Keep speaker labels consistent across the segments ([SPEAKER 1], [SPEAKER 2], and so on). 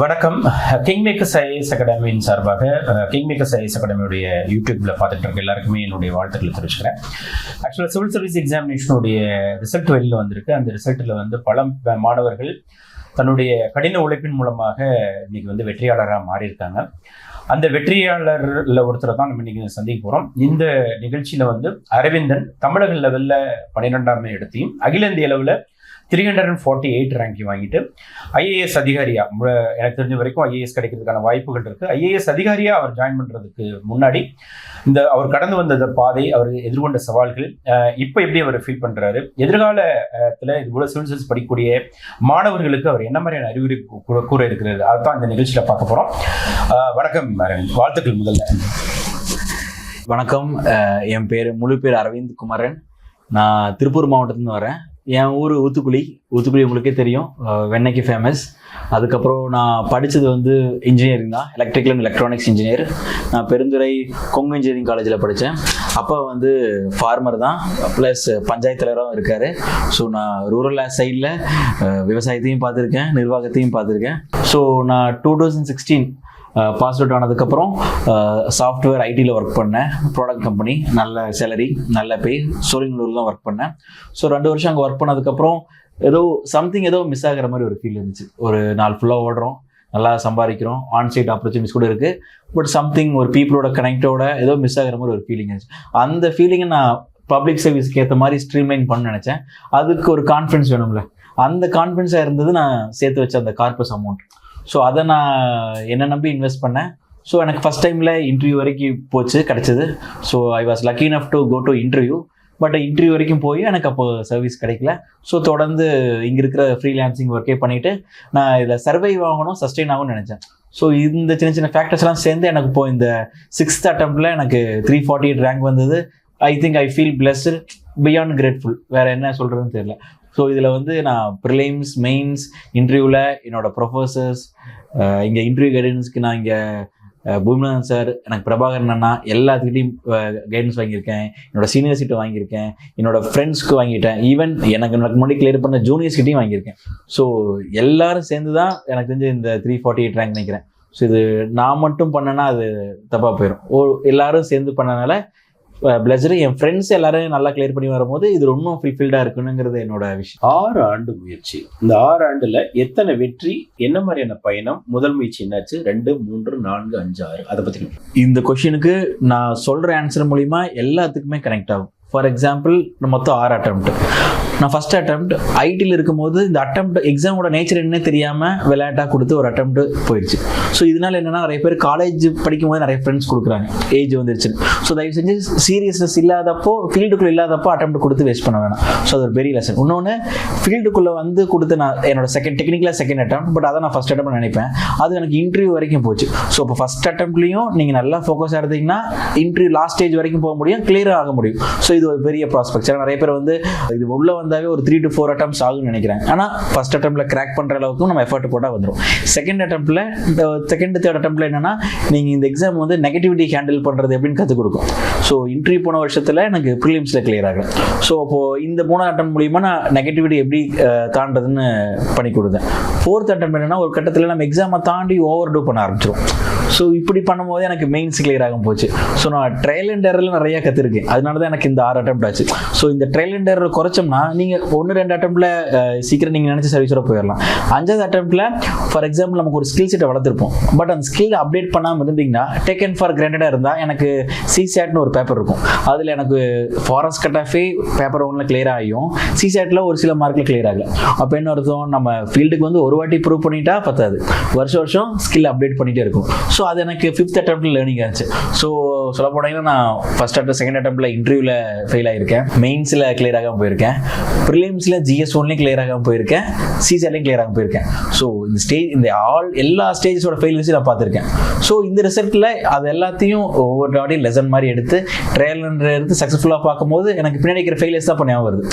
[SPEAKER 1] வணக்கம். Kingmakers IAS அகாடமியின் சார்பாக kingmakers IAS அகாடமியுடைய யூடியூப்ல பார்த்துட்டு இருக்க எல்லாருக்குமே என்னுடைய வாழ்த்துக்களை தெரிவிச்சுக்கிறேன். ஆக்சுவலாக சிவில் சர்வீஸ் எக்ஸாமினேஷனுடைய ரிசல்ட் வெளியில் வந்திருக்கு. அந்த ரிசல்ட்டில் வந்து பல மாணவர்கள் தன்னுடைய கடின உழைப்பின் மூலமாக இன்னைக்கு வந்து வெற்றியாளராக மாறியிருக்காங்க. அந்த வெற்றியாளரில் ஒருத்தரை தான் நம்ம இன்னைக்கு சந்திக்க போகிறோம். இந்த நிகழ்ச்சியில் வந்து அரவிந்தன் தமிழக லெவலில் 12ஆம் இடத்தையும் அகில இந்திய அளவில் 348 ரேங்கிங் வாங்கிட்டு ஐஏஎஸ் அதிகாரியா, எனக்கு தெரிஞ்ச வரைக்கும் ஐஏஎஸ் கிடைக்கிறதுக்கான வாய்ப்புகள் இருக்கு. ஐஏஎஸ் அதிகாரியா அவர் ஜாயின் பண்றதுக்கு முன்னாடி அவர் கடந்து வந்த பாதை, அவர் எதிர்கொண்ட சவால்கள், இப்போ எப்படி அவர் ஃபீல் பண்றாரு, எதிர்காலத்துல இது போல சிவில் சர்வீஸ் படிக்கக்கூடிய மாணவர்களுக்கு அவர் என்ன மாதிரியான அறிவுரை கூற இருக்கிறது, அதுதான் இந்த நிகழ்ச்சியில பார்க்க போறோம். வணக்கம் அரவிந்த், வாழ்த்துக்கள். முதல்ல
[SPEAKER 2] வணக்கம். என் முழு பேர் அரவிந்த் குமரன். நான் திருப்பூர் மாவட்டத்துலேருந்து வரேன். என் ஊர் ஊத்துக்குழி உங்களுக்கே தெரியும், வெண்ணெய்க்கு ஃபேமஸ். அதுக்கப்புறம் நான் படித்தது வந்து இன்ஜினியரிங் தான், எலக்ட்ரிக்கல் அண்ட் எலக்ட்ரானிக்ஸ் இன்ஜினியர். நான் பெருந்துறை கொங்கு இன்ஜினியரிங் காலேஜில் படித்தேன். அப்போ வந்து ஃபார்மர் தான், ப்ளஸ் பஞ்சாயத்து தலைவராகவும் இருக்கார். ஸோ நான் ரூரல் சைடில் விவசாயத்தையும் பார்த்துருக்கேன், நிர்வாகத்தையும் பார்த்துருக்கேன். ஸோ நான் 2016 பாஸ் அவுட் ஆனதுக்கப்புறம் சாஃப்ட்வேர் ஐடியில் ஒர்க் பண்ணேன். ப்ராடக்ட் கம்பெனி, நல்ல சேலரி, நல்ல பே, சோழிங்கநல்லூரில் தான் ஒர்க் பண்ணேன். ஸோ 2 வருஷம் அங்கே ஒர்க் பண்ணதுக்கப்புறம் ஏதோ மிஸ் ஆகிற மாதிரி ஒரு ஃபீல் இருந்துச்சு. ஒரு நாள் ஃபுல்லாக ஓடுறோம், நல்லா சம்பாதிக்கிறோம், ஆன்சைட் ஆப்பர்ச்சுனிட்டிஸ் கூட இருக்குது, பட் சம்திங் ஒரு பீப்புளோட கனெக்டோட ஏதோ மிஸ் ஆகிற மாதிரி ஒரு ஃபீலிங் இருந்துச்சு. அந்த ஃபீலிங்கை நான் பப்ளிக் சர்வீஸ்க்கு ஏற்ற மாதிரி ஸ்ட்ரீம்லைன் பண்ண நினச்சேன். அதுக்கு ஒரு கான்ஃபிடன்ஸ் வேணும்ல, அந்த கான்ஃபிடன்ஸாக இருந்தது நான் சேர்த்து வச்ச அந்த கார்பஸ் அமௌண்ட். ஸோ அதை நான் என்னை நம்பி இன்வெஸ்ட் பண்ணேன். ஸோ எனக்கு ஃபஸ்ட் டைமில் இன்டர்வியூ வரைக்கும் கிடச்சிது. So I was lucky enough to go to interview. But interview வரைக்கும் போய் எனக்கு அப்போ சர்வீஸ் கிடைக்கல. ஸோ தொடர்ந்து இங்கே இருக்கிற ஃப்ரீலான்சிங் ஒர்க்கே பண்ணிவிட்டு நான் இதில் சர்வைவ் ஆகணும், சஸ்டெயின் ஆகும்னு நினச்சேன். ஸோ இந்த சின்ன ஃபேக்டர்ஸ்லாம் சேர்ந்து எனக்கு இப்போ இந்த 6th அட்டெம்ப்டில் எனக்கு 348 ரேங்க் வந்தது. I think I feel blessed, beyond grateful. வேறு என்ன சொல்கிறதுன்னு தெரியல. ஸோ இதில் வந்து நான் ப்ரிலிம்ஸ், மெயின்ஸ், இன்டர்வியூவில் என்னோட ப்ரொஃபஸர்ஸ், இங்கே இன்டர்வியூ கைடன்ஸ்க்கு நான் இங்கே பூமிநாதன் சார், எனக்கு பிரபாகரன் அண்ணா, எல்லாத்துக்கிட்டையும் கைடன்ஸ் வாங்கியிருக்கேன். என்னோட சீனியர்ஸ்கிட்ட வாங்கியிருக்கேன், என்னோட ஃப்ரெண்ட்ஸ்க்கு வாங்கிட்டேன், ஈவன் எனக்கு முன்னாடி கிளியர் பண்ண ஜூனியர்ஸ்கிட்டையும் வாங்கியிருக்கேன். ஸோ எல்லாரும் சேர்ந்து தான் எனக்கு தெரிஞ்ச இந்த 348 ரேங்க் நினைக்கிறேன். ஸோ இது நான் மட்டும் பண்ணேன்னா அது தப்பாக போயிடும். எல்லாரும் சேர்ந்து பண்ணனால பிளஸர். என் ஃப்ரெண்ட்ஸ் எல்லாரும் நல்லா கிளியர் பண்ணி வரும்போது இது இன்னும் ஃபுல்ஃபில்டாக இருக்குனுங்கிறது என்னோட விஷயம்.
[SPEAKER 1] 6 ஆண்டு முயற்சி. இந்த 6 ஆண்டுல எத்தனை வெற்றி, என்ன மாதிரியான பயணம், முதல் முயற்சி என்னாச்சு, 2, 3, 4, 5, 6, அதை பற்றி
[SPEAKER 2] இந்த கொஷினுக்கு நான் சொல்கிற ஆன்சர் மூலிமா எல்லாத்துக்குமே கனெக்ட் ஆகும். ஃபார் எக்ஸாம்பிள், மொத்தம் 6 அட்டெம்ப்ட். நான் ஃபஸ்ட் அட்டெம்ப்ட் ஐடியில் இருக்கும்போது இந்த அட்டெம்ப்ட் எக்ஸாமோட நேச்சர் என்ன தெரியாமல் விளையாட்டாக கொடுத்து ஒரு அட்டெம்ப்ட் போயிடுச்சு. ஸோ இதனால் என்னென்னா, நிறைய பேர் காலேஜ் படிக்கும் போது நிறைய ஃப்ரெண்ட்ஸ் கொடுக்குறாங்க, ஏஜ் வந்துருச்சு. ஸோ தயவு செஞ்சு சீரியஸ்னஸ் இல்லாதப்போ, ஃபீல்டுக்குள்ளே இல்லாதப்போ அட்டெம்ப்ட் கொடுத்து வேஸ்ட் பண்ண வேணாம். ஸோ அது ஒரு பெரிய லெசன். இன்னொன்று, ஃபீல்டுக்குள்ளே வந்து கொடுத்து நான் என்னோட டெக்னிக்கலாக செகண்ட் அட்டெம்ப்ட், பட் அதை நான் ஃபஸ்ட் அட்டெம்ப்ட் நினைப்பேன். அது எனக்கு இன்டர்வியூ வரைக்கும் போச்சு. ஸோ இப்போ ஃபஸ்ட் அட்டெம்ப்ட்லையும் நீங்கள் நல்லா ஃபோக்கஸாக இருந்தீங்கன்னா இன்டர்வியூ லாஸ்ட் ஸ்டேஜ் வரைக்கும் போக முடியும், கிளியர் ஆக முடியும். ஸோ இது ஒரு பெரிய ப்ராஸ்பெக்ட். நிறைய பேர் வந்து இது உள்ள வந்தாவே ஒரு 3 to 4 அட்டெம்ப்ட்ஸ் ஆகும்னு நினைக்கிறேன். ஆனால் ஃபர்ஸ்ட் அட்டெம்ப்ட்ல கிராக் பண்ற அளவுக்கு நம்ம எஃபர்ட் போட்டால் வந்துடும். செகண்ட் அட்டெம்ப்ட்ல, செகண்ட் தேர்ட் அட்டெம்ப்ட்ல என்னன்னா, நீங்க இந்த எக்ஸாம் வந்து நெகட்டிவிட்டி ஹேண்டில் பண்றது எப்படின்னு கற்றுக் கொடுக்கும். ஸோ இன்டர்வியூ போன வருஷத்துல எனக்கு ப்ரிலிம்ஸ்ல கிளியர் ஆகும். ஸோ அப்போ இந்த 3 அட்டெம்ப்ட் மூலியமா நான் நெகட்டிவிட்டி எப்படி தாண்டதுன்னு பண்ணி கொடுத்தேன். 4th அட்டெம்ப்ட் என்னன்னா, ஒரு கட்டத்தில் நம்ம எக்ஸாமை தாண்டி ஓவர் டூ பண்ண ஆரம்பிச்சிடும். ஸோ இப்படி பண்ணும்போது எனக்கு மெயின்ஸ் கிளியர் ஆகும் போச்சு. ஸோ நான் ட்ரையல் அண்ட் எரரில் நிறைய கற்றுருக்கேன். அதனால தான் எனக்கு இந்த 6 அட்டெம்ப்ட் ஆச்சு. ஸோ இந்த ட்ரையல் அண்ட் எரர் குறைச்சோம்னா நீங்கள் 1-2 அட்டெம்ப்ட்ல சீக்கிரம் நீங்கள் நினச்ச சர்வீஸோட போயிடலாம். 5வது அட்டெம்ப்ட்ல ஃபார் எக்ஸாம்பிள் நமக்கு ஒரு ஸ்கில் செட்டை வளர்த்துருப்போம், பட் அந்த ஸ்கில் அப்டேட் பண்ணாமல் இருந்தீங்கன்னா, டேக்கன் ஃபார் கிராண்டடாக இருந்தால், எனக்கு சிசாட்னு ஒரு பேப்பர் இருக்கும், அதில் எனக்கு ஃபாரஸ்ட் கட் ஆஃபே பேப்பர் 1ல் கிளியர் ஆகியும் சிசாட்டில் ஒரு சில மார்க்கில் கிளியர் ஆகல. அப்போ என்ன அர்த்தம், நம்ம ஃபீல்டுக்கு வந்து ஒரு வாட்டி ப்ரூவ் பண்ணிட்டா பத்தாது, வருஷம் ஸ்கில் அப்டேட் பண்ணிகிட்டே இருக்கும். ஸோ அது எனக்கு 5th அட்டெம்ப்ட்ல லேர்னிங் ஆச்சு. ஸோ சொல்ல போனீங்கன்னா, நான் ஃபர்ஸ்ட் அட்டெம்ப்ட், செகண்ட் அட்டெம்ப்ட்ல இன்டர்வியூல ஃபெயில் ஆகிருக்கேன், மெயின்ஸில் கிளியர் ஆகாமல் போயிருக்கேன், ப்ரிலிம்ஸில் GS1லையும் கிளியர் ஆகாமல் போயிருக்கேன், சிசாட்லையும் கிளியர் ஆகாமல் போயிருக்கேன். ஸோ இந்த எல்லா ஸ்டேஜஸோட ஃபெயிலியர்ஸையும் நான் பார்த்துருக்கேன். ஸோ இந்த ரிசல்ட்டில் அது எல்லாத்தையும் ஒவ்வொரு வாட்டியும் லெசன் மாதிரி எடுத்து ட்ரையல் எடுத்து சக்ஸஸ்ஃபுல்லாக பார்க்கும்போது எனக்கு பின்னாடி இருக்கிற ஃபெயிலியர்ஸ் தான் பண்ண வருது.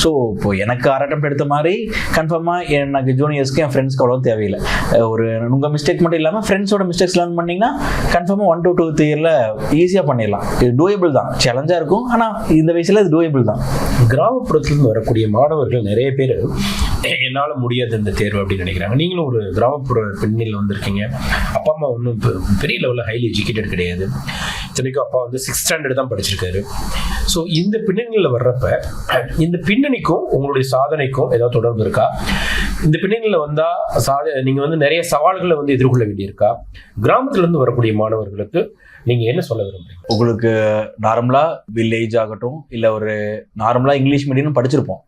[SPEAKER 2] ஸோ இப்போ எனக்கு 6 அட்டெம்ப்ட் எடுத்த மாதிரி கன்ஃபார்மாக எனக்கு ஜூனியர்ஸ்க்கு, என் ஃப்ரெண்ட்ஸ்க்கு அவ்வளோ தேவையில்லை. ஒரு உங்கள் மிஸ்டேக் மட்டும் இல்லாமல் ஃப்ரெண்ட்ஸோட மிஸ்டேக்ஸ் லேர்ன் பண்ணிங்கன்னா கன்ஃபார்மாக 1 to 2 இயரில் ஈஸியாக பண்ணிடலாம். இது டூயபிள் தான், சேலஞ்சாக இருக்கும், ஆனால் இந்த வயசில் இது டூயபிள் தான்.
[SPEAKER 1] கிராமப்புறத்துலேருந்து வரக்கூடிய மாணவர்கள் நிறைய பேர் என்னால் முடியாது இந்த தேர்வு அப்படின்னு நினைக்கிறாங்க. நீங்களும் ஒரு கிராமப்புற பெண்ணில் வந்திருக்கீங்க. அப்பா அம்மா ஒன்றும் பெரிய லெவலில் ஹைலி எஜுகேட்டட் கிடையாது. இத்தனைக்கும் அப்பா வந்து 6th standard தான் படிச்சிருக்காரு. ஸோ இந்த பின்னணியில் வர்றப்ப இந்த பின்னணிக்கும் உங்களுடைய சாதனைக்கும் ஏதாவது தொடர்பு இருக்கா? இந்த பின்னணியில் வந்தால் நீங்கள் வந்து நிறைய சவால்களை வந்து எதிர்கொள்ள வேண்டியிருக்கா? கிராமத்துலேருந்து வரக்கூடிய மாணவர்களுக்கு நீங்கள் என்ன சொல்ல விரும்புறீங்க?
[SPEAKER 2] உங்களுக்கு நார்மலாக வில்லேஜ் ஆகட்டும், இல்லை ஒரு நார்மலாக இங்கிலீஷ் மீடியம் படிச்சிருப்போம்,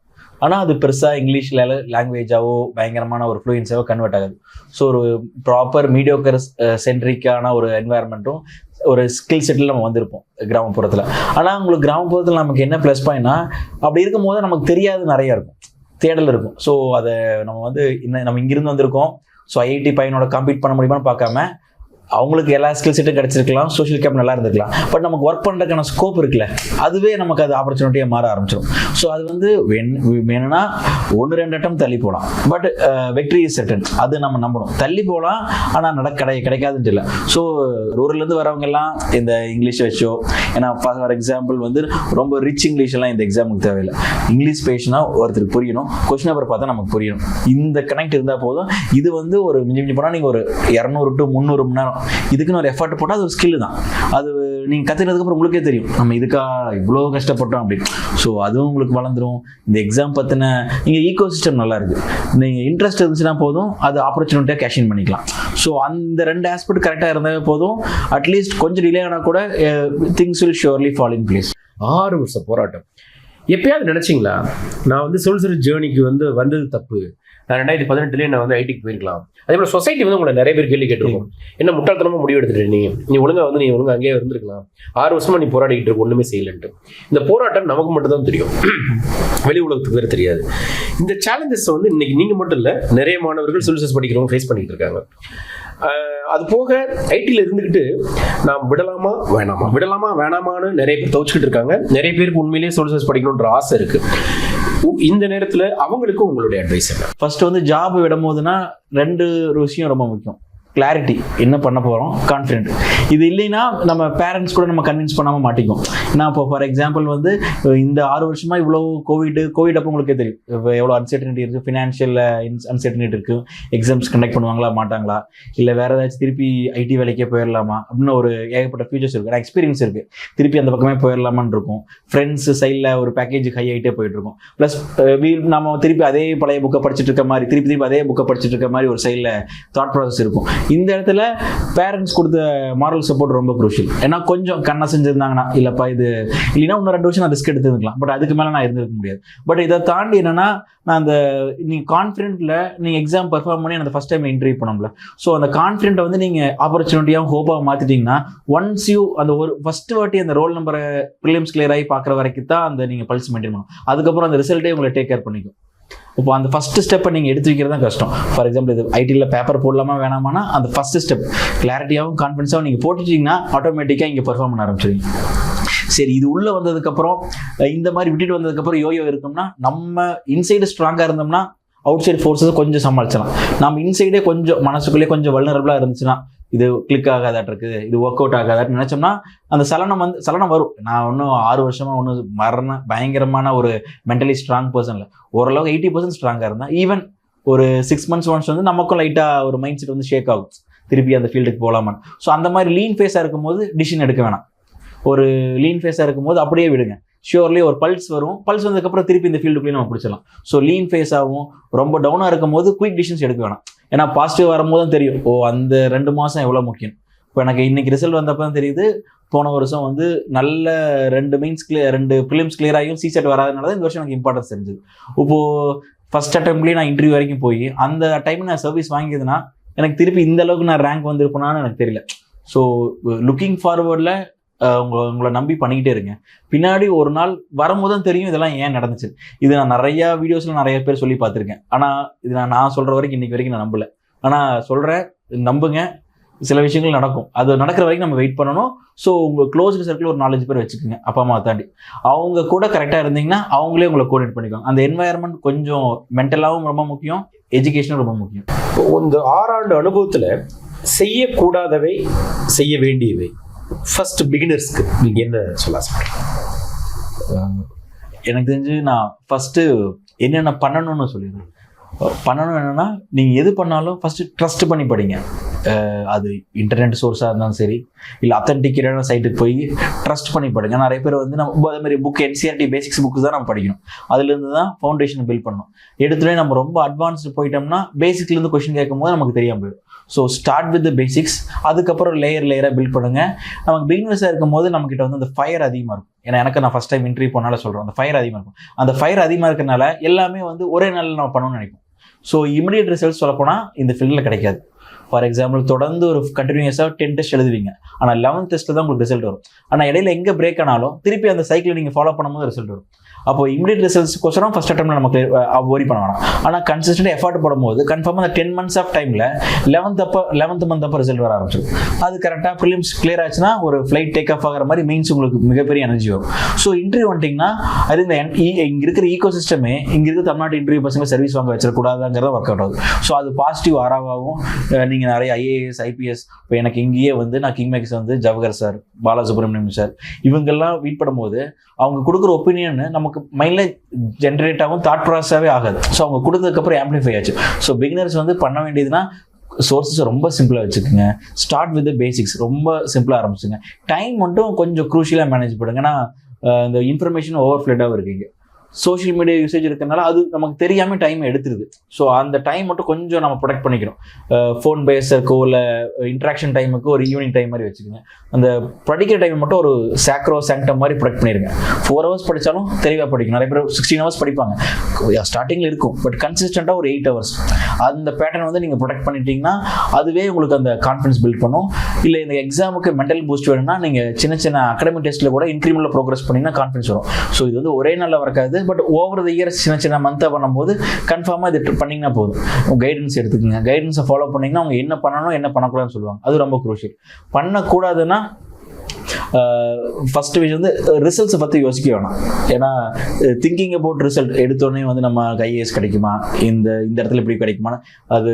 [SPEAKER 2] ஆனால் அது பெருசாக இங்கிலீஷ் லாங்குவேஜாவோ பயங்கரமான ஒரு ஃப்ளூயன்ஸாவோ கன்வெர்ட் ஆகுது. ஸோ ஒரு ப்ராப்பர் மீடியோக்கர் சென்ட்ரிக்கான ஒரு என்வாயர்மெண்ட்டும் ஒரு ஸ்கில் செட்டில் நம்ம வந்திருப்போம் கிராமப்புறத்தில். ஆனால் உங்களுக்கு கிராமப்புறத்தில் நமக்கு என்ன ப்ளஸ் பாயிண்ட்னா, அப்படி இருக்கும் போது நமக்கு தெரியாது நிறையா இருக்கும், தேடல் இருக்கும். ஸோ அதை நம்ம வந்து நம்ம இங்கிருந்து வந்திருக்கோம், ஸோ ஐஐடி பையனோட காம்பீட் பண்ண முடியுமான்னு பார்க்காம அவங்களுக்கு எல்லா ஸ்கில் செட்டும் கிடச்சிருக்கலாம், சோஷியல் கேப் நல்லா இருந்திருக்கலாம். பட் நமக்கு ஒர்க் பண்ணுறதுக்கான ஸ்கோப் இருக்குல்ல, அதுவே நமக்கு அது ஆப்பர்ச்சுனிட்டியாக மாற ஆரம்பிச்சிடும். ஸோ அது வந்து வேணும்னா 1-2 அட்டம் தள்ளி போகலாம், பட் வெக்ட்ரி இஸ் சர்டன், அது நம்ம நம்பணும். தள்ளி போகலாம், ஆனால் கிடைக்காதுன்ட்டு இல்லை. ஸோ ரூரல்லேருந்து வரவங்க எல்லாம் இந்த இங்கிலீஷ் வச்சோ, ஏன்னா ஃபார் எக்ஸாம்பிள் வந்து ரொம்ப ரிச் இங்கிலீஷ் எல்லாம் இந்த எக்ஸாமுக்கு தேவையில்லை. இங்கிலீஷ் பேசினா ஒருத்தருக்கு புரியணும், கொஸ்டின் பேப்பர் பார்த்தா நமக்கு புரியணும், இந்த கனெக்ட் இருந்தால் போதும். இது வந்து ஒரு மிஞ்சி போனால் நீங்கள் ஒரு 200 to 300 மணி நேரம் இதுக்குன்னு ஒரு எஃபர்ட் போட்டால் அது ஒரு ஸ்கில் தான். அது நீங்கள் கற்றுக்கிறதுக்கப்புறம் உங்களுக்கே தெரியும் நம்ம இதுக்கா இவ்வளோ கஷ்டப்பட்டோம் அப்படின்னு. ஸோ அதுவும் உங்களுக்கு வளர்ந்துடும். இந்த எக்ஸாம் பற்றின நீங்கள் ஈகோ சிஸ்டம் நல்லா இருக்குது, நீங்கள் இன்ட்ரெஸ்ட் இருந்துச்சுன்னா போதும், அது ஆப்பர்ச்சுனிட்டியாக கேஷ் இன் பண்ணிக்கலாம். ஸோ அந்த 2 ஆஸ்பெக்ட் கரெக்டாக இருந்தாலே போதும். அட்லீஸ்ட் கொஞ்சம் டிலே ஆனால் கூட things will surely fall in place.
[SPEAKER 1] 6 வருஷ போராட்டம். எப்பயாவது நினைச்சிங்களா நான் வந்து சிவில் ஜேர்னிக்கு வந்தது தப்பு, நான் 2018 நான் வந்து ஐடிக்கு போயிருக்கலாம்? அதே போல சொசைட்டி வந்து உங்களை நிறைய பேர் கேள்வி கேட்டிருக்கோம், என்ன முட்டாள்தனமா முடிவு எடுத்துட்டு நீ ஒழுங்கா அங்கேயே இருந்திருக்கலாம், 6 வருஷமா நீ போராடிக்கிட்டு இருக்க, ஒண்ணுமே செய்யலன்ட்டு. இந்த போராட்டம் நமக்கு மட்டும் தான் தெரியும், வெளி உலகத்துக்கு வேறு தெரியாது. இந்த சேலஞ்சஸ் வந்து இன்னைக்கு நீங்க மட்டும் இல்ல, நிறைய மாணவர்கள் சிவில் படிக்கிறவங்க ஃபேஸ் பண்ணிட்டு இருக்காங்க. அது போக ஐடியில் இருந்துக்கிட்டு நான் விடலாமா வேணாமான்னு நிறைய பேர் தவிச்சுக்கிட்டு இருக்காங்க. நிறைய பேருக்கு உண்மையிலேயே சிவில் படிக்கணுன்ற ஆசை இருக்கு. இந்த நேரத்தில் அவங்களுக்கு உங்களுடைய அட்வைஸ் என்ன?
[SPEAKER 2] ஃபர்ஸ்ட் வந்து ஜாப் விடும் போதுன்னா 2 விஷயம் ரொம்ப முக்கியம். கிளாரிட்டி, என்ன பண்ண போகிறோம், கான்ஃபிடென்ட். இது இல்லைன்னா நம்ம பேரண்ட்ஸ் கூட நம்ம கன்வின்ஸ் பண்ணாமல் மாட்டிக்கும். நான் இப்போ ஃபார் எக்ஸாம்பிள் வந்து இந்த 6 வருஷமா இவ்வளோ கோவிட் அப்போ உங்களுக்கே தெரியும் இப்போ எவ்வளோ அன்சர்டனிட்டி இருக்குது, ஃபினான்ஷியல் அன்சர்டனிட்டி இருக்குது, எக்ஸாம்ஸ் கண்டக்ட் பண்ணுவாங்களா மாட்டாங்களா, இல்லை வேறு ஏதாச்சும் திருப்பி ஐடி வேலைக்கே போயிடலாமா அப்படின்னு ஒரு ஏகப்பட்ட ஃபியூச்சர்ஸ் இருக்குது. நான் எக்ஸ்பீரியன்ஸ் இருக்குது, திருப்பி அந்த பக்கமே போயிடலாமான்னு இருக்கும். ஃப்ரெண்ட்ஸ் சைடில் ஒரு பேக்கேஜ் ஹை ஆகிட்டே போயிட்டுருக்கும். ப்ளஸ் நம்ம திருப்பி அதே பழைய புக்கை படிச்சுட்டு இருக்க மாதிரி, திருப்பி அதே புக்கை படிச்சுட்டு இருக்க மாதிரி ஒரு சைடில் தாட் ப்ராசஸ் இருக்கும். இந்த இடத்துல பேரண்ட்ஸ் கொடுத்த மாரல் சப்போர்ட் ரொம்ப குரூஷியல். ஏன்னா கொஞ்சம் கண்ணை செஞ்சிருந்தாங்கன்னா இல்லப்பா இது இல்லைன்னா இன்னும் 2 வருஷம் நான் ரிஸ்க் எடுத்துக்கலாம், பட் அதுக்கு மேலே நான் இருந்திருக்க முடியாது. பட் இதை தாண்டி என்னன்னா, நான் அந்த நீங்கள் கான்ஃபிடென்ட்ல நீங்கள் எக்ஸாம் பெர்ஃபார்ம் பண்ணி அந்த ஃபர்ஸ்ட் டைம் இன்டர்வியூ பண்ணோம்ல, ஸோ அந்த கான்ஃபிடென்ட்டை வந்து நீங்கள் ஆப்பர்ச்சுனிட்டியாக ஹோப்பாக மாற்றிட்டீங்கன்னா, ஒன்ஸ் யூ அந்த ஒரு ஃபர்ஸ்ட் வாட்டி அந்த ரோல் நம்பரை ப்ரிலிம்ஸ் கிளியர் ஆகி பார்க்குற வரைக்கும் தான் அந்த நீங்கள் பல்ஸ் மெயின்டைன் பண்ணணும். அதுக்கப்புறம் அந்த ரிசல்ட்டே உங்களை டேக் கேர் பண்ணிக்கும். இப்போ அந்த ஃபர்ஸ்ட் ஸ்டெப்பை நீங்கள் எடுத்து வைக்கிறது தான் கஷ்டம். ஃபார் எக்ஸாம்பிள் இது ஐடியில் பேப்பர் போடலாமா வேணாமான்னா அந்த ஃபர்ஸ்ட் ஸ்டெப் கிளாரிட்டியாகவும் கான்ஃபிடன்ஸாகவும் நீங்கள் போட்டுட்டீங்கன்னா ஆட்டோமேட்டிக்காக இங்கே பெர்ஃபார்ம் பண்ண ஆரம்பிச்சிடுங்க. சரி, இது உள்ளே வந்ததுக்கப்புறம் இந்த மாதிரி விட்டுட்டு வந்ததுக்கப்புறம் யோயோ இருக்கும்னா, நம்ம இன்சைடு ஸ்ட்ராங்காக இருந்தோம்னா அவுட் சைடு ஃபோர்ஸஸ் கொஞ்சம் சமாளிச்சலாம். நம்ம இன்சைடே கொஞ்சம் மனசுக்குள்ளே கொஞ்சம் வல்னரபிளாக இருந்துச்சுன்னா, இது கிளிக் ஆகாதாட்டு இருக்குது, இது ஒர்க் அவுட் ஆகாதாட்டு நினச்சோம்னா அந்த சலனம் வரும். நான் ஒன்றும் 6 வருஷமாக ஒன்றும் பயங்கரமான ஒரு மென்டலி ஸ்ட்ராங் பர்சன் இல்லை, ஓரளவுக்கு 80% ஸ்ட்ராங்காக இருந்தேன். ஈவன் ஒரு 6 months ஒன்ஸ் வந்து நமக்கும் லைட்டாக ஒரு மைண்ட் செட் வந்து ஷேக் ஆகும், திருப்பி அந்த ஃபீல்டுக்கு போகலாமான்னு. ஸோ அந்த மாதிரி லீன் ஃபேஸாக இருக்கும்போது டிசிஷன் எடுக்க வேணாம். ஒரு லீன் ஃபேஸாக இருக்கும்போது அப்படியே விடுங்க. ஷியோர்லி ஒரு பல்ஸ் வரும், பல்ஸ் வந்ததுக்கப்புறம் திருப்பி இந்த ஃபீல்டுக்குள்ளேயே நம்ம பிடிச்சலாம். ஸோ லீன் ஃபேஸாகவும் ரொம்ப டவுனாக இருக்கும் போது குயிக் டிசிஷன்ஸ் எடுக்க வேணாம். ஏன்னா பாசிட்டிவ் வரும்போது தான் தெரியும், அந்த 2 மாதம் எவ்வளோ முக்கியம். இப்போ எனக்கு இன்னைக்கு ரிசல்ட் வந்தப்போ தான் தெரியுது, போன வருஷம் வந்து நல்ல 2 ப்ரிலிம்ஸ் கிளியர் ஆகியும் சிசெட் வராதனால தான் இந்த வருஷம் எனக்கு இம்பார்ட்டன்ஸ் தெரிஞ்சுது. இப்போது ஃபர்ஸ்ட் அட்டெம்ப்ட்லேயே நான் இன்டர்வியூ வரைக்கும் போய் அந்த டைம் நான் சர்வீஸ் வாங்கியதுன்னா எனக்கு திருப்பி இந்த அளவுக்கு நான் ரேங்க் வந்திருப்பேனான்னு எனக்கு தெரியல. ஸோ லுக்கிங் ஃபார்வர்டில் உங்களை நம்பி பண்ணிக்கிட்டே இருங்க. பின்னாடி ஒரு நாள் வரும்போது தான் தெரியும் இதெல்லாம் ஏன் நடந்துச்சு. இது நான் நிறையா வீடியோஸில் நிறைய பேர் சொல்லி பார்த்துருக்கேன். ஆனால் இது நான் சொல்கிற வரைக்கும் இன்றைக்கி வரைக்கும் நான் நம்பலை. ஆனால் சொல்கிறேன், நம்புங்க, சில விஷயங்கள் நடக்கும். அது நடக்கிற வரைக்கும் நம்ம வெயிட் பண்ணணும். ஸோ உங்கள் க்ளோஸ்டு சர்க்கிள் ஒரு 4-5 பேர் வச்சுக்கோங்க, அப்பா அம்மா தாண்டி. அவங்க கூட கரெக்டாக இருந்தீங்கன்னா அவங்களே உங்களை கோஆர்டினேட் பண்ணிக்கோங்க. அந்த என்வாயர்மெண்ட் கொஞ்சம் மென்டலாகவும் ரொம்ப முக்கியம், எஜுகேஷனும் ரொம்ப முக்கியம்.
[SPEAKER 1] இந்த 6 ஆண்டு அனுபவத்தில் செய்யக்கூடாதவை, செய்ய வேண்டியவை, ஃபர்ஸ்ட் பிகினர்ஸ்க்கு நீங்கள் என்ன சொல்ல சொல்கிறீங்க?
[SPEAKER 2] எனக்கு தெரிஞ்சு நான் ஃபஸ்ட்டு என்னென்ன பண்ணணும்னு சொல்லிடுறேன். பண்ணணும் என்னென்னா, நீங்கள் எது பண்ணாலும் ஃபஸ்ட்டு ட்ரஸ்ட் பண்ணி படிங்க. அது இன்டர்நெட் சோர்ஸாக இருந்தாலும் சரி, இல்லை அத்தன்டிக்கேட்டான சைட்டுக்கு போய் ட்ரஸ்ட் பண்ணி படிங்க. நிறைய பேர் வந்து நம்ம அதே மாதிரி புக் NCERT பேசிக்ஸ் புக்கு தான் நம்ம படிக்கணும். அதுலேருந்து தான் ஃபவுண்டேஷன் பில்ட் பண்ணணும். எடுத்துகிட்டே நம்ம ரொம்ப அட்வான்ஸ்டு போயிட்டோம்னா பேசிக்லேருந்து கொஸ்டின் கேட்கும்போது நமக்கு தெரியாமல் போயிடும். So start with the basics, அதுக்கப்புறம் லேயராக பில்ட் பண்ணுங்கள். நமக்கு பிகினர்ஸாக இருக்கும்போது நம்மக்கிட்ட வந்து அந்த ஃபயர் அதிகமாக இருக்கும். ஏன்னா நான் ஃபஸ்ட் டைம் இன்டர்வியூ போனால சொல்கிறேன், அந்த ஃபயர் அதிகமாக இருக்கும். அந்த ஃபயர் அதிகமாக இருக்கிறனால எல்லாமே வந்து ஒரே நாளில் நம்ம பண்ணணும்னு நினைப்போம். ஸோ இமிடியேட் ரிசல்ட்ஸ் சொல்லப்போனால் இந்த ஃபீல்டில் கிடைக்காது. ஃபார் எக்ஸாம்பிள், தொடர்ந்து ஒரு கண்டினியூஸாக 10 டெஸ்ட் எழுதுவீங்க, ஆனால் 11th டெஸ்ட்டில் தான் உங்களுக்கு ரிசல்ட் வரும். ஆனால் இடையில எங்கே பிரேக் ஆனாலும் திருப்பி அந்த சைக்கிளை நீங்கள் ஃபாலோ பண்ணும்போது ரிசல்ட் வரும். அப்போ இமிடியேட் ரிசல்ட்ஸ்க்கோசரம் ஃபஸ்ட் அட்டெம்ப்ட்ல நமக்கு ஒரி பண்ண வேணாம். ஆனால் கன்சிஸ்டன்ட் எஃபர்ட் போடும்போது கன்ஃபார்மாக அந்த 10 months ஆஃப் டைமில் 11th month அப்போ ரிசல்ட் வர ஆரம்பிச்சிடும். அது கரெக்டாக ப்ரிலிம்ஸ் கிளியர் ஆச்சுன்னா ஒரு ஃப்ளைட் டேக் ஆஃப் ஆகிற மாதிரி மெயின்ஸ் உங்களுக்கு மிகப்பெரிய எனர்ஜி வரும். ஸோ இன்டர்வியூ வந்துட்டிங்கன்னா அது இங்கே இருக்கிற ஈகோ சிஸ்டமே இங்கே இருக்கிற தமிழ்நாட்டு இன்டர்வியூ பசங்க சர்வீஸ் வாங்க வச்சிடக்கூடாதுங்கிறத ஒர்க் அவுட் ஆகுது. ஸோ அது பாசிட்டிவ் ஆராவாகவும் நீங்கள் நிறைய IAS IPS, இப்போ எனக்கு இங்கேயே வந்து நான் கிங்மேக்கர்ஸ் வந்து ஜவஹர் சார், பாலசுப்ரமணியம் சார், இவங்கெல்லாம் மீட் பண்ணும்போது அவங்க கொடுக்குற ஒப்பீனியன் நமக்கு மைண்டில் ஜென்ரேட் ஆகும், தாட் ப்ராசஸாகவே ஆகாது. ஸோ அவங்க கொடுத்ததுக்கப்புறம் ஆம்பிளிஃபை ஆச்சு. ஸோ பிகினர்ஸ் வந்து பண்ண வேண்டியதுன்னா சோர்ஸஸ் ரொம்ப சிம்பிளாக வச்சுக்கோங்க. ஸ்டார்ட் வித் பேசிக்ஸ், ரொம்ப சிம்பிளாக ஆரம்பிச்சுங்க. டைம் மட்டும் கொஞ்சம் க்ரூஷியலாக மேனேஜ் பண்ணுங்க. ஏன்னா இந்த இன்ஃபர்மேஷன் ஓவர்ஃப்ளட்டாக இருக்குங்க. சோஷியல் மீடியா யூசேஜ் இருக்கிறதுனால அது நமக்கு தெரியாமல் டைம் எடுத்துருது. ஸோ அந்த டைம் மட்டும் கொஞ்சம் நம்ம ப்ரொடெக்ட் பண்ணிக்கிறோம். ஃபோன் பேசுறக்கோ இல்லை இன்ட்ராக்ஷன் டைமுக்கு ஒரு ஈவினிங் டைம் மாதிரி வச்சுக்கோங்க. அந்த படிக்கிற டைம் மட்டும் ஒரு சாக்ரோ சாங்டம் மாதிரி ப்ரொடெக்ட் பண்ணிடுங்க. 4 hours படித்தாலும் தெளிவாக படிக்கணும். நிறைய பேர் 16 hours படிப்பாங்க, ஸ்டார்டிங்கில் இருக்கும். பட் கன்சிஸ்டண்ட்டாக ஒரு 8 hours அந்த பேட்டர்ன் வந்து நீங்கள் ப்ரொடெக்ட் பண்ணிட்டீங்கன்னா அதுவே உங்களுக்கு அந்த கான்ஃபிடன்ஸ் பில்ட் பண்ணும். இல்லை இந்த எக்ஸாமுக்கு மென்டல் பூஸ்ட் வேணும்னா நீங்கள் சின்ன சின்ன அகாடமிக் டெஸ்ட்டில் கூட இன்க்ரிமெண்ட்டில் ப்ரோக்ரஸ் பண்ணிங்கன்னா கான்ஃபிடன்ஸ் வரும். ஸோ இது வந்து ஒரே நாளில் வரக்காது. பட் ஓவர் த இயர்ஸ் சின்ன மந்தாக பண்ணும்போது கன்ஃபார்மாக இது பண்ணிங்கன்னா போதும். கைடன்ஸ் எடுத்துக்கோங்க. கைடன்ஸை ஃபாலோ பண்ணிங்கன்னா அவங்க என்ன பண்ணணும் என்ன பண்ணக்கூடாதுன்னு சொல்லுவாங்க. அது ரொம்ப குரூஷியல். பண்ணக்கூடாதுன்னா ஃபர்ஸ்ட் விஷயம் வந்து ரிசல்ட்ஸை பற்றி யோசிக்க வேணாம். ஏன்னா திங்கிங் அபவுட் ரிசல்ட் எடுத்தோடனே வந்து நம்ம IAS கிடைக்குமா, இந்த இடத்துல இப்படி கிடைக்குமா, அது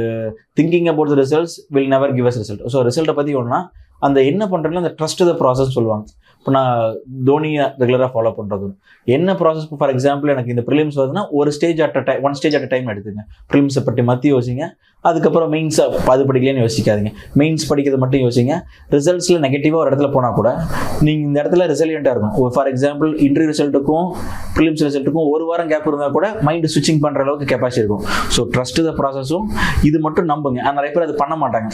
[SPEAKER 2] thinking about the results will never give us result. So ரிசல்ட்டை பற்றி ஒன்றுனா அந்த என்ன பண்ணுறீங்களோ அந்த ட்ரஸ்ட் த ப்ராசஸ் சொல்லுவாங்க. இப்போ நான் தோனியை ரெகுலராக ஃபாலோ பண்ணுறது என்ன ப்ராசஸ். ஃபார் எக்ஸாம்பிள், எனக்கு இந்த ப்ரிலிம்ஸ் வருதுன்னா ஒரு ஸ்டேஜ் அட் அ டைம் எடுத்துங்க. ப்ரிலிம்ஸை பற்றி மற்றி யோசிங்க. அதுக்கப்புறம் மெயின்ஸை அது படிக்கலன்னு யோசிக்காதீங்க. மெயின்ஸ் படிக்கிறது மட்டும் யோசிங்க. ரிசல்ட்ஸில் நெகட்டிவாக ஒரு இடத்துல போனால் கூட நீங்கள் இந்த இடத்துல ரெசிலியண்ட்டாக இருக்கும். ஃபார் எக்ஸாம்பிள், இன்டர்வியூ ரிசல்ட்டுக்கும் ப்ரிலிம்ஸ் ரிசல்ட்டுக்கும் 1 வாரம் கேப் இருந்தால் கூட மைண்டு ஸ்விட்சிங் பண்ணுற அளவுக்கு கெப்பாசிட்டி இருக்கும். ஸோ ட்ரஸ்ட் த ப்ராசஸும் இது மட்டும் நம்புங்க. நிறைய பேர் அது பண்ண மாட்டாங்க.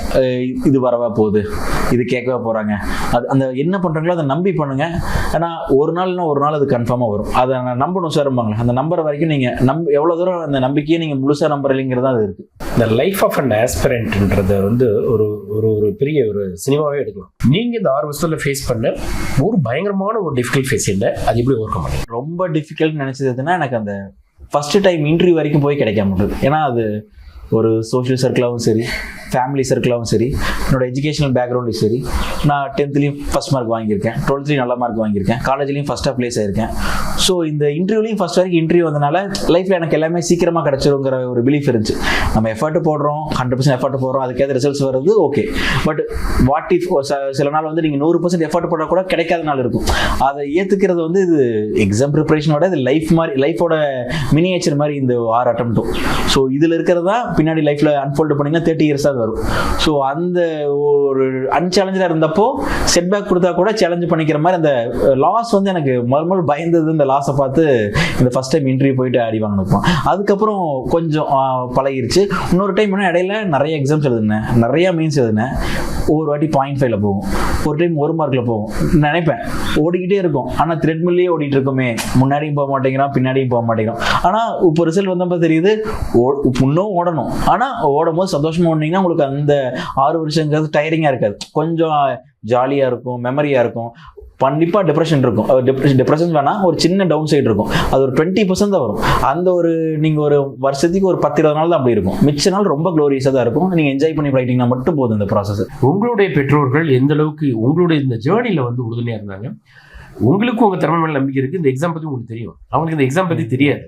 [SPEAKER 2] இது வரவா போகுது, இது கேட்கவா போகிறாங்க, அது அந்த என்ன பண்ணுறாங்களோ அதை நம்பி பண்ணுங்க. ஏன்னா ஒரு நாள் அது கன்ஃபார்மாக வரும். அதை நான் நம்பணும் சார்பாங்க. அந்த நம்புற வரைக்கும் நீங்கள் எவ்வளோ தூரம் அந்த நம்பிக்கையை நீங்கள் முழுசாக நம்புறீங்கிறது தான் அது இருக்குது.
[SPEAKER 1] இந்த லைஃப் ஆஃப் அன் ஆஸ்பிரண்ட்ன்றது வந்து ஒரு ஒரு பெரிய ஒரு சினிமாவே எடுக்கலாம். நீங்கள் இந்த 6 வருஷத்துல ஃபேஸ் பண்ண ஒரு பயங்கரமான ஒரு டிஃபிகல்ட் ஃபேஸ் இல்லை, அது எப்படி ஓவர் கம் பண்ணீங்க?
[SPEAKER 2] ரொம்ப டிஃபிகல்ட் நினச்சதுன்னா எனக்கு அந்த ஃபர்ஸ்ட் டைம் இன்டர்வியூ வரைக்கும் போய் கிடைக்காம இருந்தது. ஏன்னா அது ஒரு சோஷியல் சர்க்கிளாகவும் சரி, ஃபேமிலி சர்க்கிளாகவும் சரி, என்னோட எஜுகேஷனல் பேக்ரவுண்ட்லையும் சரி, நான் 10th ஃபர்ஸ்ட் மார்க் வாங்கியிருக்கேன், 12th நல்ல மார்க் வாங்கியிருக்கேன், காலேஜ்லேயும் ஃபஸ்ட்டாக ப்ளேஸ் ஆயிருக்கேன். ஸோ இந்த இன்டர்வியூலையும் ஃபஸ்ட் வரைக்கும் இன்டர்வியூ வந்தனால லைஃப்பில் எனக்கு எல்லாமே சீக்கிரமாக கிடச்சிருங்கிற ஒரு பிலீஃப் இருந்துச்சு. நம்ம எஃபர்ட் போடுறோம், 100% எஃபர்ட் போடுறோம், அதுக்கேற்ற ரிசல்ட்ஸ் வருது, ஓகே. பட் வாட் இஃப் சில நாள் வந்து நீங்கள் 100% எஃபர்ட் போட்டால் கூட கிடைக்காத நாள் இருக்கும். அதை ஏற்றுக்கிறது வந்து இது எக்ஸாம் ப்ரிப்பரேஷனோட இது லைஃபோட மினியேச்சர் மாதிரி இந்த 6 அட்டெம்ப்ட்டும். ஸோ இதில் இருக்கிறது தான் பின்னாடி லைஃப்பில் அன்ஃபோல்டு பண்ணிங்கன்னா 30 years தான் வரும். ஸோ அந்த ஒரு அன்சேலஞ்சாக இருந்தப்போ செட்பேக் கொடுத்தா கூட சேலஞ்சு பண்ணிக்கிற மாதிரி அந்த லாஸ் வந்து எனக்கு முதல் பயந்தது. இந்த லாஸை பார்த்து இந்த ஃபர்ஸ்ட் டைம் இன்டர்வியூ போயிட்டு அடி வாங்கினோம். அதுக்கப்புறம் கொஞ்சம் பழகிருச்சு. இன்னொரு டைம் இன்னும் இடையில நிறைய எக்ஸாம்ஸ் எழுதுனேன், நிறைய மெயின்ஸ் எழுதுனேன். ஒரு வாட்டி 0.5ல போகும், ஒரு டைம் 1 மார்க்கில் போகும். நினைப்பேன் ஓடிக்கிட்டே இருக்கும், ஆனால் த்ரெட்மில்லே ஓடிட்டு இருக்குமே, முன்னாடியும் போக மாட்டேங்கிறான் பின்னாடியும் போக மாட்டேங்கிறான். ஆனால் இப்போ ரிசல்ட் வந்தப்போ தெரியுது இன்னும் ஓடணும். ஆனால் ஓடும் போது சந்தோஷமா ஓடினீங்கன்னா உங்களுக்கு அந்த 6 வருஷங்கிறது டயரிங்காக இருக்காது, கொஞ்சம் ஜாலியாக இருக்கும், மெமரியாக இருக்கும். கண்டிப்பாக டிப்ரெஷன் இருக்கும். டிப்ரெஷன் வேணா ஒரு சின்ன டவுன் சைடு இருக்கும், அது ஒரு 20% தான் வரும். அந்த ஒரு நீங்கள் ஒரு வருஷத்துக்கு ஒரு 10-20 நாள் தான் அப்படி இருக்கும். மிச்ச நாள் ரொம்ப க்ளோரியஸாக தான் இருக்கும். நீங்கள் என்ஜாய் பண்ணி படிக்கிட்டீங்கன்னா மட்டும் போதும் இந்த ப்ராசஸ்.
[SPEAKER 3] உங்களுடைய பெற்றோர்கள் எந்த அளவுக்கு உங்களுடைய இந்த ஜேர்னியில் வந்து உறுதுணையாக இருந்தாங்க? உங்களுக்கு உங்கள் திறமை மேலே நம்பிக்கை இருக்குது. இந்த எக்ஸாம் பற்றி உங்களுக்கு தெரியும், அவங்களுக்கு இந்த எக்ஸாம் பற்றி தெரியாது.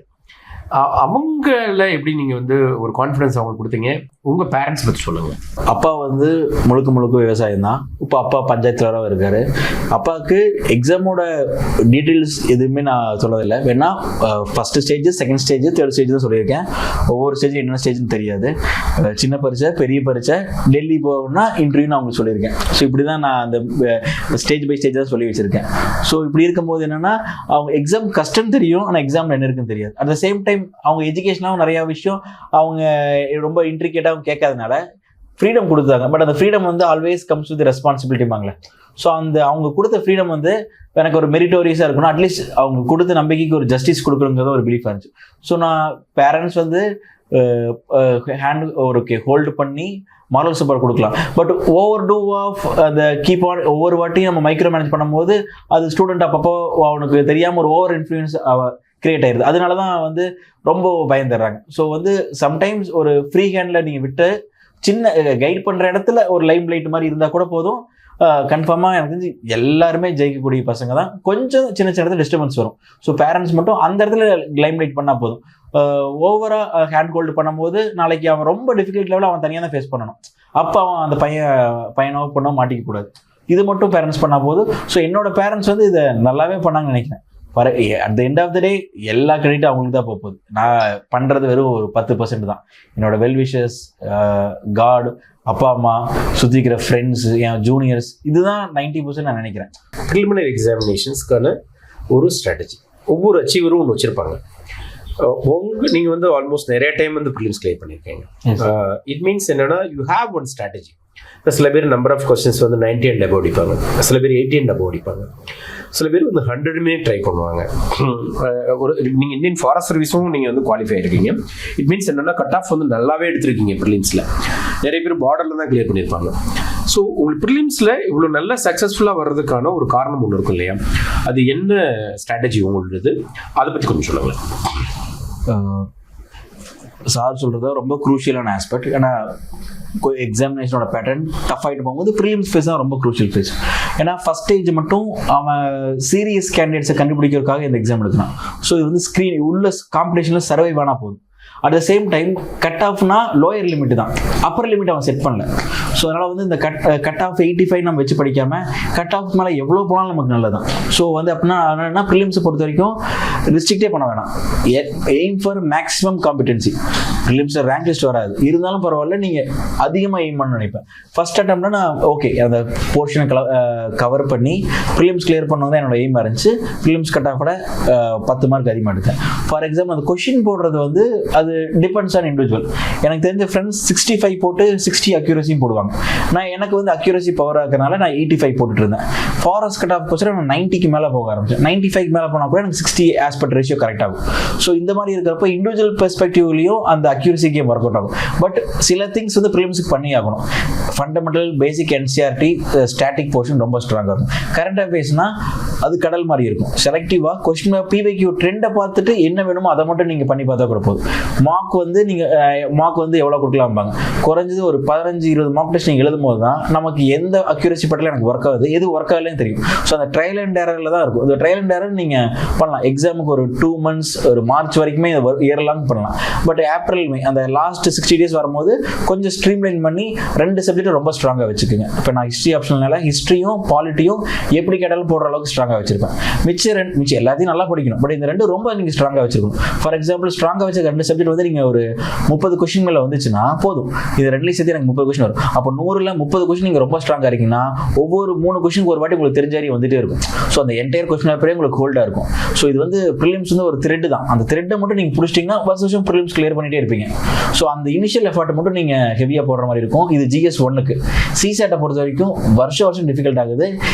[SPEAKER 3] அவங்கள எப்படி நீங்கள் வந்து ஒரு கான்ஃபிடன்ஸ் அவங்களுக்கு கொடுத்தீங்க? உங்கள் பேரண்ட்ஸ் பற்றி சொல்லுங்கள்.
[SPEAKER 2] அப்பா வந்து முழுக்க முழுக்க விவசாயம் தான். இப்போ அப்பா பஞ்சாயத்து வர இருக்காரு. அப்பாவுக்கு எக்ஸாமோட டீட்டெயில்ஸ் எதுவுமே நான் சொல்லதில்லை. வேணா first stage, second stage, third stage தான் சொல்லியிருக்கேன். ஒவ்வொரு ஸ்டேஜ் என்ன ஸ்டேஜ்னு தெரியாது. சின்ன பரீட்சை, பெரிய பரீட்சை, டெல்லி போகணும்னா இன்டர்வியூன்னு அவங்களுக்கு சொல்லியிருக்கேன். ஸோ இப்படி தான் நான் அந்த ஸ்டேஜ் பை ஸ்டேஜ் தான் சொல்லி வச்சிருக்கேன். ஸோ இப்படி இருக்கும்போது என்னன்னா, அவங்க எக்ஸாம் கஷ்டம் தெரியும், ஆனால் எக்ஸாம் என்ன இருக்குன்னு தெரியாது. அட் த சேம் டைம் அவங்க எஜுகேஷனாகவும் நிறைய விஷயம் அவங்க ரொம்ப இன்ட்ரிகேட்டாக கேட்காதனால ஃப்ரீடம் கொடுத்தாங்க. பட் அந்த ஃப்ரீடம் வந்து ஆல்வேஸ் கம்ஸ் வித் ரெஸ்பான்சிபிலிட்டிமாங்களே. ஸோ அந்த அவங்க கொடுத்த ஃப்ரீடம் வந்து எனக்கு ஒரு மெரிட்டோரியஸாக இருக்கணும். அட்லீஸ்ட் அவங்க கொடுத்த நம்பிக்கைக்கு ஒரு ஜஸ்டிஸ் கொடுக்கணுங்கிறத ஒரு பிலீஃபாக இருந்துச்சு. ஸோ நான் பேரண்ட்ஸ் வந்து ஹோல்டு பண்ணி மாரல் சப்போர்ட் கொடுக்கலாம். பட் ஓவர் டூ ஆஃப் அந்த கீப் ஆன் ஒவ்வொரு வாட்டியும் நம்ம மைக்ரோ மேனேஜ் பண்ணும்போது அது ஸ்டூடெண்ட் அப்பப்போ அவனுக்கு தெரியாமல் ஒரு ஓவர் இன்ஃப்ளூயன்ஸ் கிரியேட் ஆயிடுது. அதனால தான் வந்து ரொம்ப பயந்துடுறாங்க. ஸோ வந்து சம்டைம்ஸ் ஒரு ஃப்ரீ ஹேண்டில் நீங்கள் விட்டு சின்ன கைட் பண்ணுற இடத்துல ஒரு லைம் லைட் மாதிரி இருந்தால் கூட போதும். கன்ஃபார்மாக எனக்கு தெரிஞ்சு எல்லாருமே ஜெயிக்கக்கூடிய பசங்க தான். கொஞ்சம் சின்ன சின்ன இடத்துல டிஸ்டர்பன்ஸ் வரும். ஸோ பேரண்ட்ஸ் மட்டும் அந்த இடத்துல லைம் லைட் பண்ணால் போதும். ஓவராக ஹேண்ட் ஹோல்டு பண்ணும்போது நாளைக்கு அவன் ரொம்ப டிஃபிகல்ட் லெவலில் அவன் தனியாக தான் ஃபேஸ் பண்ணணும். அப்போ அவன் அந்த பையனோ பொண்ணோ மாட்டிக்க கூடாது. இது மட்டும் பேரண்ட்ஸ் பண்ணால் போதும். ஸோ என்னோட பேரண்ட்ஸ் வந்து இதை நல்லாவே பண்ணாங்கன்னு நினைக்கிறேன். At the end of the day எல்லா கிரெடிட்டும் அவங்களுக்கு தான் போகுது. நான் பண்ணுறது வெறும் ஒரு 10% தான். என்னோட வெல்விஷர்ஸ், காட், அப்பா அம்மா, சுற்றிக்கிற ஃப்ரெண்ட்ஸு, என் ஜூனியர்ஸ், இதுதான் 90% நான் நினைக்கிறேன்.
[SPEAKER 3] ப்ரிலிமினரி எக்ஸாமினேஷன்ஸ்க்கான ஒரு ஸ்ட்ராட்டஜி ஒவ்வொரு அச்சீவரும் ஒன்று வச்சுருப்பாங்க. நீங்கள் வந்து ஆல்மோஸ்ட் நிறைய டைம் வந்து ப்ரிலிம்ஸ் கிளியர் பண்ணியிருக்கீங்க. இட் மீன்ஸ் என்னன்னா, யூ ஹேவ் ஒன் ஸ்ட்ராட்டஜி. இப்போ சில பேர் நம்பர் ஆஃப் கொஸ்டின்ஸ் வந்து 90 and above அடிப்பாங்க, சில பேர் 80 and above அடிப்பாங்க, சில பேர் வந்து 100 ட்ரை பண்ணுவாங்க. ஒரு நீங்கள் இந்தியன் ஃபாரஸ்ட் சர்வீஸும் நீங்கள் வந்து குவாலிஃபை இருக்கீங்க. இட் மீன்ஸ் என்னன்னா, கட் ஆஃப் வந்து நல்லாவே எடுத்திருக்கீங்க ப்ரிலிம்ஸில். நிறைய பேர் பார்டரில் தான் கிளியர் பண்ணியிருப்பாங்க. ஸோ உங்களுக்கு ப்ரிலிம்ஸில் இவ்வளோ நல்ல சக்ஸஸ்ஃபுல்லாக வர்றதுக்கான ஒரு காரணம் ஒன்று இருக்கும் இல்லையா? அது என்ன ஸ்ட்ராட்டஜி உங்களுடையது? அதை பற்றி கொஞ்சம் சொல்லுங்களேன்.
[SPEAKER 2] சார் சொல்கிறது ரொம்ப குரூஷியலான ஆஸ்பெக்ட். ஏன்னா எக்ஸாமினேஷனோட பேட்டர்ன் டஃப் ஆகிட்டு போகும்போது ப்ரிலிம்ஸ் ஃபேஸ் தான் ரொம்ப குரூஷியல் ஃபேஸ். ஏன்னா ஃபஸ்ட் ஸ்டேஜ் மட்டும் அவன் சீரியஸ் கேண்டிடேட்ஸை கண்டுபிடிக்கிறதுக்காக இந்த எக்ஸாம் எடுக்கிறான். ஸோ இது வந்து ஸ்க்ரீன் உள்ள காம்படிஷனில் சர்வைவ் ஆனால் போதும். At the same time cut ஆஃப்னா லோயர் லிமிட் தான், அப்பர் லிமிட் அவன் செட் பண்ணல. ஸோ அதனால் வந்து இந்த கட் ஆஃப் 85 நம்ம வச்சு படிக்காமல் கட் ஆஃப் மேலே எவ்வளோ போனாலும் நமக்கு நல்லதான். ஸோ வந்து அப்படின்னா என்னன்னா, ப்ரிலிம்ஸை பொறுத்த வரைக்கும் ரிஸ்ட்ரிக்டே பண்ண வேணாம். Aim for maximum competency. ப்ரிலிம்ஸில் ரேங்க் லிஸ்ட் வராது, இருந்தாலும் பரவாயில்ல, நீங்கள் அதிகமாக எய்ம் பண்ண நினைப்பேன். ஃபர்ஸ்ட் அட்டம்ப்ட்னா நான் ஓகே அந்த போர்ஷனை கவர் பண்ணி ப்ரிலிம்ஸ் கிளியர் பண்ணது தான் என்னோட எய்மாக இருந்துச்சு. ப்ரிலிம்ஸ் கட் ஆஃபோட 10 மார்க் அதிகமாக எடுத்தேன். ஃபார் எக்ஸாம்பிள் அந்த கொஷின் போடுறது வந்து அது டிபெண்ட்ஸ் ஆன் இண்டிவிஜுவல். எனக்கு தெரிஞ்ச ஃப்ரெண்ட்ஸ் 65 போட்டு 60 அக்யூரஸியும் போடுவாங்க. நான் எனக்கு வந்து அக்யூரஸி பவராக இருக்கிறனால நான் 85 போட்டுட்டு இருந்தேன். ஃபாரஸ்ட் கட் ஆஃப் கொஸ்டின் நான் 90க்கு மேலே போக ஆரம்பிச்சேன். 95 மேலே போனால் கூட எனக்கு 60 ஆஸ்பெக்ட் ரேஷியோ கரெக்ட் ஆகும். ஸோ இந்த மாதிரி இருக்கிறப்ப இண்டிவிஜுவல் பெர்ஸ்பெக்டிவ்லையும் அந்த அக்யூரசி கேம் ஒர்க் அவுட் ஆகும். பட் சில திங்ஸ் வந்து ப்ரிலிம்ஸுக்கு பண்ணி ஆகணும். ஃபண்டமெண்டல் பேசிக் என்சிஆர்டி ஸ்டாட்டிக் போர்ஷன் ரொம்ப ஸ்ட்ராங்காக இருக்கும். கரண்ட் அஃபேர்ஸ்னா அது கடல் மாதிரி இருக்கும். செலக்டிவாக கொஸ்டின் பிவைக்யூ ட்ரெண்டை பார்த்துட்டு என்ன வேணுமோ அதை மட்டும் நீங்கள் பண்ணி பார்த்தா கூட போதும். மார்க் வந்து நீங்கள் மார்க் வந்து எவ்வளோ கொடுக்கலாம்பாங்க, குறைஞ்சது ஒரு 15-20 மார்க் டெஸ்ட் நீங்கள் எழுதும் போது தான் நமக்கு எந்த அக்யூரசி பட்டில் எனக்கு ஒர்க் ஆகுது, எது ஒர்க் ஆகலையும் தெரியும். ஸோ அந்த ட்ரையல் அண்ட் எரரில் தான் இருக்கும். இந்த ட்ரையல் அண்ட் எரர் நீங்கள் பண்ணலாம். எக்ஸாமுக்கு ஒரு 2 months ஒரு மார்ச் வரைக்குமே இயர் லாங் பண்ணலாம். பட் ஏப்ரல் மே அந்த லாஸ்ட் 60 days வரும்போது கொஞ்சம் ஸ்ட்ரீம்லைன் பண்ணி 2 சப்ஜெக்ட் ரொம்ப ஸ்ட்ராங்காக வச்சுக்கோங்க. இப்போ நான் ஹிஸ்ட்ரி ஆப்ஷனால ஹிஸ்ட்ரியும் பாலிட்டியும் எப்படி கேட்டாலும் போடுற அளவுக்கு ஸ்ட்ராங்காக வச்சிருப்பேன். மிச்சம் எல்லாத்தையும் நல்லா படிக்கணும். பட் இந்த 2 ரொம்ப நீங்கள் ஸ்ட்ராங்காக வச்சிருக்கணும். ஃபார் எக்ஸாம்பிள் ஸ்ட்ராங்காக வச்ச 2 சப்ஜெக்ட் வந்து நீங்கள் ஒரு 30 கொஸ்டின் மேலே வந்துச்சுன்னா போதும். இது 2லையும் சேர்த்து எனக்கு 30 கொஸ்டின் வரும். அப்போ 100ல் 30 கொஸ்டின் நீங்கள் ரொம்ப ஸ்ட்ராங்காக இருக்கீங்கன்னா ஒவ்வொரு 3 கொஸ்டினுக்கு ஒரு வாட்டி உங்களுக்கு தெரிஞ்சாரி வந்துட்டே இருக்கும். ஸோ அந்த என்டையர் கொஸ்டின் பேப்பரே உங்களுக்கு ஹோல்டாக இருக்கும். ஸோ இது வந்து ப்ரிலிம்ஸ் வந்து ஒரு த்ரெட் தான். அந்த த்ரெட்டை மட்டும் நீங்கள் பிடிச்சிட்டிங்கன்னா வருஷம் ப்ரிலிம்ஸ் கிளியர் பண்ணிட்டே இருப்பீங்க. ஸோ அந்த இனிஷியல் எஃபர்ட் மட்டும் நீங்கள் ஹெவியாக போடுற மாதிரி இருக்கும். இது GS 1க்கு. சிசேட்டை பொறுத்த வரைக்கும் வருஷம் டிஃபிகல்ட் ஆகுது.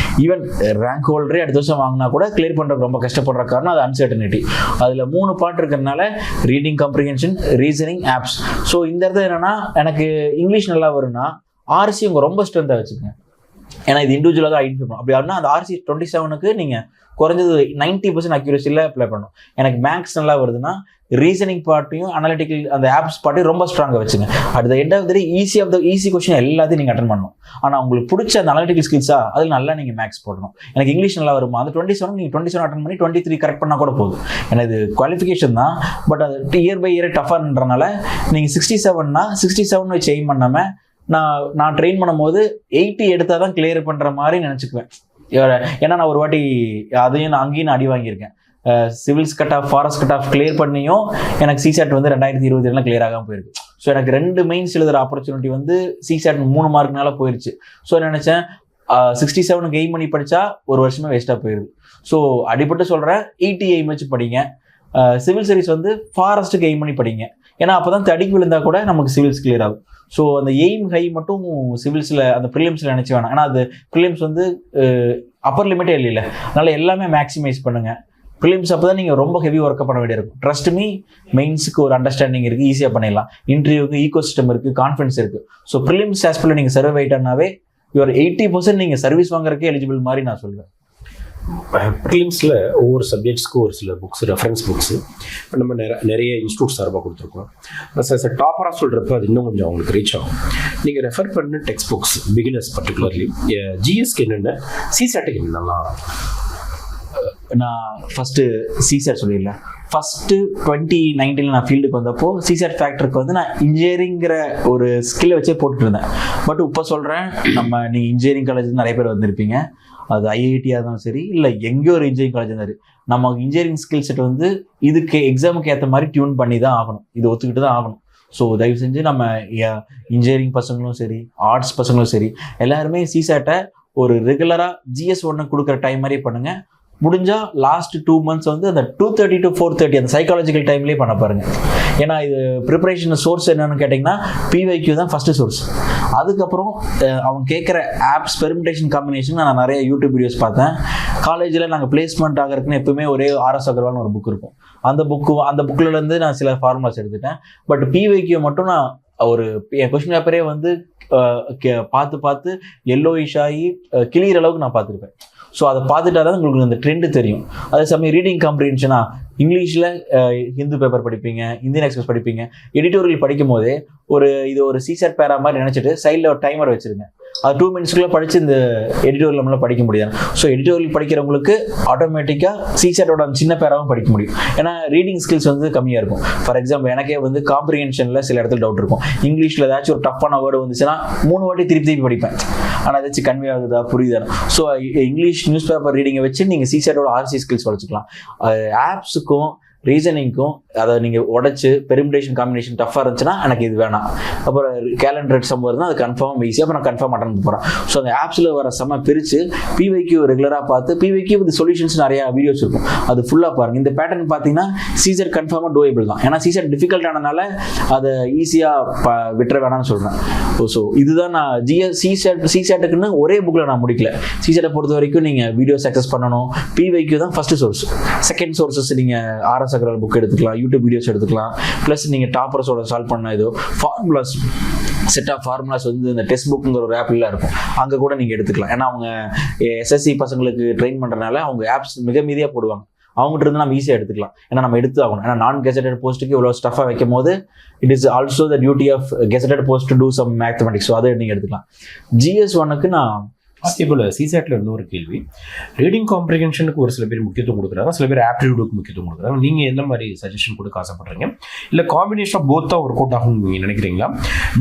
[SPEAKER 2] ஈவன் ரேங்க் ஹோல்டரே அடுத்த வருஷம் வாங்கினா கூட கிளியர் பண்ணுறதுக்கு ரொம்ப கஷ்டப்படுற காரணம் அது அன்சர்டனிட்டி. அதில் 3 பார்ட் இருக்கிறதுனால reading comprehension, reasoning, apps. So இந்த இடத்துல என்னன்னா, எனக்கு இங்கிலீஷ் நல்லா வரும்னா RC உங்க ரொம்ப ஸ்ட்ரென்த்தாக வச்சுக்கோங்க. ஏன்னா இது இண்டிவிஜுவலாக தான் ஐடென்டிஃபை பண்ணும். அப்படி அப்படின்னா அந்த RC 27க்கு நீங்கள் குறைஞ்சது 90% அக்யூரஸியில் அப்ளை பண்ணணும். எனக்கு மேக்ஸ் நல்லா வருதுன்னா ரீசனிங் பார்ட்டையும் அனாலிட்டிக்கல் அந்த ஆப்ஸ் பார்ட்டையும் ரொம்ப ஸ்ட்ராங்காக வச்சுங்க. At the end of the day easy question எல்லாத்தையும் நீங்கள் அட்டன் பண்ணணும். ஆனால் உங்களுக்கு பிடிச்ச அந்த அனாலிட்டிக்கல் ஸ்கில்ஸா அதில் நல்லா நீங்கள் மேக்ஸ் போடணும். எனக்கு இங்கிலீஷ் நல்லா வருமா, அந்த 27 நீங்கள் 27 அட்டன் பண்ணி 23 கரெக்ட் பண்ணால் கூட போதும். ஏன்னா இது குவாலிஃபிகேஷன் தான். பட் அது இயர் பை இயர் டஃபான்றனால நீங்கள் 67னா 67 வச்சு எய்ம் பண்ணாமல் நான் ட்ரெயின் பண்ணும்போது 80 எடுத்தால் தான் கிளியர் பண்ணுற மாதிரி நினச்சிக்குவேன். ஏன்னா நான் ஒரு வாட்டி அதையும் அங்கேயும் நான் அடி வாங்கியிருக்கேன். Civils cut off forest cut off clear பண்ணியும் எனக்கு சிசாட் வந்து 2022 கிளியர் ஆகாமல் போயிருக்கு. ஸோ எனக்கு 2 மெயின்ஸ் எழுதுகிற ஆப்பர்ச்சுனிட்டி வந்து சிசாட் 3 மார்க்னால போயிடுச்சு. ஸோ நினச்சேன் 67க்கு எய்ம் பண்ணி படித்தா ஒரு வருஷமே வேஸ்ட்டாக போயிடுது. ஸோ அடிப்பட்டு சொல்கிறேன், 80 எய்ம் வச்சு படிங்க. சிவில் சர்வீஸ் வந்து ஃபாரஸ்ட்டுக்கு எய்ம் பண்ணி படிங்க. ஏன்னா அப்போ தான் தடிக்கு விழுந்தால் கூட நமக்கு சிவில்ஸ் கிளியர் ஆகும். ஸோ அந்த எய்ம் ஹை மட்டும் சிவில்ஸில் அந்த ப்ரிலிம்ஸில் நினச்சி வேணாம். ஏன்னா அது ப்ரிலிம்ஸ் வந்து அப்பர் லிமிட்டே இல்லை, அதனால் எல்லாமே மேக்ஸிமைஸ் பண்ணுங்கள். ப்ரிலிம்ஸ் அப்போ தான் நீங்கள் ரொம்ப ஹெவி ஒர்க்கப் பண்ண வேண்டியிருக்கும். ட்ரஸ்ட் மீ, மெயின்ஸுக்கு ஒரு அண்டர்ஸ்டாண்டிங் இருக்குது, ஈஸியாக பண்ணிடலாம். இன்டர்வியூக்கு ஈகோ சிஸ்டம் இருக்குது, கான்ஃபிடன்ஸ் இருக்குது. ஸோ ப்ரிலிம்ஸ் ஆஸ்பெக்டில் நீங்கள் சர்வே ஆகிட்டனாவே யுவர் 80% நீங்கள் சர்வீஸ் வாங்குறதுக்கே எலிஜிபிள் மாதிரி நான் சொல்லுவேன்.
[SPEAKER 3] ப்ரிலிம்ஸில் ஒவ்வொரு சப்ஜெக்ட்ஸ்க்கும் ஒரு சில புக்ஸ், ரெஃபரன்ஸ் புக்ஸு நம்ம நிறைய இன்ஸ்டியூட் சார்பாக கொடுத்துருக்கோம். பட் டாப்பராக சொல்கிறப்ப அது இன்னும் கொஞ்சம் அவங்களுக்கு ரீச் ஆகும். நீங்கள் ரெஃபர் பண்ண டெக்ஸ்ட் புக்ஸ் பிகினர்ஸ் பர்டிகுலர்லி ஜிஎஸ்க்கு என்னென்ன, சிசாட்டுக்கு என்னென்னலாம்?
[SPEAKER 2] நான் ஃபஸ்ட்டு சிசாட் சொல்லிடல. ஃபஸ்ட்டு 2019 நான் ஃபீல்டுக்கு வந்தப்போ சிசாட் ஃபேக்டருக்கு வந்து நான் இன்ஜினியரிங்கிற ஒரு ஸ்கில்லை வச்சே போட்டுட்டு இருந்தேன். பட் இப்போ சொல்கிறேன், நீங்கள் இன்ஜினியரிங் காலேஜ் நிறைய பேர் வந்திருப்பீங்க, அது ஐஐடியாக இருந்தாலும் சரி, இல்லை எங்கேயோ ஒரு இன்ஜினியரிங் காலேஜ் இருந்தாரு. நம்ம இன்ஜினியரிங் ஸ்கில் செட் வந்து இதுக்கு எக்ஸாமுக்கு ஏற்ற மாதிரி டியூன் பண்ணி தான் ஆகணும், இது ஒத்துக்கிட்டு தான் ஆகணும். ஸோ தயவு செஞ்சு நம்ம இன்ஜினியரிங் பசங்களும் சரி, ஆர்ட்ஸ் பசங்களும் சரி, எல்லாருமே சிசாட்டை ஒரு ரெகுலராக GS 1 கொடுக்குற டைம் மாதிரியே பண்ணுங்கள். முடிஞ்சால் லாஸ்ட் 2 months வந்து அந்த 2:30 to 4:30 அந்த சைக்காலஜிக்கல் டைம்லேயே பண்ண பாருங்கள். ஏன்னா இது ப்ரிப்பரேஷன் சோர்ஸ் என்னன்னு கேட்டிங்கன்னா PYQ தான் ஃபஸ்ட்டு சோர்ஸ். அதுக்கப்புறம் அவங்க கேட்குற ஆப்ஸ் பெர்மிட்டேஷன் காம்பினேஷன் நான் நிறைய யூடியூப் வீடியோஸ் பார்த்தேன். காலேஜில் நாங்கள் பிளேஸ்மெண்ட் ஆகிறதுக்குன்னு எப்பவுமே ஒரே RS அகர்வால்னு ஒரு புக் இருக்கும். அந்த புக்கிலேருந்து நான் சில ஃபார்முலாஸ் எடுத்துட்டேன். பட் PYQ மட்டும் நான் ஒரு என் கொஸ்டின் பேப்பரே வந்து பார்த்து எல்லோயிஷ் ஆகி கிளியர் அளவுக்கு நான் பார்த்துருப்பேன். ஸோ அதை பார்த்துட்டா தான் உங்களுக்கு அந்த ட்ரெண்டு தெரியும். அதே சமயம் ரீடிங் காம்ப்ரிஹென்ஷனா இங்கிலீஷில் ஹிந்து பேப்பர் படிப்பீங்க, இந்தியன் எக்ஸ்பிரஸ் படிப்பீங்க. எடிட்டோரியல் படிக்கும் போதே இது ஒரு சிசாட் பேரா மாதிரி நினச்சிட்டு சைடில் ஒரு டைமர் வச்சுருங்க. அது 2 minutesக்குள்ளே படித்து இந்த எடிட்டோரியல் நம்மளால் படிக்க முடியாது. ஸோ எடிட்டோரியல் படிக்கிறவங்களுக்கு ஆட்டோமேட்டிக்காக சிசாட்டோட அந்த சின்ன பேராகவும் படிக்க முடியும். ஏன்னா ரீடிங் ஸ்கில்ஸ் வந்து கம்மியாக இருக்கும். ஃபார் எக்ஸாம்பிள் எனக்கே வந்து காம்ப்ரிஹென்ஷனில் சில இடத்துல டவுட் இருக்கும். இங்கிலீஷில் ஏதாச்சும் ஒரு டஃப்பான வேர்டு வந்துச்சுன்னா 3 வாட்டி திருப்பி படிப்பேன். ஆனால் ஏதாச்சும் கன்வே ஆகுதா, புரியுதா? ஸோ இங்கிலீஷ் நியூஸ் பேப்பர் ரீடிங்கை வச்சு நீங்கள் சிசாட்டோட RC ஸ்கில்ஸ் படிச்சுக்கலாம். ஆப்ஸுக்கும் ரீசனிங்க்கும் அதை நீங்கள் உடச்சி பெர்மிட்டேஷன் காம்பினேஷன் டஃப்பாக இருந்துச்சுன்னா எனக்கு இது வேணாம். அப்புறம் கேலண்டர் எக்ஸாம் வருதுன்னா அது கன்ஃபார்ம் ஈஸியாக அப்போ நான் கன்ஃபார்ம் அட்டன் போகிறேன். ஸோ அந்த ஆப்ஸில் வர பிரித்து PYQ ரெகுலராக பார்த்து PYQ வித் சொல்யூஷன்ஸ் நிறையா வீடியோஸ் இருக்கும், அது ஃபுல்லாக பாருங்கள். இந்த பேட்டர்ன் பார்த்தீங்கன்னா சிசாட் கன்ஃபார்மாக டூயபிள் தான். ஏன்னா சிசாட் டிஃபிகல்ட் ஆனதுனால அதை ஈஸியாக விட்டுற வேணாம்னு சொல்கிறேன். ஸோ இதுதான் நான் சிசாட்டுக்குன்னு ஒரே புக்கில் நான் முடிக்கல. சிசாட்டை பொறுத்த வரைக்கும் நீங்கள் வீடியோஸ் அக்சஸ் பண்ணணும். PYQ தான் ஃபஸ்ட்டு சோர்ஸ். செகண்ட் சோர்ஸஸ் நீங்கள் RS அகர்வால் புக் எடுத்துக்கலாம், யூடியூப் வீடியோஸ் எடுத்துக்கலாம். ப்ளஸ் நீங்கள் டாப்பர்ஸோட சால்வ் பண்ண ஏதோ ஃபார்முலாஸ், செட் ஆஃப் ஃபார்முலாஸ் வந்து இந்த டெஸ்ட் புக்குங்கிற ஒரு ஆப்லாம் இருக்கும், அங்கே கூட நீங்கள் எடுத்துக்கலாம். ஏன்னா அவங்க SSC பசங்களுக்கு ட்ரெயின் பண்ணுறதுனால அவங்க ஆப்ஸ் மிக மீதியாக போடுவாங்க. அவங்ககிட்ட இருந்து நம்ம ஈஸியாக எடுத்துக்கலாம். ஏன்னா நம்ம எடுத்து ஆகணும். ஏன்னா நான் கெசட்டட் போஸ்ட்டுக்கு இவ்வளோ ஸ்டஃபாக வைக்கும் போது it is also the duty of gazetted post to do some mathematics. So அதை நீங்கள் எடுத்துக்கலாம். GS 1க்கு நான்
[SPEAKER 3] இப்போ சிசாட்டில் இன்னொரு கேள்வி, ரீடிங் காம்ப்ரிஹென்ஷனுக்கு ஒரு சில பேர் முக்கியத்துவம் கொடுக்குறாங்க, சில பேர் ஆப்டிடியூடுக்கு முக்கியத்துவம் கொடுக்குறாங்க. நீங்கள் எந்த மாதிரி சஜஷன் கொடுக்க ஆசைப்படுறீங்க? இல்லை காம்பினேஷன் ஆஃப் போத் தான் ஒர்க் அவுட் ஆகும் நீங்கள் நினைக்கிறீங்களா?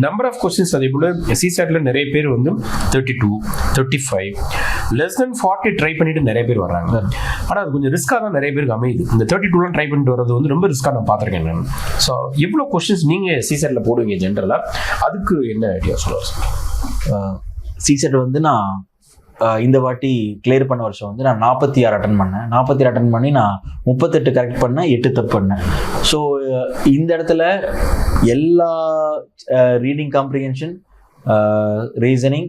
[SPEAKER 3] நம்பர் ஆஃப் கொஸ்டின்ஸ் அதே போல் சிசாட்டில் நிறைய பேர் வந்து 32, 35, less than 40 ட்ரை பண்ணிட்டு நிறைய பேர் வர்றாங்க. ஆனால் அது கொஞ்சம் ரிஸ்க்காக தான் நிறைய பேருக்கு அமையுது. இந்த 32 ட்ரை பண்ணிட்டு வர்றது வந்து ரொம்ப ரிஸ்க்காக நான் பார்த்துருக்கேன் நான். ஸோ எவ்வளோ கொஸ்டின்ஸ் நீங்கள் சிசாட்டில் போடுவீங்க ஜென்ரலாக? அதுக்கு என்ன ஐடியா சொல்லுவாங்க?
[SPEAKER 2] சிசாட் வந்து நான் இந்த வாட்டி கிளியர் பண்ண வருஷம் வந்து நான் 46 அட்டன் பண்ணேன். 46 அட்டன் பண்ணி நான் 38 கரெக்ட் பண்ணேன், 8 தப்பு பண்ணேன். ஸோ இந்த இடத்துல எல்லா reading comprehension, reasoning,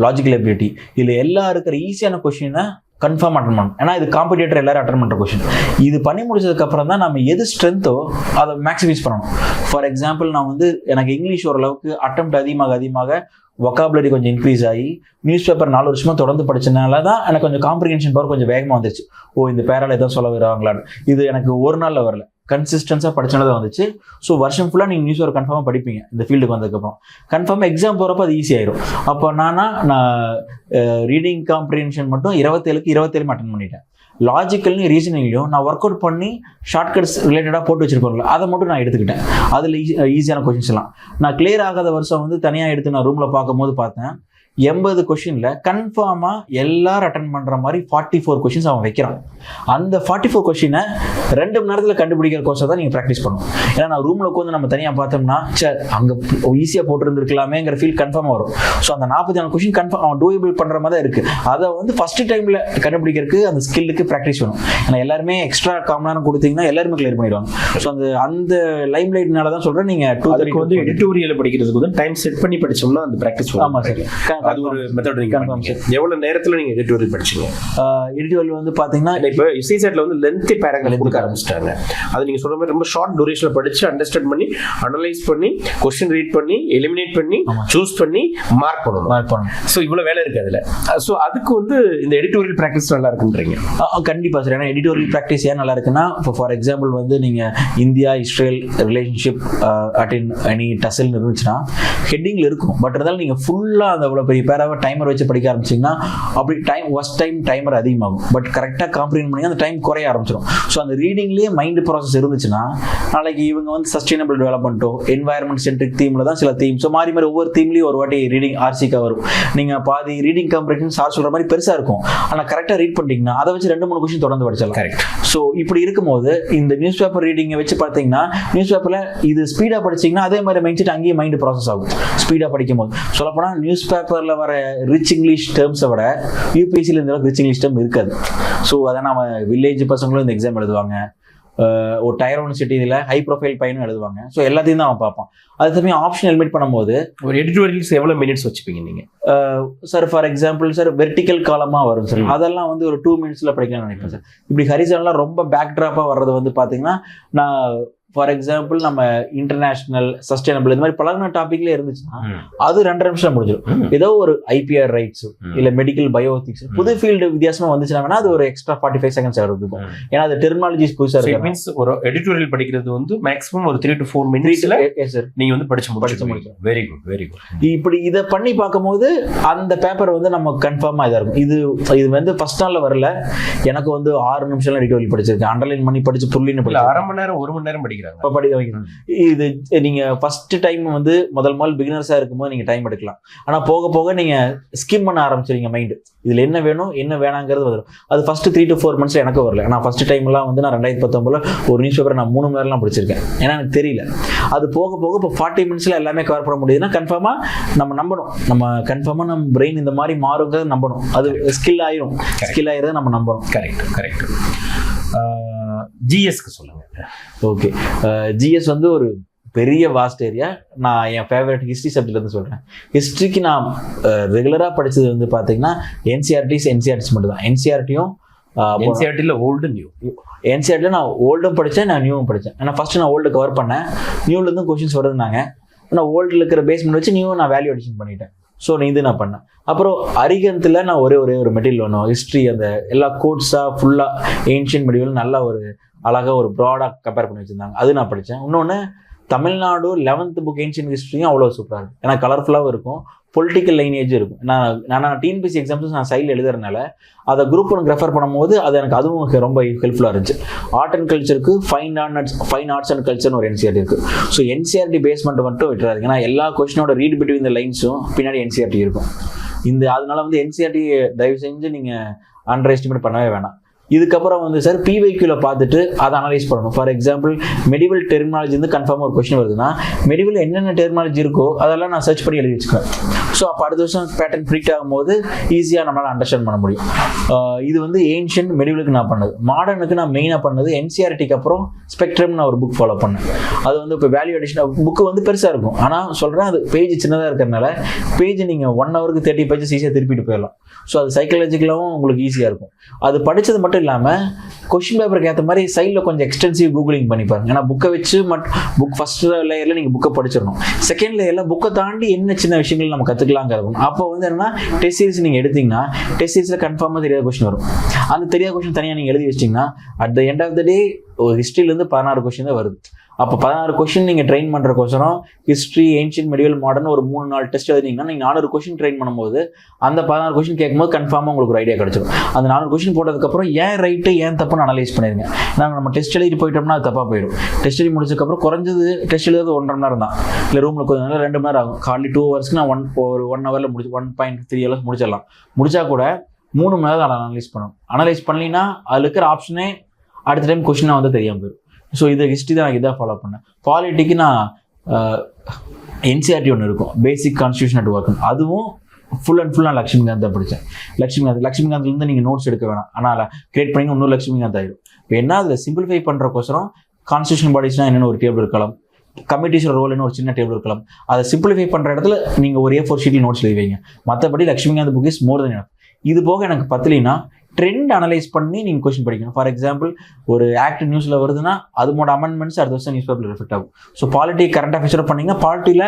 [SPEAKER 2] logical ability இதில் எல்லா இருக்கிற ஈஸியான கொஷினை கன்ஃபார்ம் அட்டன் பண்ணணும். ஏன்னா இது காம்படிட்டர் எல்லாரும் அட்டன் பண்ணுற கொஷின். இது பண்ணி முடிச்சதுக்கப்புறம் தான் நம்ம எது ஸ்ட்ரென்த்தோ அதை மேக்ஸிமைஸ் பண்ணணும். ஃபார் எக்ஸாம்பிள் நான் வந்து எனக்கு இங்கிலீஷ் ஓரளவுக்கு அட்டெம்ப்ட் அதிகமாக வொக்காபுலரி கொஞ்சம் இன்க்ரீஸ் ஆகி நியூஸ் பேப்பர் 4 வருஷமாக தொடர்ந்து படிச்சதுனால தான் எனக்கு கொஞ்சம் காம்ப்ரிஹென்ஷன் பவர் கொஞ்சம் வேகமாக வந்துச்சு. இந்த பேரால எதாவது சொல்ல வருவாங்களான்னு. இது எனக்கு ஒரு நாளில் வரல, கன்சிஸ்டன்ஸாக படிச்சனால தான் வந்துச்சு. ஸோ வருஷம் ஃபுல்லாக நீங்கள் நியூஸ் பேப்பர் கன்ஃபார்மாக படிப்பீங்க. இந்த ஃபீல்டுக்கு வந்ததுக்கப்புறம் கன்ஃபார்மாக எக்ஸாம் போகிறப்ப அது ஈஸி ஆயிடும். அப்போ நான் ரீடிங் காம்ப்ரிஹென்ஷன் மட்டும் 27க்கு 27 அட்டன் பண்ணிட்டேன். லாஜிக்கல்னு ரீசனிங்லையும் நான் ஒர்க் அவுட் பண்ணி ஷார்ட்கட்ஸ் ரிலேட்டடாக போட்டு வச்சிருப்பேன்ல, அதை மட்டும் நான் எடுத்துக்கிட்டேன். அதில் ஈஸியான கொஷின்ஸ்லாம் நான் கிளியர் ஆகாத வருஷம் வந்து தனியாக எடுத்து நான் ரூமில் பார்க்கும்போது பார்த்தேன், 80 கொஷினில் கன்ஃபார்மாக எல்லாரும் அட்டன் பண்ணுற மாதிரி 44 கொஷின்ஸ் அவன் வைக்கிறான். அந்த 44 கொஷினை 2 மணி நேரத்தில் கண்டுபிடிக்கிற கோர்ஸை தான் நீங்கள் ப்ராக்டிஸ் பண்ணணும். ஏன்னா நான் ரூமில் உட்காந்து நம்ம தனியாக பார்த்தோம்னா சார் அங்கே ஈஸியாக போட்டுருந்துருக்கலாமேங்கிற ஃபீல் கன்ஃபார்மாக வரும். ஸோ அந்த 44 கொஷின் கன்ஃபார்ம் அவன் டூயபிள் பண்ணுற மாதிரி தான் இருக்குது. அதை வந்து ஃபஸ்ட்டு டைமில் கண்டுபிடிக்கிறதுக்கு அந்த ஸ்கில்லுக்கு ப்ராக்டிஸ் வேணும். ஏன்னா எல்லாருமே எக்ஸ்ட்ரா காமனாக கொடுத்தீங்கன்னா எல்லாருமே கிளியர் பண்ணிடுவாங்க. ஸோ அந்த லைம் லைட்னால தான் சொல்கிறேன். நீங்கள் 2:30
[SPEAKER 3] வந்து எடிட்டோரியல் படிக்கிறதுக்கு வந்து டைம் செட் பண்ணி படிச்சோம்னா அந்த ப்ராக்டிஸ்.
[SPEAKER 2] ஆமாம் சார்,
[SPEAKER 3] அது ஒரு மெத்தட். எவ்வளவு நேரத்துல நீங்க எடிட்டோரியல் படிச்சீங்க?
[SPEAKER 2] எடிட்டோரியல் வந்து பாத்தீங்கன்னா
[SPEAKER 3] இப்போ யூசிசெட்ல வந்து லென்த்தி பேராகிராஃப் கொடுக்க ஆரம்பிச்சிட்டாங்க. அது நீங்க சொல்ற மாதிரி ரொம்ப ஷார்ட் டியூரேஷன்ல படிச்சு அண்டர்ஸ்டாண்ட் பண்ணி அனலைஸ் பண்ணி கொஸ்டின் ரீட் பண்ணி எலிமினேட் பண்ணி சூஸ் பண்ணி மார்க் பண்ணணும். ஸோ இவ்வளவு வேலை இருக்கு அதுல. ஸோ அதுக்கு வந்து இந்த எடிட்டோரியல் ப்ராக்டிஸ் நல்லா இருக்குன்றீங்க?
[SPEAKER 2] கண்டிப்பா சார். ஏன்னா எடிட்டோரியல் ப்ராக்டிஸ் ஏன் நல்லா இருக்குன்னா, இப்போ ஃபார் எக்ஸாம்பிள் வந்து நீங்க India Israel relationship at any டசல் இருந்துச்சுன்னா ஹெட்டிங்ல இருக்கும். பட் இருந்தாலும் நீங்க ஃபுல்லா அந்த அவ்வளவு பெரிய பேராவை டைமர் வச்சு படிக்க ஆரம்பிச்சிங்கன்னா அப்படி டைமர் அதிகமாகும். பட் கரெக்டாக காம்ப்ரிஹெண்ட் பண்ணி அந்த டைம் குறைய ஆரம்பிச்சிடும். ஸோ அந்த ரீடிங்லேயே மைண்ட் ப்ராசஸ் இருந்துச்சுன்னா நாளைக்கு இவங்க வந்து சஸ்டைனபிள் டெவலப்மெண்ட்டோ என்வாயர்மெண்ட் சென்ட்ரிக் தீமில் தான் சில தீம். ஸோ மாறி ஒவ்வொரு தீம்லேயும் ஒரு வாட்டி ரீடிங் ஆர்சிக்கா வரும். நீங்கள் பாதி ரீடிங் காம்ப்ரிஹென்ஷன் சார் சொல்கிற மாதிரி பெருசாக இருக்கும். ஆனால் கரெக்டாக ரீட் பண்ணிட்டீங்கன்னா அதை வச்சு 2-3 கொஸ்டின் தொடர்ந்து படிச்சிடலாம்.
[SPEAKER 3] கரெக்ட்.
[SPEAKER 2] ஸோ இப்படி இருக்கும்போது இந்த நியூஸ் பேப்பர் ரீடிங்கை வச்சு பார்த்தீங்கன்னா நியூஸ் பேப்பரில் இது ஸ்பீடாக படிச்சிங்கன்னா அதே மாதிரி மைண்ட் செட் அங்கேயே மைண்ட் ப்ராசஸ் ஆகும் ஸ்பீடாக படிக்கும் போது. சொல்லப்போனால் நியூஸ் பேப்பரில் வர ரிச் இங்கிலீஷ் டேர்ம்ஸை விட யூபிஎஸ்சியில் இந்த அளவுக்கு ரிச் இங்கிலீஷ் டேர்ம் இருக்காது. ஸோ அதை நம்ம வில்லேஜ் பசங்களும் இந்த எக்ஸாம் எழுதுவாங்க, ஒரு டயர் 1 சிட்டியில் ஹை ப்ரொஃபைல் பையனும் எழுதுவாங்க. ஸோ எல்லாத்தையும் தான் அவன் பார்ப்பான். அது சமயம் ஆப்ஷன் எலிமிட் பண்ணும்போது
[SPEAKER 3] ஒரு எடிட்டோரியல்ஸ் எவ்வளோ மினிட்ஸ் வச்சுப்பீங்க நீங்கள்?
[SPEAKER 2] Sir for example sir vertical காலமாக வரும் சார், அதெல்லாம் வந்து ஒரு 2 மினிட்ஸில் படிக்கலாம்னு நினைப்பேன் சார். இப்படி ஹரிசானலாக ரொம்ப பேக் ட்ராப்பாக வர்றது வந்து பார்த்தீங்கன்னா, நான் ஃபார் எக்ஸாம்பிள் நம்ம இன்டர்நேஷனல் சஸ்டைனபிள் இந்த மாதிரி பழகின டாபிக்ல இருந்துச்சுன்னா அது 2.5 நிமிஷம் முடிஞ்சிடும். ஏதோ ஒரு ஐபிஆர் ரைட்ஸ் இல்ல மெடிக்கல் பயோஎத்திக்ஸ் புது ஃபீல்டு வித்தியாசமா வந்துச்சுன்னா அது ஒரு எக்ஸ்ட்ரா 45 செகண்ட்ஸ் இருக்கும். ஏன்னா அது டெர்மினாலஜிஸ் புதுசா இருக்கு. மீன்ஸ்
[SPEAKER 3] ஒரு எடிட்டோரியல் படிக்கிறது வந்து மேக்ஸிமம் ஒரு 3 to 4 மினிட்ஸ்ல நீங்க வந்து படிச்சு முடிச்சு. Very good, very good.
[SPEAKER 2] இப்படி இதை பண்ணி பார்க்கும்போது அந்த பேப்பர் வந்து நம்ம கன்ஃபார்மா இதா இருக்கும். இது வந்து ஃபர்ஸ்ட் நாள்ல வரல, எனக்கு வந்து 6 நிமிஷம் எடிட்டோரியல் படிச்சிருக்கேன். அண்டர்லைன் பண்ணி படிச்சு புள்ளின்னு
[SPEAKER 3] 1/2 மணி நேரம் 1 மணி நேரம் படிக்கிறேன்.
[SPEAKER 2] படிக்க வைக்கணும். இது நீங்க ஃபர்ஸ்ட் டைம் வந்து முதல் பிகினர்ஸா இருக்கும்போது நீங்க டைம் எடுக்கலாம். ஆனா போக போக நீங்க ஸ்கிம் பண்ண ஆரம்பிச்சிருங்க மைண்ட். இதுல என்ன வேணும் என்ன வேணாங்கிறது வரும். அது ஃபர்ஸ்ட் 3 to 4 months எனக்கு வரல. நான் ஃபர்ஸ்ட் டைம் எல்லாம் வந்து நான் 2019 ஒரு நியூஸ் பேப்பர் நான் 3 மணி நேரம்லாம் படிச்சிருக்கேன். ஏன்னா எனக்கு தெரியல. அது போக போக இப்போ 40 மினிட்ஸ்ல எல்லாமே கவர் பண்ண முடியுதுன்னா கன்ஃபார்மா நம்ம நம்பணும். நம்ம கன்ஃபார்மா நம்ம பிரெயின் இந்த மாதிரி மாறுங்கிறத நம்பணும். அது ஸ்கில் ஆயிரும். ஸ்கில் ஆயிரத நம்ம நம்பணும்.
[SPEAKER 3] Correct, correct. ஜிஎஸ்க்கு சொல்லுங்க.
[SPEAKER 2] ஓகே, ஜிஎஸ் வந்து ஒரு பெரிய வாஸ்ட் ஏரியா. நான் என் ஃபேவரட் ஹிஸ்ட்ரி சப்ஜெக்ட் வந்து சொல்கிறேன். ஹிஸ்ட்ரிக்கு நான் ரெகுலராக படித்தது வந்து பார்த்தீங்கன்னா என்சிஆர்டிஸ் மட்டும் தான்.
[SPEAKER 3] என்சிஆர்டியில் ஓல்டு நியூ.
[SPEAKER 2] என்சிஆர்டியில் நான் ஓல்டும் படித்தேன், நான் நியூவும் படித்தேன். ஏன்னா ஃபஸ்ட்டு நான் ஓல்டு கவர் பண்ணேன், நியூலேருந்து கொஷின்ஸ் வருதுனாங்க. நான் ஓல்டில் இருக்கிற பேஸ்மெண்ட் வச்சு நியூவும் நான் வேல்யூ அடிஷன் பண்ணிட்டேன். ஸோ இது நான் பண்ணேன். அப்புறம் அரிகத்தில் நான் ஒரே ஒரு மெட்டீரியல் வேணும். ஹிஸ்ட்ரி அந்த எல்லா கோட்ஸாக ஃபுல்லாக ஏன்ஷியன் மெட்டீரியல் நல்லா ஒரு அழகாக ஒரு ப்ராடாக கம்பேர் பண்ணி வச்சுருந்தாங்க. அது நான் படித்தேன். இன்னொன்று தமிழ்நாடு 11th புக் ஏன்ஷியன் ஹிஸ்ட்ரியும் அவ்வளோ சூப்பராக இருக்கும். ஏன்னா கலர்ஃபுல்லாகவும் இருக்கும், பொலிட்டிக்கல் லைனேஜும் இருக்கும். நான் டிஎன்பிஎஸ்சி எக்ஸாம்ஸ் நான் சைடில் எழுதுறதுனால அதை குரூப் 1 ரெஃபர் பண்ணும்போது அது எனக்கு அதுவும் ரொம்ப ஹெல்ப்ஃபுல்லாக இருந்துச்சு. ஆர்ட் அண்ட் கல்ச்சருக்கு ஃபைன் ஆர்ட்ஸ் அண்ட் கல்ச்சர்னு ஒரு என்சிஆர்டி இருக்குது. ஸோ என்சிஆர்டி பேஸ்மெண்ட் மட்டும் விட்டுறாதீங்க. ஏன்னா எல்லா கொஸ்டினோட ரீட் பிட்வீன் த லைன்ஸும் பின்னாடி என்சிஆர்டி இருக்கும். அதனால வந்து என்சிஆர்டி தயவு செஞ்சு நீங்கள் அண்டர் எஸ்டிமேட் பண்ணவே வேணாம். இதுக்கப்புறம் வந்து சார் பிவைக்யூல பார்த்துட்டு அதை அனலைஸ் பண்ணணும். ஃபார் எக்ஸாம்பிள் மெடிவல் டெர்மினாலஜி வந்து கன்ஃபார்மாக ஒரு கொஸ்டின் வருதுன்னா மெடிவல் என்னென்ன டெர்மினாலஜி இருக்கோ அதெல்லாம் நான் சர்ச் பண்ணி எழுதி வச்சுக்குவேன். ஸோ அப்போ அடுத்த வருஷம் பேட்டர்ன் ப்ரிடிக்ட் ஆகும்போது ஈஸியாக நம்மளால் அண்டர்ஸ்டாண்ட் பண்ண முடியும். இது வந்து ஏன்ஷியன்ட் மெடிவலுக்கு நான் பண்ணது. மாடர்னுக்கு நான் மெயினாக பண்ணது என்சிஆர்டிக்கு அப்புறம் ஸ்பெக்ட்ரம் நான் ஒரு புக் ஃபாலோ பண்ணேன். அது வந்து இப்போ வேல்யூ அடிஷன் புக்கு வந்து பெருசாக இருக்கும். ஆனால் சொல்கிறேன் அது பேஜ் சின்னதாக இருக்கிறதுனால பேஜ் நீங்கள் 1 ஹவருக்கு 30 pages ஈஸியாக திருப்பிட்டு போயிடலாம். ஸோ அது சைக்காலஜிக்கலாகவும் உங்களுக்கு ஈஸியாக இருக்கும். அது படித்தது மட்டும் இல்லாமல் கொஷின் பேப்பருக்கு ஏற்ற மாதிரி சைடில் கொஞ்சம் எக்ஸ்டென்சிவ் கூகுளிங் பண்ணி பாருங்க. ஏன்னா புக்கை வச்சு புக் ஃபர்ஸ்ட் லேயரில் நீங்கள் புக்கை படிச்சிடணும். செகண்ட் லேயரில் புக்கை தாண்டி என்ன சின்ன விஷயங்கள் நம்ம கற்றுக்கலாங்கிறது. அப்போ வந்து என்னன்னா டெஸ்ட் சீரிஸ் நீங்கள் எடுத்தீங்கன்னா டெஸ்ட் சீரிஸில் கன்ஃபார்மாக தெரியாத கொஸ்டின் வரும். அந்த தெரியாத கொஸ்டின் தனியாக நீங்கள் எழுதி வச்சிட்டிங்கன்னா at the end of the day ஒரு ஹிஸ்ட்ரியிலேருந்து 16 கொஸ்டின் தான் வருது. அப்போ 16 கொஸ்டின் நீங்கள் ட்ரெயின் பண்ணுறக்கோசரம் ஹிஸ்ட்ரி, ஏன்ஷியன்ட், மெடிவல், மாடர்ன் ஒரு 3-4 டெஸ்ட் எழுதிங்கன்னா நீங்கள் 400 கொஸ்டின் ட்ரெயின் பண்ணும்போது அந்த 16 கொஸ்டின் கேட்கும்போது கன்ஃபார்மாக உங்களுக்கு ஒரு ஐடியா கிடச்சிடும். அந்த 400 கொஸ்டின் போட்டதுக்கப்புறம் ஏன் ரைட்டு ஏன் தப்புன்னு அனலைஸ் பண்ணிடுங்க. நாங்கள் நம்ம டெஸ்ட் எழுதிட்டு போயிட்டோம்னா அது தப்பாக போயிடும். டெஸ்ட் எழுதி முடிச்சதுக்கப்புறம் குறைஞ்சது டெஸ்ட் எழுதுறது 1.5 மணி நேரம் தான். இல்லை ரூமில் கொஞ்சம் நேரம் 2 மணி நேரம் ஆகும். காலையில் 2 ஹவர்ஸ்க்கு நான் 1 ஹவரில் 1.3 ஹவர்ஸ் முடிச்சிடலாம். முடிச்சா கூட 3 மணி நேரம் அதை அனலைஸ் பண்ணணும். அனலைஸ் பண்ணலின்னா அதில் இருக்கிற ஆப்ஷனே அடுத்த டைம் கொஸ்டினாக வந்து தெரியாமல் போயிடும். ஸோ இது ஹிஸ்ட்ரி தான் நான் இதாக ஃபாலோ பண்ணேன். பாலிட்டிக்கு நான் என்சிஆர்டி ஒன்று இருக்கும், பேசிக் கான்ஸ்டியூஷன் அட் ஒர்க். அதுவும் ஃபுல் அண்ட் ஃபுல் நான் லட்சுமிகாந்த் தான் படித்தேன். லட்சுமிகாந்த்லேருந்து நீங்கள் நோட்ஸ் எடுக்க வேணாம். ஆனால் கிரியேட் பண்ணி இன்னொரு லட்சுமிகாந்த் ஆகிடும். இப்போ என்ன அதில் சிம்பிளிஃபை பண்ணுறக்கோசரம் கான்ஸ்டியூஷன் பாடிஸ்னால் என்னென்னு ஒரு டேபிள் இருக்கலாம், கமிட்டிஸோட ரோல்னு ஒரு சின்ன டேபிள் இருக்கலாம். அதை சிம்பிளிஃபை பண்ணுற இடத்துல நீங்கள் ஒரு A4 ஷீட்டில் நோட்ஸ் எழுதி வைங்க. மற்றபடி Lakshmikant book is more then enough. இது போக எனக்கு பத்தலைன்னா ட்ரெண்ட் அனலைஸ் பண்ணி நீங்கள் கொஸ்டின் படிக்கணும். ஃபார் எக்ஸாம்பிள் ஒரு ஆக்ட் நியூஸில் வருதுன்னா அதோட அமெண்ட்மெண்ட்ஸ் அடுத்த வருஷம் நியூஸ் பேப்பரில் ரிஃப்ளெக்ட் ஆகும். ஸோ பாலிட்டி கரண்ட் அஃபேர்ஸோட பண்ணிங்கன்னா பாலிட்டியில்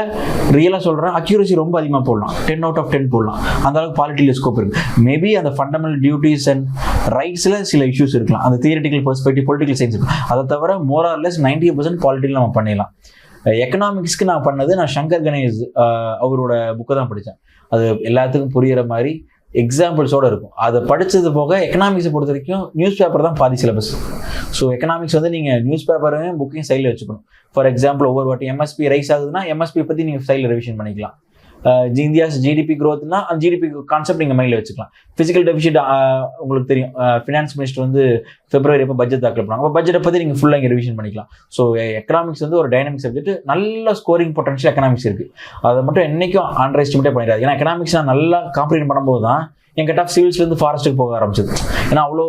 [SPEAKER 2] ரியலாக சொல்கிறேன் அக்யூரசி ரொம்ப அதிகமாக போடலாம், 10 out of 10 போடலாம். அந்த அளவுக்கு பாலிட்டியில் ஸ்கோப் இருக்குது. மேபி அந்த ஃபண்டமெண்டல் டியூட்டிஸ் அண்ட் ரைட்ஸில் சில இஷ்யூஸ் இருக்கலாம். அந்த தியரிட்டிக்கல் பெர்ஸ்பெக்டிவ், பொலிட்டிக்கல் சயின்ஸ் இருக்கும். அதை தவிர மோர் ஆர் லெஸ் 90% பாலிட்டியில் நம்ம பண்ணிடலாம். எக்கனாமிக்ஸ்க்கு நான் பண்ணது, நான் சங்கர் கணேஷ் அவரோட புக்கை தான் படித்தேன். அது எல்லாத்துக்கும் புரிகிற மாதிரி எக்ஸாம்பிள்ஸோடு இருக்கும். அதை படித்தது போக எக்கனாமிக்ஸை பொறுத்த வரைக்கும் நியூஸ் பேப்பர் தான் பாதி சிலபஸ். ஸோ எக்கனாமிக்ஸ் வந்து நீங்கள் நியூஸ் பேப்பரையும் புக்கையும் சைடில் வச்சுக்கணும். ஃபார் எக்ஸாம்பிள் ஒவ்வொரு வாட்டி எம்எஸ்பி ரைஸ் ஆகுதுன்னா எம்எஸ்பி பற்றி நீங்கள் சைடில் ரிவிஷன் பண்ணிக்கலாம். இந்தியாஸ் ஜிடிபி க்ரோத்னா அந்த ஜிடிபி கான்செப்ட் நீங்கள் மைண்டில் வச்சுக்கலாம். ஃபிசிக்கல் டெபிசிட் உங்களுக்கு தெரியும், ஃபினான்ஸ் மினிஸ்டர் வந்து February அப்போ பட்ஜெட் தாக்கல் பண்ணாங்க. அப்போ பட்ஜெட்டை பற்றி நீங்கள் ஃபுல்லாக இங்கே ரிவிஷன் பண்ணிக்கலாம். ஸோ எக்கனாமிக்ஸ் வந்து ஒரு டைனமிக் சப்ஜெக்ட். நல்ல ஸ்கோரிங் பொட்டன்ஷியல் எக்கனாமிக்ஸ் இருக்குது. அதை மட்டும் என்றைக்கும் அண்டர் எஸ்டிமேட்டே பண்ணிடாது. ஏன்னா எக்கனாமிக்ஸ் நான் நல்லா காம்ப்ரிஹெண்ட் பண்ணும்போது தான் என் கட் ஆஃப் சிவில்ஸ்லேருந்து ஃபாரஸ்ட்டுக்கு போக ஆரம்பிச்சது. ஏன்னா அவ்வளோ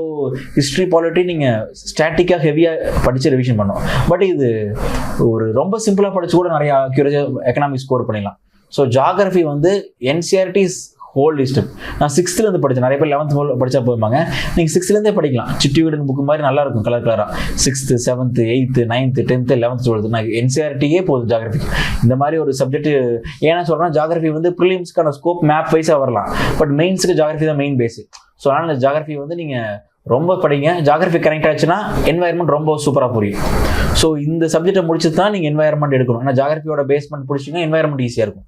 [SPEAKER 2] ஹிஸ்ட்ரி, பாலிட்டி நீங்கள் ஸ்டாட்டிக்காக ஹெவியாக படித்து ரிவிஷன் பண்ணோம். பட் இது ஒரு ரொம்ப சிம்பிளாக படித்து கூட நிறையா அக்யூரேட்டாக எக்கனாமிக்ஸ் ஸ்கோர் பண்ணிடலாம். ஸோ ஜாகிரஃபி வந்து என்சிஆர்டிஸ் ஹோல் லிஸ்ட். நான் 6th படித்தேன். நிறைய பேர் 11th படித்தா போயிருப்பாங்க. நீங்கள் 6th படிக்கலாம். சிட்டிவிடன் புக்கு மாதிரி நல்லா இருக்கும், கலர் கலராக. 6th, 7th, 8th, 9th, 10th, 11th, 12th. நான் என்சிஆர்டியே போதும் ஜாகிரஃபிக்கு. இந்த மாதிரி ஒரு சப்ஜெக்ட் ஏன்னா சொல்கிறேன், ஜாகிரஃபி வந்து ப்ரிலிம்ஸ்க்கான ஸ்கோப் மேப் வைஸாக வரலாம். பட் மெயின்ஸுக்கு ஜாகிரஃபி தான் மெயின் பேஸு. ஸோ அதனால் ஜாகிரஃபி வந்து நீங்கள் ரொம்ப படிங்க. ஜாகிரஃபி கனெக்ட் ஆச்சுன்னா என்வாயர்மெண்ட் ரொம்ப சூப்பராக புரியும். ஸோ இந்த சப்ஜெக்டை முடிச்சு தான் நீங்கள் என்வாயர்மெண்ட் எடுக்கணும். ஏன்னா ஜாகிரஃபியோட பேஸ்மெண்ட் பிடிச்சிங்கன்னா என்வாயர்மெண்ட் ஈஸியாக இருக்கும்.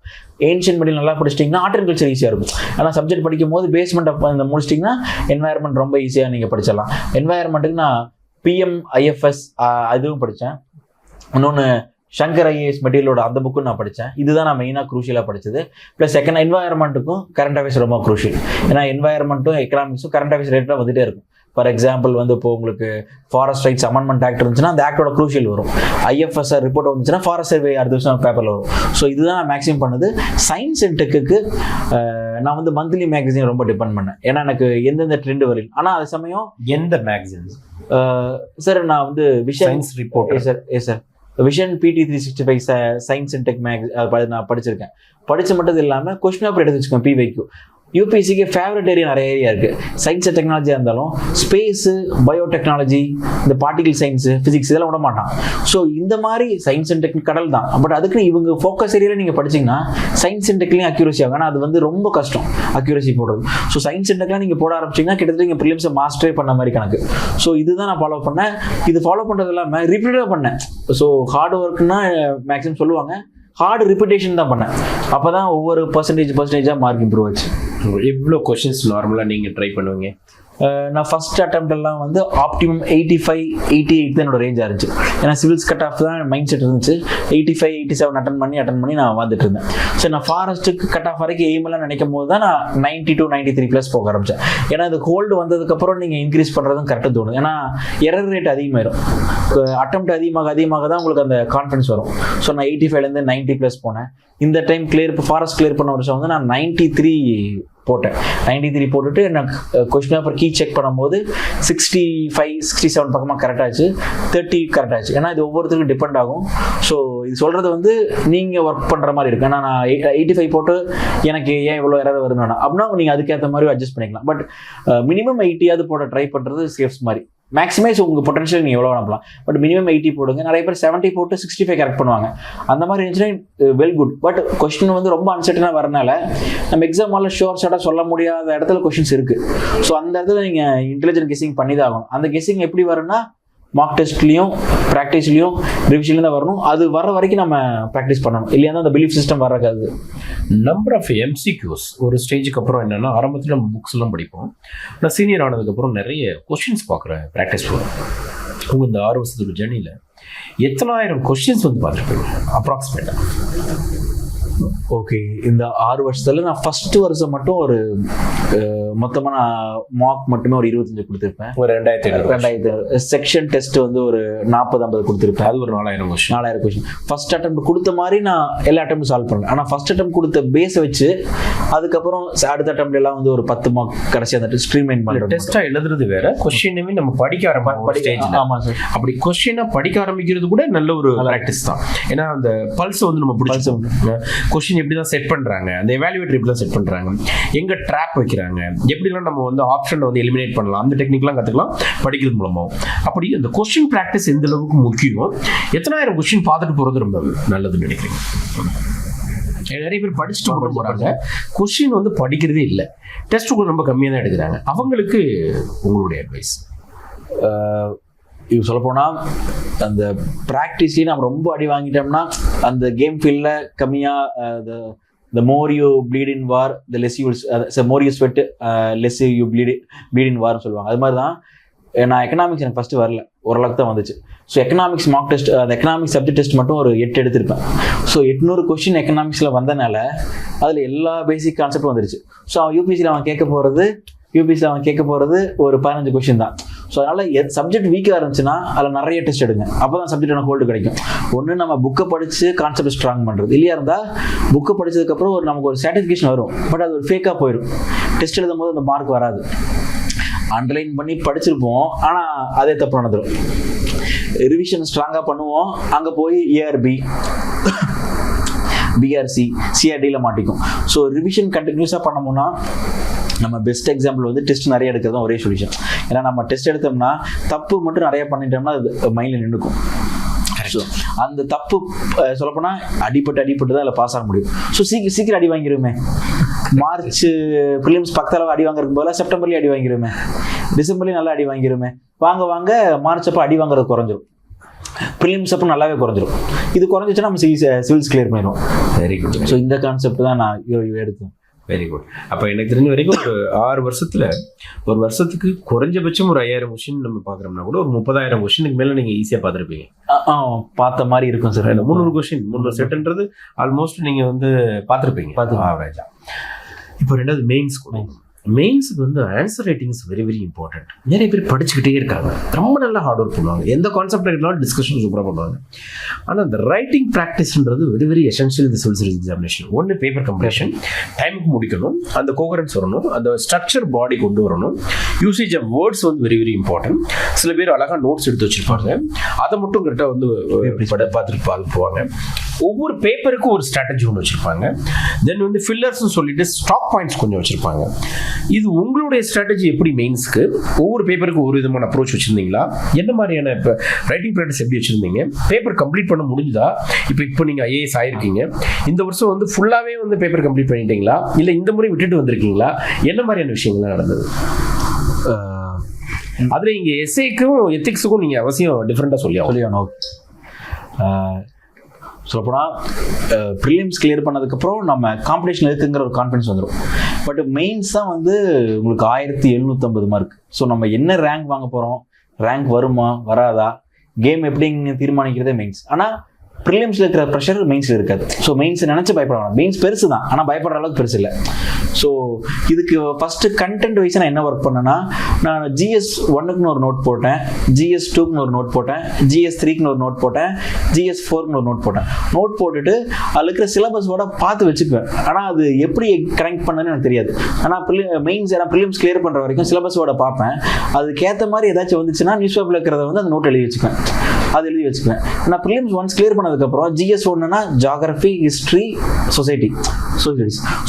[SPEAKER 2] ஏன்ஷியன்ட் மெடில் நல்லா படிச்சிட்டிங்கன்னா ஹார்டிகல்ச்சர் ஈஸியாக இருக்கும். ஆனால் சப்ஜெக்ட் படிக்கும் போது பேஸ்மெண்ட் முடிச்சிட்டிங்கன்னா என்வாயர்மெண்ட் ரொம்ப ஈஸியாக நீங்கள் படிச்சிடலாம். என்வாயர்மெண்ட்டுக்கு நான் PMIFS அதுவும் படித்தேன். இன்னொன்று சங்கர் ஐஏஎஸ் மெட்டீரியலோட அந்த புக்கும் நான் படித்தேன். இதுதான் நான் மெயினாக க்ரூஷியலாக படித்தது. ப்ளஸ் செகண்ட் என்வாயர்மெண்ட்டுக்கும் கரண்ட் அஃபேர்ஸ் ரொம்ப க்ரூஷியல். ஏன்னா என்வாயர்மெண்ட்டும் எக்கனாமிக்ஸும் கரண்ட் அஃபேர்ஸ் ரிலேட்டடாக வந்துகிட்டே இருக்கும். ஃபார் எக்ஸாம்பிள் வந்து இப்போ உங்களுக்கு ஃபாரஸ்ட் ரைட்ஸ் அமெண்ட்மெண்ட் ஆக்ட் இருந்துச்சுன்னா அந்த ஆக்டோட க்ரூஷியல் வரும். IFSR ரிப்போர்ட் வந்துச்சுன்னா ஃபாரஸ்ட் சர்வே அடுத்த வருஷம் பேப்பரில் வரும். ஸோ இதுதான் நான் மேக்ஸிமம் பண்ணது. சயின்ஸ் அண்ட் டெக்குக்கு நான் வந்து மந்த்லி மேகசின் ரொம்ப டிபெண்ட் பண்ணேன். ஏன்னா எனக்கு எந்தெந்த ட்ரெண்ட் வரையும். ஆனால் அது சமயம்
[SPEAKER 1] எந்த மேகசின்ஸ்
[SPEAKER 2] சார் நான் வந்து
[SPEAKER 1] science report
[SPEAKER 2] sir vision PT 365 science and tech நான் படிச்சிருக்கேன். படிச்ச மட்டும் இல்லாமல் கொஸ்டின் பேப்பர் எடுத்து வச்சுக்கேன். PYQ யூபிஎஸ்சிக்கு ஃபேவரட் ஏரியா நிறைய ஏரியா இருக்குது. சயின்ஸ் அண்ட் டெக்னாலஜியாக இருந்தாலும் ஸ்பேஸு, பயோடெக்னாலஜி, இந்த பார்ட்டிகல் சயின்ஸு, ஃபிசிக்ஸ் இதெல்லாம் விட மாட்டான். ஸோ இந்த மாதிரி சயின்ஸ் அண்ட் டெக் கடல் தான். பட் அதுக்கு இவங்க ஃபோக்கஸ் ஏரியாவில் நீங்கள் படிச்சிங்கன்னா சயின்ஸ் அண்ட் டெக்லையும் அக்யூரசி ஆகும். ஆனால் அது வந்து ரொம்ப கஷ்டம் அக்யூரசி போடுறது. ஸோ சயின்ஸ் அண்ட் டெக்லாம் நீங்கள் போட ஆரம்பிச்சிங்கன்னா கிட்டத்தட்ட நீங்கள் ப்ரிலிம்ஸை மாஸ்டரே பண்ண மாதிரி கணக்கு. ஸோ இதுதான் நான் ஃபாலோ பண்ணேன். இது ஃபாலோ பண்ணுறது இல்லாமல் ரிப்பீட்டாக பண்ணேன். ஸோ ஹார்ட் ஒர்க்னா மேக்ஸிமம் சொல்லுவாங்க, ஹார்டு ரிப்பீட்டேஷன் தான் பண்ணேன். அப்போ தான் ஒவ்வொரு பர்சன்டேஜாக மார்க் இம்ப்ரூவ் ஆச்சு.
[SPEAKER 3] எவ்வளோ கொஷின்ஸ் நார்மலாக நீங்கள் ட்ரை பண்ணுவீங்க?
[SPEAKER 2] நான் ஃபர்ஸ்ட் அட்டெம்ப்ட் எல்லாம் வந்து ஆப்டிமம் 85, 88 தான் என்னோட ரேஞ்சாக இருந்துச்சு. ஏன்னா சிவில்ஸ் கட் ஆஃப் தான் மைண்ட் செட் இருந்துச்சு. 85, 87 அட்டன் பண்ணி நான் வந்துட்டு இருந்தேன். ஸோ நான் ஃபாரஸ்ட்டுக்கு கட் ஆஃப் வரைக்கும் எய்மெல்லாம் நினைக்கும் போது தான் நான் 92, 93+ போக ஆரம்பித்தேன். ஏன்னா இது ஹோல்டு வந்ததுக்கப்புறம் நீங்கள் இன்க்ரீஸ் பண்ணுறதும் கரெக்டாக தோணுது. ஏன்னா எரர் ரேட் அதிகமாயிடும். அட்டெம்ப்ட் அதிகமாக தான் உங்களுக்கு அந்த கான்ஃபிடன்ஸ் வரும். ஸோ நான் 85லேருந்து 90+ போனேன். இந்த டைம் ஃபாரஸ்ட் கிளியர் பண்ண வருஷம் வந்து நான் 93 போட்டேன். 93 போட்டுட்டு எனக்கு கொஸ்டின் பேப்பர் கீ செக் பண்ணும்போது 65 67 பக்கமாக கரெக்டாச்சு, 30 கரெக்டாச்சு. ஏன்னா இது ஒவ்வொருத்தருக்கும் டிபெண்ட் ஆகும். ஸோ இது சொல்கிறது வந்து நீங்கள் ஒர்க் பண்ணுற மாதிரி இருக்கு. ஏன்னா நான் 85 போட்டு எனக்கு ஏன் இவ்வளோ எரர் வருதுன்னா அப்படின்னா நீங்கள் அதுக்கேற்ற மாதிரி அட்ஜஸ்ட் பண்ணிக்கலாம். பட் மினிமம் 80 போட ட்ரை பண்ணுறது சேஃப்ஸ் மாதிரி. மேக்ஸிமைஸ் உங்கள் பொட்டன்ஷியல் நீங்கள் எவ்வளோ அனுப்பலாம். பட் மினிமம் 80 போடுங்க. நிறைய பேர் 70 போட்டு 65 கரெக்ட் பண்ணுவாங்க. அந்த மாதிரி இருந்துச்சுன்னா வெல் குட். பட் கொஸ்டின் வந்து ரொம்ப அன்சர்டனாக வரனால நம்ம எக்ஸாமால் ஷோர் ஷார்ட்டாக சொல்ல முடியாத இடத்துல கொஸ்டின்ஸ் இருக்குது. ஸோ அந்த இடத்துல நீங்கள் இன்டெலிஜென்ட் கெஸ்ஸிங் பண்ணி தான் ஆகணும். அந்த கெஸ்ஸிங் எப்படி வரும்னா மார்க் டெஸ்ட்லையும் ப்ராக்டிஸ்லையும் ரிவிஷன்லையும் தான் வரணும். அது வர வரைக்கும் நம்ம ப்ராக்டிஸ் பண்ணணும். இல்லையா அந்த பிலீஃப் சிஸ்டம் வராது.
[SPEAKER 3] நம்பர் ஆஃப் எம்சிக்யூஸ் ஒரு ஸ்டேஜுக்கு அப்புறம் என்னன்னா, ஆரம்பத்தில் நம்ம புக்ஸ் எல்லாம் படிப்போம். நான் சீனியர் ஆனதுக்கப்புறம் நிறைய கொஸ்டின்ஸ் பார்க்குறேன், ப்ராக்டிஸ் பண்ணுறேன். உங்கள் இந்த 6 வருஷத்துக்கு ஜர்னியில் எத்தனாயிரம் கொஸ்டின்ஸ் வந்து பார்த்துருப்பீங்க அப்ராக்சிமேட்டாக?
[SPEAKER 2] ஓகே, இந்த 6 வருஷத்துல நான் ஃபர்ஸ்ட் வருஷம் மட்டும் ஒரு மொத்தமாக நான் மார்க் மட்டுமே ஒரு 25 கொடுத்துருப்பேன்.
[SPEAKER 3] ஒரு 2000
[SPEAKER 2] செக்ஷன் டெஸ்ட் வந்து ஒரு 40-50 கொடுத்துருப்பேன். அது ஒரு
[SPEAKER 3] 4000
[SPEAKER 2] கொஸ்டின். ஃபர்ஸ்ட் அட்டெம்ப்ட் கொடுத்த மாதிரி நான் எல்லா அட்டெம்ப்ட் சால்வ் பண்ணல. ஆனால் ஃபர்ஸ்ட் அட்டெம்ப்ட் கொடுத்த பேஸை வச்சு அதுக்கப்புறம் அடுத்த அட்டெம்ப்ட் எல்லாம் வந்து ஒரு 10 மார்க் கடைசி அந்த ஸ்ட்ரீம்லைன் பண்ணுறது.
[SPEAKER 3] டெஸ்ட்டாக எழுதுறது வேற, கொஸ்டினுமே நம்ம படிக்க ஆரம்பிக்கும்.
[SPEAKER 2] ஆமாம் சார்.
[SPEAKER 3] அப்படி கொஸ்டினை படிக்க ஆரம்பிக்கிறது கூட நல்ல ஒரு ப்ராக்டிஸ் தான். ஏன்னா அந்த பல்ஸ் வந்து நம்ம பிடிச்சி கொஸ்டின் எப்படி தான் செட் பண்ணுறாங்க, அந்த எவாலுவேட்டர் எப்படி தான் செட் பண்ணுறாங்க, எங்கே ட்ராப் வைக்கிறாங்க, எப்படிலாம் நம்ம வந்து ஆப்ஷனை வந்து எலிமினேட் பண்ணலாம், அந்த டெக்னிக்லாம் கற்றுக்கலாம் படிக்கிறது மூலமாக. அப்படி அந்த கொஸ்டின் ப்ராக்டிஸ் எந்த அளவுக்கு முக்கியம், எத்தனாயிரம் கொஸ்டின் பார்த்துட்டு போகிறது ரொம்ப நல்லதுன்னு நினைக்கிறீங்க? நிறைய பேர் படிச்சுட்டு கூட போகிறாங்க, கொஸ்டின் வந்து படிக்கிறதே இல்லை, டெஸ்ட் கூட ரொம்ப கம்மியாக தான் எடுக்கிறாங்க. அவங்களுக்கு உங்களுடைய அட்வைஸ்?
[SPEAKER 2] இது சொல்லப்போனால் அந்த ப்ராக்டிஸ்லேயே நம்ம ரொம்ப அடி வாங்கிட்டோம்னா அந்த கேம் ஃபீல்டில் கம்மியாக the more you bleed in war, the less you will, more you sweat, less you bleed in war சொல்லுவாங்க. அது மாதிரி தான் நான் எக்கனாமிக்ஸ் எனக்கு ஃபஸ்ட்டு வரல, ஓரளவுக்கு தான் வந்துச்சு. ஸோ எக்கனாமிக்ஸ் மார்க் டெஸ்ட், அந்த எக்கனாமிக்ஸ் சப்ஜெக்ட் டெஸ்ட் மட்டும் ஒரு 8 எடுத்திருப்பேன். ஸோ 800 கொஸ்டின் எக்கனாமிக்ஸில் வந்தனால அதில் எல்லா பேசிக் கான்செப்டும் வந்துருச்சு. ஸோ அவன் யூபிஎஸ்சியில் அவன் கேட்க போகிறது ஒரு 15 கொஸ்டின் தான். ஸோ அதனால் சப்ஜெக்ட் வீக்காக இருந்துச்சுன்னா அதில் நிறைய டெஸ்ட் எடுங்க. அப்போ தான் சப்ஜெக்ட் எனக்கு ஹோல்டு கிடைக்கும். ஒன்று நம்ம புக்கை படித்து கான்செப்ட் ஸ்ட்ராங் பண்ணுறது, இல்லையா இருந்தால் புக்கை படித்ததுக்கப்புறம் நமக்கு ஒரு சாட்டிஸ்ஃபிகேஷன் வரும், பட் அது ஒரு ஃபேக்காக போயிடும். டெஸ்ட் எழுதும் போது அந்த மார்க் வராது. அண்டர்லைன் பண்ணி படிச்சிருப்போம், ஆனால் அதே தப்பு நடந்துடும். ரிவிஷன் ஸ்ட்ராங்காக பண்ணுவோம், அங்கே போய் ஏஆர்பி பிஆர்சி சிஆர்டியில் மாட்டிக்கும். ஸோ ரிவிஷன் கண்டினியூஸாக பண்ணோம்னா நம்ம பெஸ்ட் எக்ஸாம்பிள் வந்து டெஸ்ட் நிறைய எடுக்கிறது தான் ஒரே சொல்யூஷன். ஏன்னா நம்ம டெஸ்ட் எடுத்தோம்னா தப்பு மட்டும் நிறைய பண்ணிட்டோம்னா அது மைண்டில் நின்றுக்கும். ஸோ அந்த தப்பு சொல்லப்போனால் அடிப்பட்டு தான் அதில் பாஸ் ஆக முடியும். ஸோ சீக்கிரம் அடி வாங்கிடுமே. மார்ச் ப்ரிலிம்ஸ் பக்கத்தில் அடி வாங்குறதுக்கு போல செப்டம்பர்லேயே அடி வாங்கிடுமே, டிசம்பர்லேயும் நல்லா அடி வாங்கிடுமே. வாங்க மார்ச் அப்போ அடி வாங்குறது குறைஞ்சிரும், ப்ரிலிம்ஸ் அப்போ நல்லாவே குறைஞ்சிரும். இது குறைஞ்சிச்சுன்னா நம்ம சிவில்ஸ் கிளியர் பண்ணிடுவோம்.
[SPEAKER 3] Very good.
[SPEAKER 2] ஸோ இந்த கான்செப்ட் தான் நான் எடுத்தேன்.
[SPEAKER 3] Very good. அப்போ எனக்கு தெரிஞ்ச வரைக்கும் ஒரு 6 வருஷத்தில் ஒரு வருஷத்துக்கு குறைஞ்சபட்சம் ஒரு 5000 கொஸ்டின் நம்ம பார்க்குறோம்னா கூட ஒரு 30,000 கொஸ்டினுக்கு மேலே நீங்கள் ஈஸியாக பார்த்துருப்பீங்க.
[SPEAKER 2] பார்த்த மாதிரி இருக்கும் சார்.
[SPEAKER 3] 300 கொஸ்டின் 300 செட்டுன்றது ஆல்மோஸ்ட் நீங்கள் வந்து பார்த்துருப்பீங்க ஆவரேஜா. இப்போ ரெண்டாவது மெயின்ஸ் கூட. மெயின்ஸுக்கு வந்து answer writing is very very important. நிறைய பேர் படிச்சுக்கிட்டே இருக்காங்க, ரொம்ப நல்லா ஹார்ட் ஒர்க் பண்ணுவாங்க, எந்த கான்செப்ட் இருந்தாலும் டிஸ்கஷன் சூப்பராக பண்ணுவாங்க. ஆனால் அந்த ரைட்டிங் ப்ராக்டிஸ்ன்றது வெரி வெரி எசென்ஷியல் இந்த சிவில் சர்வீஸ் எக்ஸாமினேஷன். ஒன்று பேப்பர் கம்ப்ளீஷன், டைமுக்கு முடிக்கணும், அந்த கோகரன்ஸ் வரணும், அந்த ஸ்ட்ரக்சர் பாடி கொண்டு வரணும், யூசேஜ் ஆஃப் வேர்ட்ஸ் வந்து வெரி வெரி இம்பார்ட்டன்ட். சில பேர் அழகாக நோட்ஸ் எடுத்து வச்சுருப்பாங்க, அதை மட்டும் கரெக்டாக வந்து பார்த்துட்டு போவாங்க. ஒவ்வொரு பேப்பருக்கும் ஒரு ஸ்ட்ராட்டஜி ஒன்று வச்சுருப்பாங்க. தென் வந்து ஃபில்லர்ஸ்னு சொல்லிட்டு ஸ்டாப் பாயிண்ட்ஸ் கொஞ்சம் வச்சுருப்பாங்க. இது உங்களுடைய ஸ்ட்ராட்டஜி எப்படி? மெயின்ஸ்க்கு ஒவ்வொரு பேப்பருக்கு ஒரு விதமான அப்ரோச் வச்சுருந்தீங்களா? என்ன மாதிரியான இப்போ ரைட்டிங் ப்ராக்டிஸ் எப்படி வச்சுருந்தீங்க? பேப்பர் கம்ப்ளீட் பண்ண முடிஞ்சுதா? இப்போ நீங்கள் ஐஏஎஸ் ஆகிருக்கீங்க, இந்த வருஷம் வந்து ஃபுல்லாகவே வந்து பேப்பர் கம்ப்ளீட் பண்ணிட்டீங்களா, இல்லை இந்த முறை விட்டுட்டு வந்திருக்கீங்களா? என்ன மாதிரியான விஷயங்கள்லாம் நடந்தது? அதில் இங்கே எஸ்ஏக்கும் எத்திக்ஸுக்கும் நீங்கள் அவசியம் டிஃப்ரெண்ட்டாக சொல்லியாகணும்.
[SPEAKER 2] சொல்லப்போனால் ப்ரிலிம்ஸ் கிளியர் பண்ணதுக்கப்புறம் நம்ம காம்படிஷன் இருக்குங்கிற ஒரு கான்ஃபிடன்ஸ் வந்துடும். பட் மெயின்ஸ் தான் வந்து உங்களுக்கு 1750 மார்க். ஸோ நம்ம என்ன ரேங்க் வாங்க போகிறோம், ரேங்க் வருமா வராதா, கேம் எப்படின்னு தீர்மானிக்கிறதே மெயின்ஸ். ஆனால் ப்ரிலிம்ஸில் இருக்கிற ப்ரெஷர் மெயின்ஸில் இருக்காது. ஸோ மெயின்ஸ் நினச்சி பயப்படலாம். மெயின்ஸ் பெருசு தான், ஆனால் பயப்படுற அளவுக்கு பெருசு இல்லை. ஸோ இதுக்கு ஃபஸ்ட்டு கண்டென்ட் வைஸ் நான் என்ன ஒர்க் பண்ணேன்னா, நான் GS 1க்குன்னு ஒரு நோட் போட்டேன், GS 2க்குன்னு ஒரு நோட் போட்டேன், GS 3க்குன்னு ஒரு நோட் போட்டேன், GS 4க்குன்னு ஒரு நோட் போட்டேன். நோட் போட்டுட்டு அதில் இருக்கிற சிலபஸோட பார்த்து வச்சுக்குவேன். ஆனால் அது எப்படி கனெக்ட் பண்ணணும்னு எனக்கு தெரியாது. ஆனால் மெயின்ஸ் ஏன்னா ப்ரிலிம்ஸ் கிளியர் பண்ணுற வரைக்கும் சிலபஸோட பார்ப்பேன். அதுக்கேற்ற மாதிரி ஏதாச்சும் வந்துச்சுன்னா நியூஸ் பேப்பரில் இருக்கிறத வந்து அந்த நோட் எழுதி வச்சுக்குவேன். அது எழுதி வச்சுக்குவேன். நான் ப்ரிலிம்ஸ் ஒன்ஸ் கிளியர் பண்ணதுக்கப்புறம் GS 1னா ஜாகிரபி, ஹிஸ்ட்ரி, சொசைட்டி.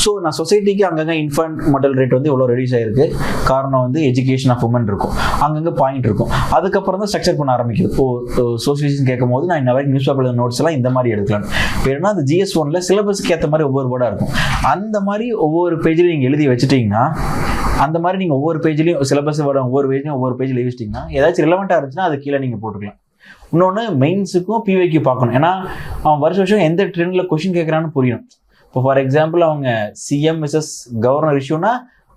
[SPEAKER 2] ஸோ நான் சொசைட்டிக்கு அங்கங்கே இன்ஃபன்ட் மார்டல் ரேட் வந்து இவ்வளோ ரெடியூஸ் ஆகிருக்கு. காரணம் வந்து எஜுகேஷன் ஆஃப் உமன் இருக்கும், அங்கங்கே பாயிண்ட் இருக்கும். அதுக்கப்புறம் தான் ஸ்ட்ரக்சர் பண்ண ஆரம்பிக்குது. சோசியலைசேஷன் கேட்கும் போது நான் இன்ன வரைக்கும் நியூஸ் பேப்பர் நோட்ஸ் எல்லாம் இந்த மாதிரி எடுக்கலாம். ஏன்னா அந்த GS 1ல சிலபஸ்க்கு ஏற்ற மாதிரி ஒவ்வொரு வேர்டாக இருக்கும். அந்த மாதிரி ஒவ்வொரு பேஜ்லையும் நீங்கள் எழுதி வச்சுட்டிங்கன்னா, அந்த மாதிரி நீங்கள் ஒவ்வொரு பேஜ்லையும் சிலபஸ் ஒவ்வொரு பேஜ்லையும் ஒவ்வொரு பேஜில் எழுதி வச்சிட்டிங்கன்னா, ஏதாச்சும் ரிலவெண்ட்டாக இருந்துச்சுன்னா அது கீழே நீங்கள் போட்டுக்கலாம். இன்னொன்று மெயின்ஸுக்கும் PYக்கு பார்க்கணும். ஏன்னா அவன் வருஷம் எந்த ட்ரெண்டில் கொஷின் கேட்குறான்னு புரியணும். இப்போ ஃபார் எக்ஸாம்பிள் அவங்க CM விசஸ் கவர்னர் இஷ்யூனா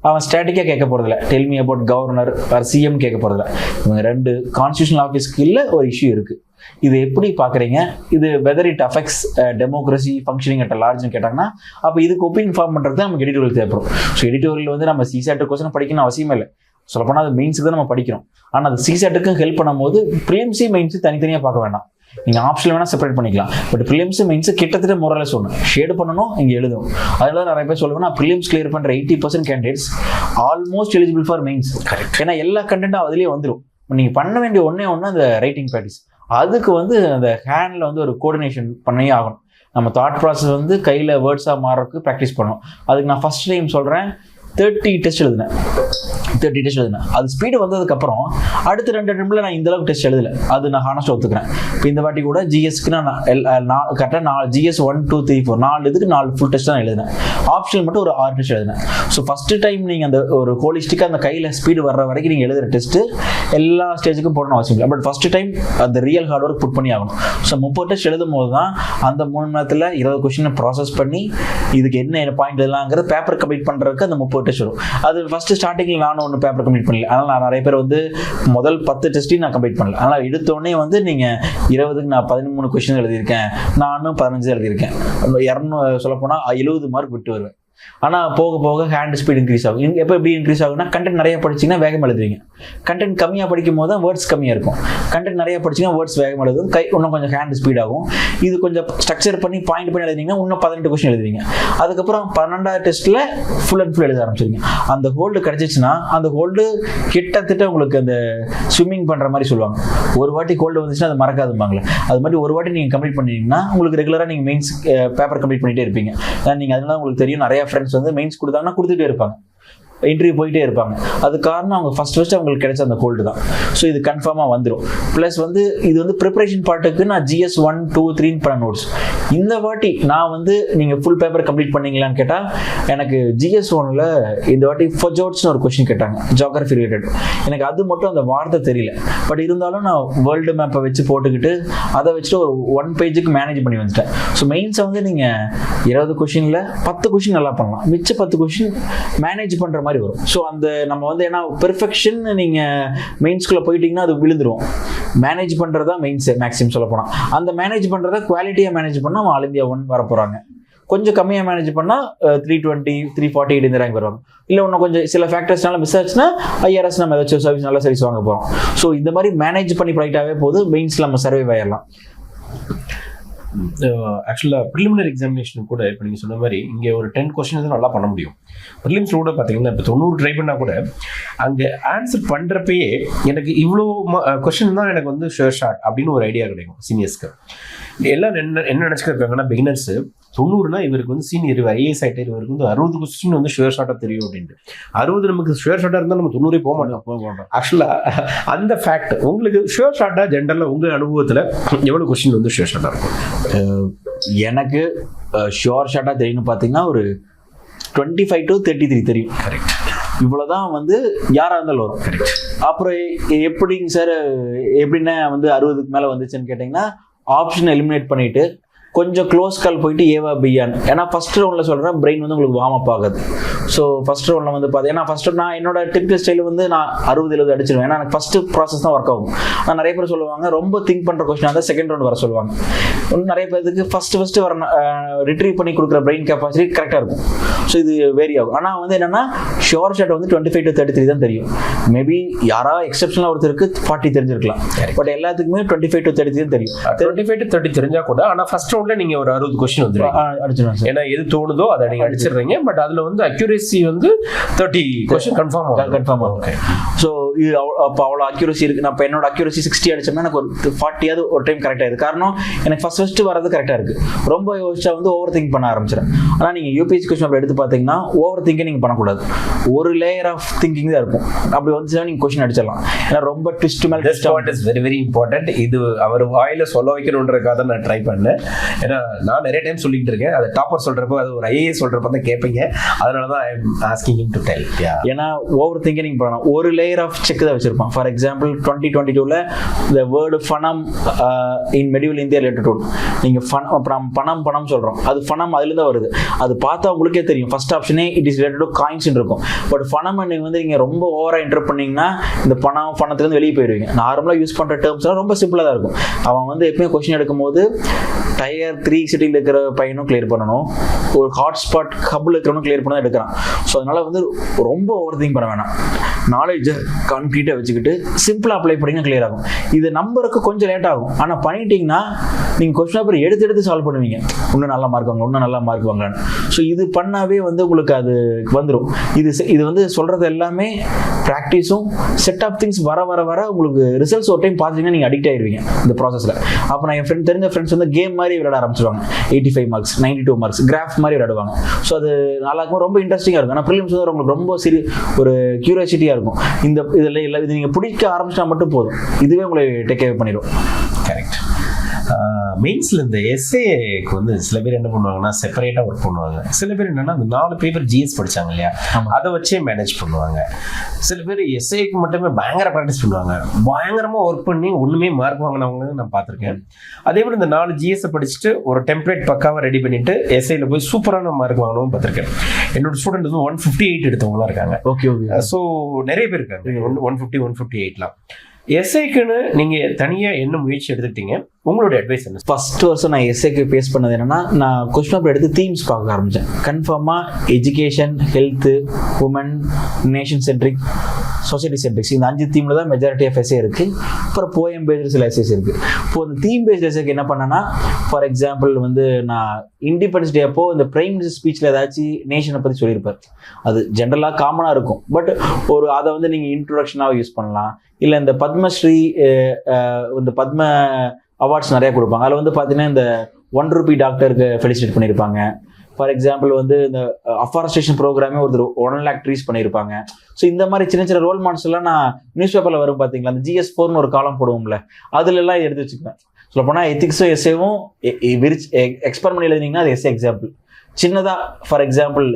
[SPEAKER 2] அவன் ஸ்டாட்டிக்காக கேட்க போகிறதில்ல, tell me about governor or CM கேட்க போகிறதில்ல. இவங்க 2 கான்ஸ்டியூஷனல் ஆஃபீஸ்க்கு இல்லை ஒரு இஷ்யூ இருக்குது. இது எப்படி பார்க்குறீங்க, இது whether it affects democracy functioning at லார்ஜ்னு கேட்டாங்கன்னா, அப்போ இதுக்கு ஒப்பீனியன் ஃபார்ம் பண்ணுறது தான் நமக்கு எடிட்டோரியல் தேவைப்படும். ஸோ எடிட்டோரியல் வந்து நம்ம CSAT கொஸ்டின் படிக்கணும் அவசியமே இல்லை. சொல்லப்போனால் அது மெயின்ஸுக்கு தான் நம்ம படிக்கிறோம். ஆனால் அது CSATக்கும் ஹெல்ப் பண்ணும்போது ப்ரிலிம்ஸு மெயின்ஸு தனித்தனியாக பார்க்க வேண்டாம். நீங்கள் ஆப்ஷனில் வேணால் செப்பரேட் பண்ணிக்கலாம். பட் ப்ரிலிம்ஸு மெயின்ஸு கிட்டத்தட்ட முறையில் சொல்லணும், ஷேடு பண்ணணும், இங்கே எழுதணும். அதனால நிறைய பேர் சொல்லுவேன்னா, ப்ரிலிம்ஸ் கிளியர் பண்ணுற 80% candidates almost eligible for mains. ஏன்னா எல்லா கண்டென்ட்டும் அதுலேயே வந்துடும். நீங்கள் பண்ண வேண்டிய ஒன்று அந்த ரைட்டிங் ப்ராக்டிஸ். அதுக்கு வந்து அந்த ஹேண்டில் வந்து ஒரு கோஆர்டினேஷன் பண்ணியே ஆகணும். நம்ம தாட் ப்ராசஸ் வந்து கையில் வேர்ட்ஸாக மாறதுக்கு ப்ராக்டிஸ் பண்ணணும். அதுக்கு நான் ஃபஸ்ட் டைம் சொல்கிறேன், 30 டெஸ்ட் எழுதினேன். அது ஸ்பீடு வந்ததுக்கப்புறம் அடுத்த 2 அட்டெம்ப்ட்ல நான் இந்த அளவுக்கு டெஸ்ட் எழுதலை. அது நான் ஹானஸ்டாக ஒத்துக்கிறேன். இப்போ இந்த வாட்டி கூட GSக்கு நான் கரெக்டாக GS 1, 2, 3, 4 4 இதுக்கு 4 ஃபுல் டெஸ்ட் தான் எழுதினேன். ஆப்ஷனல் மட்டும் ஒரு 6 டெஸ்ட் எழுதினேன். ஸோ ஃபஸ்ட்டு டைம் நீங்கள் அந்த ஒரு ஹோலிஸ்டிக்காக அந்த கையில் ஸ்பீடு வர்ற வரைக்கும் நீங்கள் எழுதுகிற டெஸ்ட்டு எல்லா ஸ்டேஜுக்கும் போடணும் அவசியம் இல்லை. பட் ஃபஸ்ட்டு டைம் அந்த ரியல் ஹார்ட் ஒர்க் புட் பண்ணி ஆகணும். ஸோ 30 டெஸ்ட் எழுதும் போது தான் அந்த 3 மணி நேரத்தில் 20 கொஸ்டினை ப்ராசஸ் பண்ணி இதுக்கு என்ன பாயிண்ட் எழுதலாங்கிறது பேப்பர் கம்ப்ளீட் பண்ணுறதுக்கு அந்த 30 டெஸ்ட் வரும். அது ஃபஸ்ட்டு ஸ்டார்டிங்கில் நானும் ஒன்று பேப்பர் கம்ப்ளீட் பண்ணல. அதனால் நான் நிறைய பேர் வந்து முதல் 10 டெஸ்ட்டையும் நான் கம்ப்ளீட் பண்ணல. அதனால் எடுத்தோடனே வந்து நீங்கள் 20க்கு நான் 13 கொஸ்டின் எழுதியிருக்கேன், நானும் 15 எழுதியிருக்கேன். 200 சொல்லப்போனால் 70 மார்க் விட்டு வருவேன். ஆனால் போக போக ஹேண்ட் ஸ்பீட் இன்க்ரீஸ் ஆகும். எப்போ எப்படி இன்க்ரீஸ் ஆகும்னா, கண்டென்ட் நிறைய படிச்சிங்கன்னா வேகம் எழுதுவீங்க. கண்டென்ட் கம்மியாக படிக்கும் போது தான் வேர்ட்ஸ் கம்மியாக இருக்கும். கண்டென்ட் நிறைய படிச்சிங்கன்னா வேர்ட்ஸ் வேகம் எழுதும், இன்னும் கொஞ்சம் ஹேண்ட் ஸ்பீட் ஆகும். இது கொஞ்சம் ஸ்ட்ரக்சர் பண்ணி பாயிண்ட் பண்ணி எழுதிங்கன்னா இன்னும் 18 கொஸ்டின் எழுதுவீங்க. அதுக்கப்புறம் 12வது டெஸ்ட்டில் ஃபுல் அண்ட் ஃபுல் எழுத ஆரம்பிச்சிருங்க. அந்த ஹோல்டு கிடச்சிச்சுன்னா அந்த ஹோல்டு கிட்டத்தட்ட உங்களுக்கு அந்த ஸ்விம்மிங் பண்ணுற மாதிரி சொல்லுவாங்க. ஒரு வாட்டி ஹோல்டு வந்துச்சுன்னா அது மறக்காதுப்பாங்களே, அது மாதிரி ஒரு வாட்டி நீங்கள் கம்ப்ளீட் பண்ணிட்டீங்கன்னா உங்களுக்கு ரெகுலராக நீங்கள் மெயின்ஸ் பேப்பர் கம்ப்ளீட் பண்ணிகிட்டே இருப்பீங்க. நீங்கள் அதனால உங்களுக்கு தெரியும், நிறைய ஃப்ரெண்ட்ஸ் வந்து மெயின்ஸ் கொடுத்தாங்கன்னா கொடுத்துட்டே இருப்பாங்க, இன்டர்வியூ போயிட்டே இருப்பாங்க. அது காரணம் அவங்க ஃபர்ஸ்ட் அவங்களுக்கு கிடைச்ச அந்த ஹோல்டு தான். ஸோ இது கன்ஃபார்மாக வந்துடும். ப்ளஸ் வந்து இது வந்து ப்ரிப்பரேஷன் பார்ட்டுக்கு நான் GS 1, 2, 3 பண்ண நோட்ஸ். இந்த வாட்டி நான் வந்து நீங்கள் ஃபுல் பேப்பர் கம்ப்ளீட் பண்ணீங்களான்னு கேட்டால், எனக்கு GS 1ல் இந்த வாட்டி ஃபொஜோட்ஸ்னு ஒரு கொஸ்டின் கேட்டாங்க, ஜியோகிராஃபி ரிலேட்டட். எனக்கு அது மட்டும் அந்த வார்த்தை தெரியல. பட் இருந்தாலும் நான் வேர்ல்டு மேப்பை வச்சு போட்டுக்கிட்டு அதை வச்சுட்டு ஒரு 1 பேஜுக்கு மேனேஜ் பண்ணி வந்துட்டேன். ஸோ மெயின்ஸை வந்து நீங்கள் 20 கொஸ்டினில் 10 கொஸ்டின் நல்லா பண்ணலாம், மிச்ச 10 கொஸ்டின் மேனேஜ் பண்ணுற மாதிரி வரும். ஸோ அந்த நம்ம வந்து ஏன்னா பெர்ஃபெக்ஷன் நீங்கள் மெயின்ஸ்குள்ளே போயிட்டீங்கன்னா அது விழுந்துரும். மேனேஜ் பண்ணுறதா மெயின்ஸ் மேக்ஸிமம் சொல்ல போனால், அந்த மேனேஜ் பண்ணுறதா குவாலிட்டியாக மேனேஜ் பண்ணால் ஆல் இந்தியா 1 வர போகிறாங்க. கொஞ்சம் கம்மியாக மேனேஜ் பண்ணால் 320, 348 இந்த ரேங்க் வருவாங்க. இல்லை இன்னும் கொஞ்சம் சில ஃபேக்டர்ஸ்னால மிஸ் ஆச்சுன்னா IRS நம்ம ஏதாச்சும் சர்வீஸ் நல்ல சர்வீஸ் வாங்க போகிறோம். ஸோ இந்த மாதிரி மேனேஜ் பண்ணி ப்ராக்டாகவே போது மெயின்ஸில் நம்ம சர்வே ஆயிடலாம்.
[SPEAKER 3] ஆக்சுவலாக ப்ரிலிமினரி எக்ஸாமினேஷன் கூட இப்போ நீங்கள் சொன்ன மாதிரி இங்கே ஒரு 10 கொஸ்டின் தான் நல்லா பண்ண முடியும். ப்ரிலிம்ஸ் கூட பார்த்தீங்கன்னா இப்போ 90 ட்ரை பண்ணால் கூட அங்கே ஆன்சர் பண்ணுறப்பயே எனக்கு இவ்வளோ கொஸ்டின் தான் எனக்கு வந்து ஷேர் ஷாட் அப்படின்னு ஒரு ஐடியா கிடைக்கும் சீனியர்ஸ்க்கு. எல்லாம் என்ன நினச்சிருக்காங்கன்னா, பிகினர்ஸு 90னா இவருக்கு வந்து சீனியர் IAS ஆகிட்டு இவருக்கு வந்து 60 கொஸ்டின் வந்து ஷேர் ஷாட்டாக தெரியும் அப்படின்ட்டு. 60 நமக்கு ஷேர் ஷாட்டாக இருந்தால் நம்ம 90 போக மாட்டோம். ஆக்சுவலாக அந்த ஃபேக்ட் உங்களுக்கு ஷேர் ஷாட்டாக ஜென்ரலாக உங்கள் அனுபவத்தில் எவ்வளோ கொஸ்டின் வந்து ஷேர் ஷாட்டாக இருக்கும்?
[SPEAKER 2] எனக்கு ஷோர் ஷாட்டாக தெரியும்னு பார்த்தீங்கன்னா ஒரு 25 to 33 தெரியும்.
[SPEAKER 3] கரெக்ட்.
[SPEAKER 2] இவ்வளோதான் வந்து யாராக இருந்தாலும் வரும்.
[SPEAKER 3] கரெக்ட்.
[SPEAKER 2] அப்புறம் எப்படிங்க சார் எப்படின்னா வந்து 60க்கு மேலே வந்துச்சுன்னு கேட்டிங்கன்னா, ஆப்ஷன் எலிமினேட் பண்ணிவிட்டு கொஞ்சம் க்ளோஸ் கால் போயிட்டு ஏவா பியான். ஏன்னா ஃபர்ஸ்ட் ரவுண்டில் சொல்கிறேன் பிரெயின் வந்து உங்களுக்கு வார்ம் அப் ஆகுது. ஸோ ஃபர்ஸ்ட் ரவுண்டில் வந்து பார்த்தீங்கன்னா ஃபர்ஸ்ட் நான் என்னோட டிபிக்கல் ஸ்டைல் வந்து நான் 60-70 அடிச்சிருவேன். ஏன்னா எனக்கு ஃபர்ஸ்ட் ப்ராசஸ் தான் ஒர்க் ஆகும். ஆனால் நிறைய பேர் சொல்லுவாங்க ரொம்ப திங்க் பண்ணுற கொஸ்டின் தான் செகண்ட் ரவுண்ட் வர சொல்லுவாங்க. இன்னும் நிறைய பேருக்கு ஃபர்ஸ்ட் வர ரிட்ரீவ் பண்ணி கொடுக்குற பிரெயின் கெப்பாசிட்டி கரெக்டாக இருக்கும். ஸோ இது வேரி ஆகும். ஆனால் வந்து என்னன்னா ஷோர் ஷாட் வந்து 25 to 33 தான் தெரியும். மேபி யாரா எக்ஸப்ஷனலாக ஒருத்தருக்கு 40 தெரிஞ்சிருக்கலாம். பட் எல்லாத்துக்குமே 25 to 33 தான் தெரியும்.
[SPEAKER 3] 25 to 30 தெரிஞ்சா கூட ஆனால் ஃபர்ஸ்ட் ரவுண்ட்ல நீங்க ஒரு 60 கொஸ்டின்
[SPEAKER 2] அடிச்சிருவாங்க.
[SPEAKER 3] ஏன்னா எது தோணுதோ அதை நீங்க அடிச்சிடுறீங்க. பட் அதுல வந்து அக்யூரேசி வந்து 30 கொஸ்டின் கன்ஃபார்ம்
[SPEAKER 2] ஆகும். ஸோ இது அப்போ அவ்வளோ அக்யூரசி இருக்கு. நான் இப்போ என்னோட அக்யூரசி 60 அடிச்சோம்னா எனக்கு ஒரு 40 ஒரு டைம் கரெக்டாக இருக்குது. காரணம் எனக்கு ஃபர்ஸ்ட் வரது கரெக்டாக இருக்கு. ரொம்ப யோசிச்சா வந்து ஓவர் திங்க் பண்ண ஆரம்பிச்சிடும். ஆனால் நீங்கள் யூபிஎஸ்சி கொஸ்டின் அப்படி எடுத்து பார்த்தீங்கன்னா ஓவர் திங்கே நீங்கள் பண்ணக்கூடாது. ஒரு லேயர் ஆஃப் திங்கிங் தான் இருக்கும். அப்படி வந்துச்சுன்னா நீங்கள் கொஸ்டின் அடிச்சிடலாம். ஏன்னா ரொம்ப ட்விஸ்ட் மேலே
[SPEAKER 3] வெரி வெரி இம்பார்ட்டன்ட். இது அவர் வாயில சொல்ல வைக்கணுன்றதுக்காக தான் நான் ட்ரை பண்ணேன். ஏன்னா நான் நிறைய டைம் சொல்லிட்டு இருக்கேன். அது டாப்பர் சொல்றப்போ அது ஒரு ஐஏஎஸ் சொல்றப்ப தான் கேட்பீங்க. அதனால தான் I am asking him to tell.
[SPEAKER 2] ஏன்னா ஓவர் திங்கிங் நீங்கள் பண்ணலாம். ஒரு லேயர் ஆஃப் செக் தான் வச்சிருப்பான். For example 2022 the word ஃபனம் in medieval India related to நீங்கள் பணம் சொல்கிறோம். அது ஃபனம் அதுலேருந்து வருது. அது பார்த்தா உங்களுக்கே தெரியும். ஃபர்ஸ்ட் ஆப்ஷனே it is related to coins இருக்கும். பட் ஃபனம் நீங்கள் வந்து நீங்கள் ரொம்ப ஓவராக என்டர் பண்ணீங்கன்னா இந்த பணத்துலேருந்து வெளியே போயிடுவீங்க. நார்மலாக யூஸ் பண்ணுற டேர்ம்ஸ்லாம் ரொம்ப சிம்பிளாக தான் இருக்கும். அவன் வந்து எப்பயுமே கொஸ்டின் எடுக்கும்போது டயர் 3 சிட்டியில் இருக்கிற பையனும் கிளியர் பண்ணணும், ஒரு ஹாட்ஸ்பாட் ஹப்பில் இருக்கிறவனும் கிளியர் பண்ண எடுக்கிறான். ஸோ அதனால வந்து ரொம்ப ஓவர் திங்க் பண்ண வேணாம். நாலேஜை கான்க்ரீட்டாக வச்சுக்கிட்டு சிம்பிளாக அப்ளை பண்ணிங்கன்னா கிளியர் ஆகும். இது நம்பருக்கு கொஞ்சம் லேட் ஆகும். ஆனால் பண்ணிட்டீங்கன்னா நீங்கள் கொஸ்டின் பேப்பர் எடுத்து சால்வ் பண்ணுவீங்க. இன்னும் நல்லா மார்க் வாங்கலான்னு. ஸோ இது பண்ணாவே வந்து உங்களுக்கு அது வந்துடும். இது வந்து சொல்கிறது எல்லாமே ப்ராக்டிஸும் செட் ஆஃப் திங்ஸ் வர உங்களுக்கு ரிசல்ட்ஸ் ஒரு டைம் பார்த்தீங்கன்னா நீங்கள் அடிக்ட் ஆகிடுவீங்க இந்த ப்ராசஸில். அப்போ நான் என் தெரிஞ்ச ஃப்ரெண்ட்ஸ் வந்து கேம் மாதிரி விளையாட ஆரம்பிச்சிருவாங்க. 85 மார்க்ஸ் 92 மார்க்ஸ் கிராஃப் மாதிரி விளையாடுவாங்க. ஸோ அது நல்லா இருக்கும், ரொம்ப இன்ட்ரெஸ்டிங்காக இருக்கும். ஆனால் ப்ரிலிம்ஸ் வந்து உங்களுக்கு ரொம்ப ஒரு கியூரியாசிட்டியாக இருக்கும். இதில் இது நீங்கள் பிடிக்க ஆரம்பிச்சிட்டா மட்டும் போதும், இதுவே உங்களை டேக் கேர் பண்ணிடும்.
[SPEAKER 3] கரெக்ட். மெயின்ஸில் இந்த எஸ்ஏக்கு வந்து சில பேர் என்ன பண்ணுவாங்கன்னா செப்பரேட்டாக ஒர்க் பண்ணுவாங்க. சில பேர் என்னன்னா அந்த 4 பேப்பர் ஜிஎஸ் படித்தாங்க இல்லையா, அதை வச்சே மேனேஜ் பண்ணுவாங்க. சில பேர் எஸ்ஏக்கு மட்டுமே பயங்கர ப்ராக்டிஸ் பண்ணுவாங்க. பயங்கரமாக ஒர்க் பண்ணி ஒன்றுமே மார்க் வாங்கினவங்க நான் பார்த்துருக்கேன். அதே மாதிரி இந்த 4 ஜிஎஸை படிச்சுட்டு ஒரு டெம்ப்ளேட் பக்காவாக ரெடி பண்ணிட்டு எஸ்ஏல போய் சூப்பரான மார்க் வாங்கினவும் பார்த்துருக்கேன். என்னோட ஸ்டூடெண்ட் வந்து 158 எடுத்தவங்களாம் இருக்காங்க.
[SPEAKER 2] ஓகே.
[SPEAKER 3] ஸோ நிறைய பேர் இருக்காங்க 150 158லாம். எஸ்ஐக்குன்னு நீங்க தனியா என்ன முயற்சி எடுத்துக்கிட்டீங்க? உங்களோட அட்வைஸ் என்ன?
[SPEAKER 2] ஃபர்ஸ்ட் வருஷம் நான் எஸ்ஐக்கு பேஸ் பண்ணது என்னன்னா, நான் கொஸ்டின் பேப்பர் எடுத்து தீம்ஸ் பார்க்க ஆரம்பித்தேன். கன்ஃபார்மாக education, health, woman, nation centric, society centrics, இந்த 5 தீமில் தான் மெஜாரிட்டி ஆஃப் எஸ்ஏ இருக்குது. அப்புறம் போயம் பேஸ்டு சில எஸ்ஏஸ் இருக்குது. இப்போ இந்த தீம் பேஸ்ட் எஸ்ஏக்கு என்ன பண்ணேன்னா, ஃபார் எக்ஸாம்பிள் வந்து நான் இண்டிபெண்டன்ஸ் டே அப்போ இந்த பிரைம் மினிஸ்டர் ஸ்பீச்சில் ஏதாச்சும் நேஷனை பற்றி சொல்லியிருப்பார். அது ஜென்ரலாக காமனாக இருக்கும். பட் அதை வந்து நீங்கள் இன்ட்ரோடக்ஷனாக யூஸ் பண்ணலாம். இல்லை இந்த பத்மஸ்ரீ, இந்த பத்ம அவார்ட்ஸ் நிறைய கொடுப்பாங்க. அதில் வந்து பார்த்தீங்கன்னா இந்த 1 ரூபி டாக்டருக்கு ஃபெலிசிட்டேட் பண்ணியிருப்பாங்க. ஃபார் எக்ஸாம்பிள் வந்து இந்த அஃபாரஸ்டேஷன் ப்ரோக்ராமே ஒருத்தர் 1 lakh ட்ரீஸ் பண்ணியிருப்பாங்க. ஸோ இந்த மாதிரி சின்ன ரோல் மாடல்ஸ் எல்லாம் நான் நியூஸ் பேப்பரில் வரும் பார்த்தீங்களா, அந்த GS4ன்னு ஒரு காலம் போடுவோம்ல, அதுலலாம் எடுத்து வச்சுக்குவேன். சொல்ல போனால் எத்திக்ஸும் எஸ்ஏவும் எக்ஸ்பெரிமெண்ட் பண்ணி எழுதினீங்கன்னா அது எஸ்ஏ எக்ஸாம்பிள். சின்னதாக for example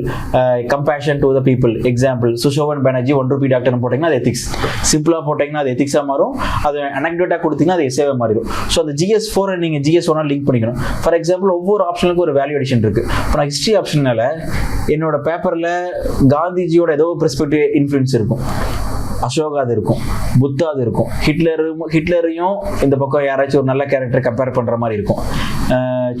[SPEAKER 2] compassion to the people example, Sushobhan Banerjee 1 rupee டாக்டர்னு போட்டிங்கன்னா அது எத்திக்ஸ். சிம்பிளாக போட்டிங்கன்னா அது எத்திக்ஸாக மாறும். அது அனெக்டோட்டாக கொடுத்தீங்கன்னா அது எஸ்ஏவாக மாறிடும். ஸோ அந்த GS4 நீங்கள் GS1 லிங்க் பண்ணிக்கணும். ஃபார் எக்ஸாம்பிள் ஒவ்வொரு ஆப்ஷனுக்கும் ஒரு வேல்யூ அடிஷன் இருக்குது. இப்போ நான் ஹிஸ்ட்ரி ஆப்ஷனால என்னோட பேப்பரில் காந்திஜியோட ஏதோ பெர்ஸ்பெக்டிவ் இன்ஃப்ளூயன்ஸ் இருக்கும், அசோகாது இருக்கும், புத்தாது இருக்கும், ஹிட்லரையும் இந்த பக்கம் யாராச்சும் ஒரு நல்ல கேரக்டரை கம்பேர் பண்ணுற மாதிரி இருக்கும்,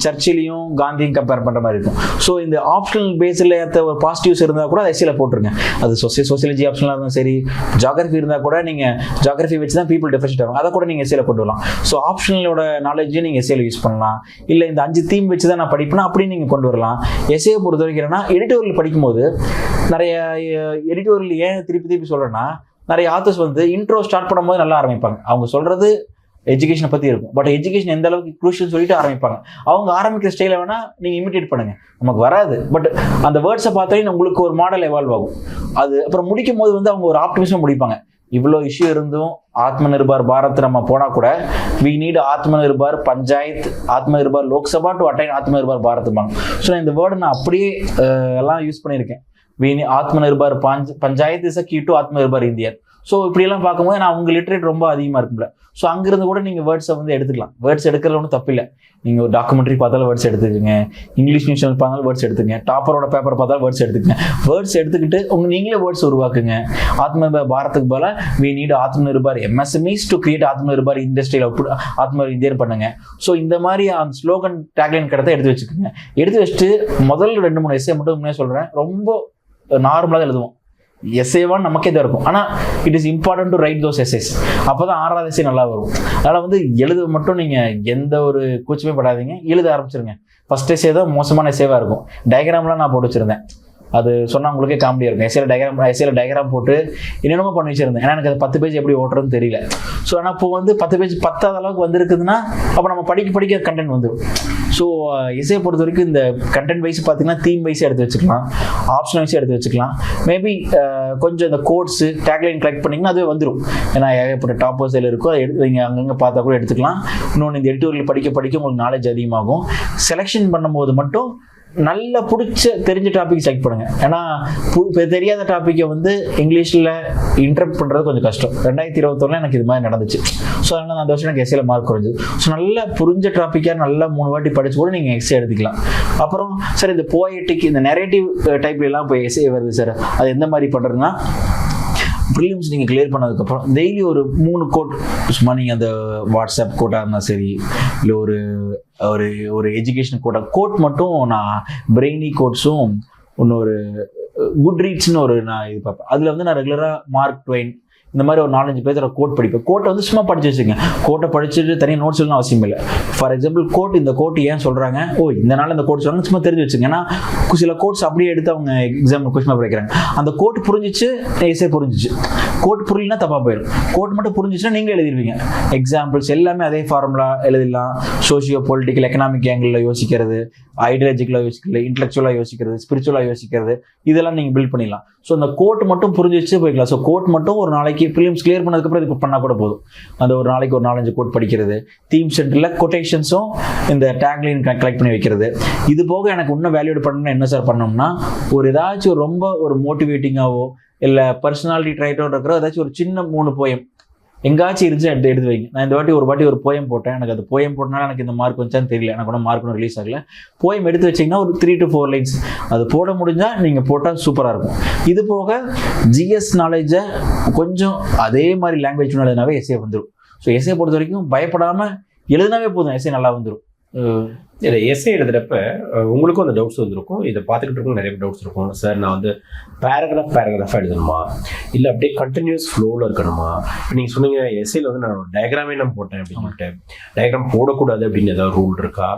[SPEAKER 2] சர்ச்சிலையும் காந்தியும் கம்பேர் பண்ணுற மாதிரி இருக்கும். ஸோ இந்த ஆப்ஷனல் பேஸில் ஒரு பாசிட்டிவ்ஸ் இருந்தால் கூட அதை எஸ்சியில் போட்டுருங்க. அது சோசியாலஜி ஆப்ஷனாக இருந்தாலும் சரி, ஜாகிரஃபி இருந்தால் கூட நீங்கள் ஜாகிரஃபி வச்சு தான் பீப்புள் டிஃபரன்ஷியேட் ஆகும், அதை கூட நீங்கள் எஸ்சியில் கொண்டு வரலாம். ஸோ ஆப்ஷனலோட நாலேஜையும் நீங்கள் எஸ்சியில் யூஸ் பண்ணலாம். இல்லை இந்த 5 தீம் வச்சு தான் நான் படிப்பேன்னா அப்படின்னு நீங்கள் கொண்டு வரலாம். எஸ்ஏயை பொறுத்த வரைக்கும் என்னன்னா, எடிட்டோரியல் படிக்கும்போது நிறைய எடிட்டோரியல் ஏன் திருப்பி சொல்கிறேன்னா, நிறைய ஆத்தர்ஸ் வந்து இன்ட்ரோ ஸ்டார்ட் பண்ணும்போது நல்லா ஆரம்பிப்பாங்க. அவங்க சொல்கிறது எஜுகேஷனை பற்றி இருக்கும். பட் எஜுகேஷன் எந்த அளவுக்கு க்ரூஷியல் சொல்லிட்டு ஆரம்பிப்பாங்க. அவங்க ஆரம்பிக்கிற ஸ்டைலை வேணால் நீங்கள் இமிட்டேட் பண்ணுங்க, நமக்கு வராது. பட் அந்த வேர்ட்ஸை பார்த்தாலே உங்களுக்கு ஒரு மாடல் எவால்வ் ஆகும். அது அப்புறம் முடிக்கும் போது வந்து அவங்க ஒரு ஆப்டிமிசம் முடிப்பாங்க. இவ்வளோ இஷ்யூ இருந்தும் ஆத்ம நிர்பார் பாரத் நம்ம போனால் கூட வி நீட் ஆத்ம நிர்பார் பஞ்சாயத், ஆத்ம நிர்பார் லோக்சபா டு அட்டைன் ஆத்ம நிர்பார் பாரத்பாங்க. ஸோ இந்த வேர்டு நான் அப்படியே எல்லாம் யூஸ் பண்ணியிருக்கேன். Atma Nirbhar Panchayat is a key to Atma Nirbhar India. So இப்படியெல்லாம் பார்க்கும்போது நான் உங்கள் லிட்ரேட் ரொம்ப அதிகமாக இருக்கும்ல. ஸோ அங்கேருந்து கூட நீங்கள் வேர்ட்ஸை வந்து எடுத்துக்கலாம். வேர்ட்ஸ் எடுக்கிறது ஒன்றும் தப்பில்லை. நீங்கள் ஒரு டாக்குமெண்ட்ரி பார்த்தாலும் வேர்ட்ஸ் எடுத்துக்கோங்க, இங்கிலீஷ் நியூஸ் சேனல் பார்த்தாலும் வேர்ட்ஸ் எடுத்துக்கங்க, டாப்பரோட பேப்பர் பார்த்தாலும் வேர்ட்ஸ் எடுத்துக்கங்க. வேர்ட்ஸ் எடுத்துக்கிட்டு நீங்களே வேர்ட்ஸ் உருவாக்குங்க. ஆத்ம பாரத்துக்கு போல we need Atma Nirbhar MSMEs to create Atma Nirbhar industrial output ஆத்ம இந்தியன் பண்ணுங்க. ஸோ இந்த மாதிரி அந்த ஸ்லோகன் டேக்லைன் கிடத்த எடுத்து வச்சுக்கோங்க. எடுத்து வச்சுட்டு முதல் 2-3 எஸ்ஸே மட்டும் உண்மையாக சொல்கிறேன், ரொம்ப நார்மலாக எழுதுவோம். எஸ்ஏவான் நமக்கே தான் இருக்கும். ஆனால் it is important to right those essays. அப்போ தான் 6வது எஸ்ஏ நல்லா வரும். அதனால் வந்து எழுத மட்டும் நீங்கள் எந்த ஒரு கூச்சமே படாதீங்க, எழுத ஆரம்பிச்சிருங்க. ஃபர்ஸ்ட் எஸ்ஏ தான் மோசமான எஸ்ஏவாக இருக்கும். டயக்ராம்லாம் நான் போட்டு வச்சிருந்தேன், அது சொன்னால் உங்களுக்கே காமெடியாக இருக்கும். எஸ்ஏல டயக்ராம் போட்டு என்னென்னமோ பண்ணி வச்சிருந்தேன். ஏன்னா எனக்கு அது 10 பேஜ் எப்படி ஓட்டுறதுன்னு தெரியல. ஸோ ஆனால் இப்போ வந்து 10 பேஜ் 10வது அளவுக்கு வந்திருக்குதுன்னா அப்போ நம்ம படிக்க கண்டென்ட் வந்துடும். ஸோ எஸ்ஏ பொறுத்த வரைக்கும் இந்த கண்டென்ட் வைஸ் பார்த்தீங்கன்னா தீம் வைஸ் எடுத்து வச்சுக்கலாம், ஆப்ஷன் வைஸ் எடுத்து வச்சுக்கலாம். மேபி கொஞ்சம் இந்த கோட்ஸு டேக்லைன் கலெக்ட் பண்ணிங்கன்னா அதுவே வந்துடும். ஏன்னா ஏகப்பட்ட டாப்பர்ஸ் எல்லாம் இருக்கும், அதை எடுத்து நீங்கள் அங்கங்கே பார்த்தா கூட எடுத்துக்கலாம். இன்னொன்று இந்த எடிட்டோரியல் படிக்க உங்களுக்கு நாலேஜ் அதிகமாகும். செலெக்ஷன் பண்ணும்போது மட்டும் நல்லா பிடிச்ச தெரிஞ்ச டாபிக் செலக்ட் பண்ணுங்க. ஏன்னா தெரியாத டாப்பிக்கை வந்து இங்கிலீஷில் இன்டர்ப்ட் பண்ணுறது கொஞ்சம் கஷ்டம். 2021 எனக்கு இது மாதிரி நடந்துச்சு. ஸோ அதனால் நான் அந்த வருஷம் எனக்கு எஸ்ஏல மார்க் குறைஞ்சுது. ஸோ நல்லா புரிஞ்ச டாப்பிக்காக நல்லா 3 வாட்டி படிச்சு கூட நீங்கள் எஸ்ஏ எடுத்துக்கலாம். அப்புறம் சார் இந்த போயட்டிக் இந்த நெரேட்டிவ் டைப்லாம் இப்போ எஸ்ஏ வருது சார், அது எந்த மாதிரி பண்ணுறதுன்னா ப்ரிலிம்ஸ் நீங்கள் கிளியர் பண்ணதுக்கப்புறம் டெய்லி ஒரு 3 கோட் சும்மா நீங்கள் அந்த வாட்ஸ்அப் கோட்டாக இருந்தால் சரி, இல்லை ஒரு எஜுகேஷன் கோட் மட்டும் நான் பிரெய்னி கோட்ஸும் இன்னொரு குட் ரீட்ஸ்னு நான் இது பார்ப்பேன். அதில் வந்து நான் ரெகுலராக மார்க் ட்வைன் இந்த மாதிரி ஒரு 4-5 பேஜோட கோட் படிப்பேன். கோட்டை வந்து சும்மா படிச்சு வச்சுக்கோங்க. கோட்டை படிச்சுட்டு தனியாக நோட்ஸ் சொல்லணும் அவசியம் இல்லை. ஃபார் எக்ஸாம்பிள் இந்த கோட் ஏன் சொல்கிறாங்க, இந்த நாள் இந்த கோட் சொல்கிறாங்க சும்மா தெரிஞ்சு வச்சுங்க. ஏன்னா சில கோட்ஸ் அப்படியே எடுத்து அவங்க எக்ஸாம் கொஸ்டின் பேப்பர் வைக்கிறாங்க. அந்த கோட் புரிஞ்சிச்சு, எஸ்ஏ புரிஞ்சிச்சு. கோட் புரியலனா தப்பாக போயிடும். கோட் மட்டும் புரிஞ்சிச்சுன்னா நீங்களே எழுதிடுவீங்க. எக்ஸாம்பிள்ஸ் எல்லாமே அதே ஃபார்முலா எழுதிடலாம். சோஷியோ பொலிட்டிக்கல் எக்கனாமிக் ஆங்கிளில் யோசிக்கிறது, ஐடியாலஜிக்கலாக யோசிக்கிறது, இன்டெலெக்சுவலாக யோசிக்கிறது, ஸ்பிரிச்சுவலாக யோசிக்கிறது, இதெல்லாம் நீங்கள் பில்ட் பண்ணிடலாம். ஸோ அந்த கோட் மட்டும் புரிஞ்சு வச்சு போய்க்கலாம். ஸோ கோட் மட்டும் ஒரு நாளைக்கு ப்ரிலிம்ஸ் கிளியர் பண்ணதுக்கப்புறம் இதுக்கு பண்ணால் கூட போதும். அந்த ஒரு நாளைக்கு ஒரு 4-5 கோட் படிக்கிறது, தீம் சென்டரில் கொட்டேஷன்ஸும் இந்த டேக்லைன் கலெக்ட் பண்ணி வைக்கிறது. இது போக எனக்கு இன்னும் வேல்யூட் பண்ணணும்னா என்ன சார் பண்ணோம்னா, ஏதாச்சும் ரொம்ப ஒரு மோட்டிவேட்டிங்காவோ இல்லை பர்சனாலிட்டி ட்ரைட்டோ இருக்கிற ஏதாச்சும் ஒரு சின்ன 3 போயம் எங்காச்சும் இருந்துச்சு எடுத்து வைங்க. நான் இந்த வாட்டி ஒரு போயம் போட்டேன். எனக்கு அது போயம் போட்டனால எனக்கு இந்த மார்க் வந்துச்சான்னு தெரியல, எனக்கு கூட மார்க் ஒன்றும் ரிலீஸ் ஆகல. போயம் எடுத்து வச்சிங்கன்னா ஒரு 3 to 4 லைன்ஸ் அது போட முடிஞ்சால் நீங்கள் போட்டால் சூப்பராக இருக்கும். இது போக ஜிஎஸ் நாலேஜை கொஞ்சம் அதே மாதிரி லாங்குவேஜ் நாலேஜ்னாவே எஸ்ஏ வந்துடும். ஸோ எஸ்ஏ பொறுத்த வரைக்கும் பயப்படாமல் எழுதினாவே போதும், எஸ்ஏ நல்லா வந்துடும்.
[SPEAKER 3] இல்லை எஸ்ஏ எழுதுறப்ப உங்களுக்கும் அந்த டவுட்ஸ் வந்துருக்கும், இதை பார்த்துக்கிட்டு இருக்கும் நிறைய டவுட்ஸ் இருக்கும். சார் நான் வந்து பேராகிராஃபாக எழுதணுமா, இல்லை அப்படியே கண்டினியூஸ் ஃப்ளோவில் இருக்கணுமா? இப்போ நீங்கள் சொன்னீங்க எஸ்ஏல வந்து நான் டயக்ராமே நான் போட்டேன் அப்படின்னு சொல்லிட்டு, டயக்ராம் போடக்கூடாது அப்படின்னு ஏதாவது ரூல் இருக்கா?